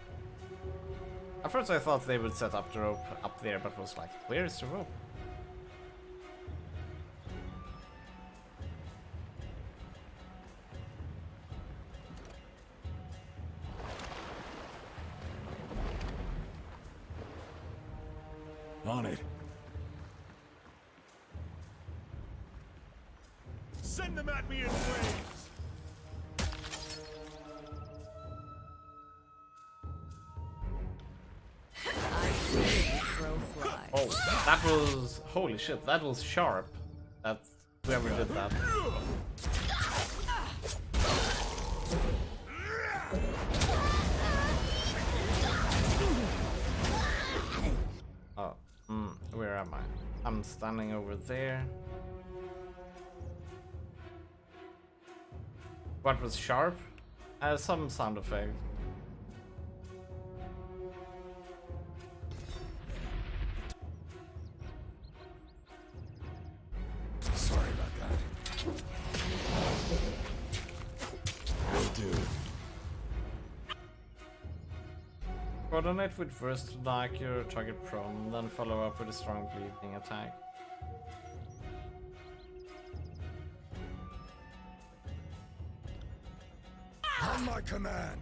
At first I thought they would set up the rope up there, but was like, where is the rope? On it. Send them at me in flames! I see the crow fly. Oh, that was... Holy shit, that was sharp. That's... Whoever did that. Oh, where am I? I'm standing over there. What was sharp? Some sound effect. Sorry about that. Will do. Coordinate with first knock your target prone, then follow up with a strong bleeding attack. On my command.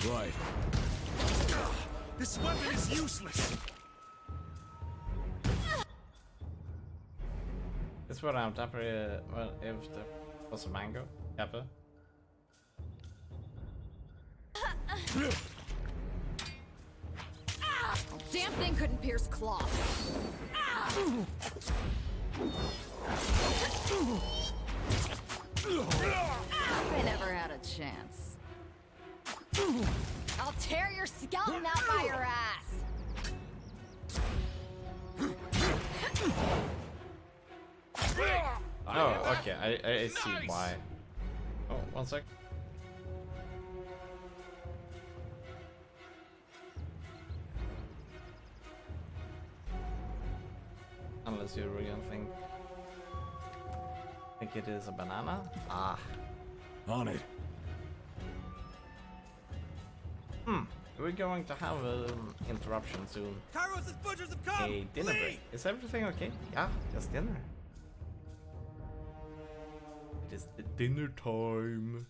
Right. This weapon is useless. This what I'm tapper well, if there was a mango. Kappa. Damn thing couldn't pierce cloth. I never had a chance. I'll tear your skeleton out by your ass. Oh, okay, I see why. Oh, one sec. Unless you really think it is a banana. Ah. On it. We're going to have an interruption soon. Kairos' butchers have come. A dinner break. Is everything okay? Yeah, just dinner. It is the dinner time.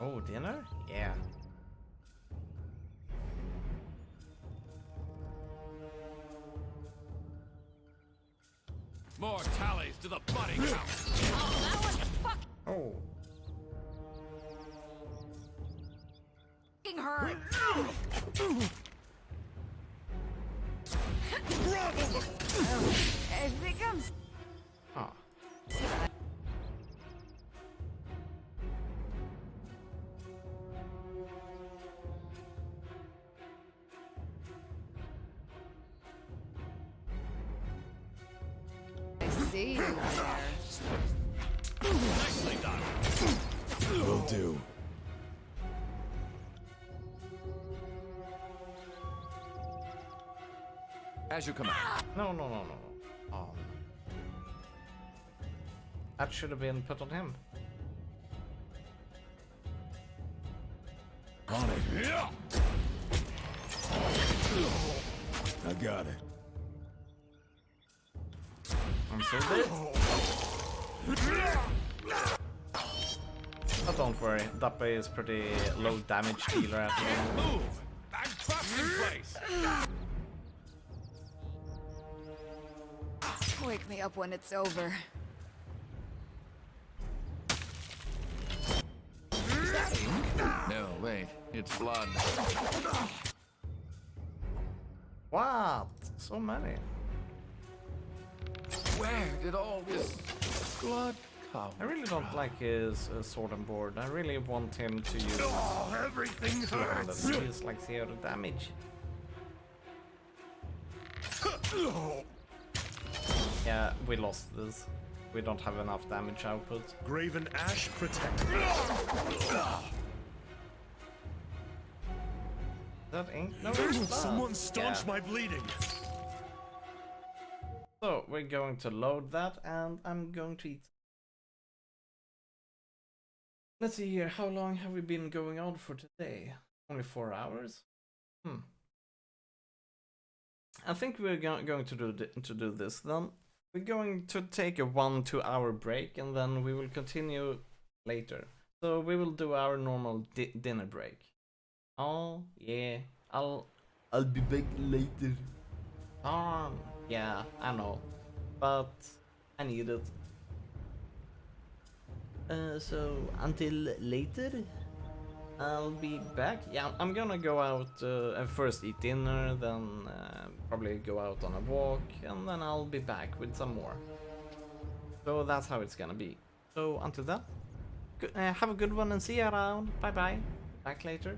Oh, dinner? Yeah. More tallies to the buddy count. Oh, that was Oh. fucking hurt. I think I'm. Ah. I see you there. Nicely done. Will do. As you command. No. That should have been put on him. On it. I got it. I'm so dead. But don't worry, Dappe is pretty low damage dealer at the moment. Move! I'm trapped in place! Wake me up when it's over. No, wait. It's blood. What? So many. Where did all this blood come? I really don't like his sword and board. I really want him to use Everything two-handed. hurts. He is like 0 damage. Yeah, we lost this. We don't have enough damage output. Graven Ash protect. That ain't no blood. Someone staunch Yeah. my bleeding. So we're going to load that, and I'm going to eat. Let's see here. How long have we been going on for today? Only 4 hours. I think we're going to do this then. We're going to take a 1-2 hour break, and then we will continue later. So we will do our normal dinner break. Oh yeah, I'll be back later. Yeah, I know, but I need it. So until later, I'll be back. Yeah, I'm gonna go out and first eat dinner, then probably go out on a walk, and then I'll be back with some more. So that's how it's gonna be. So until then, have a good one and see you around. Bye bye. Back later.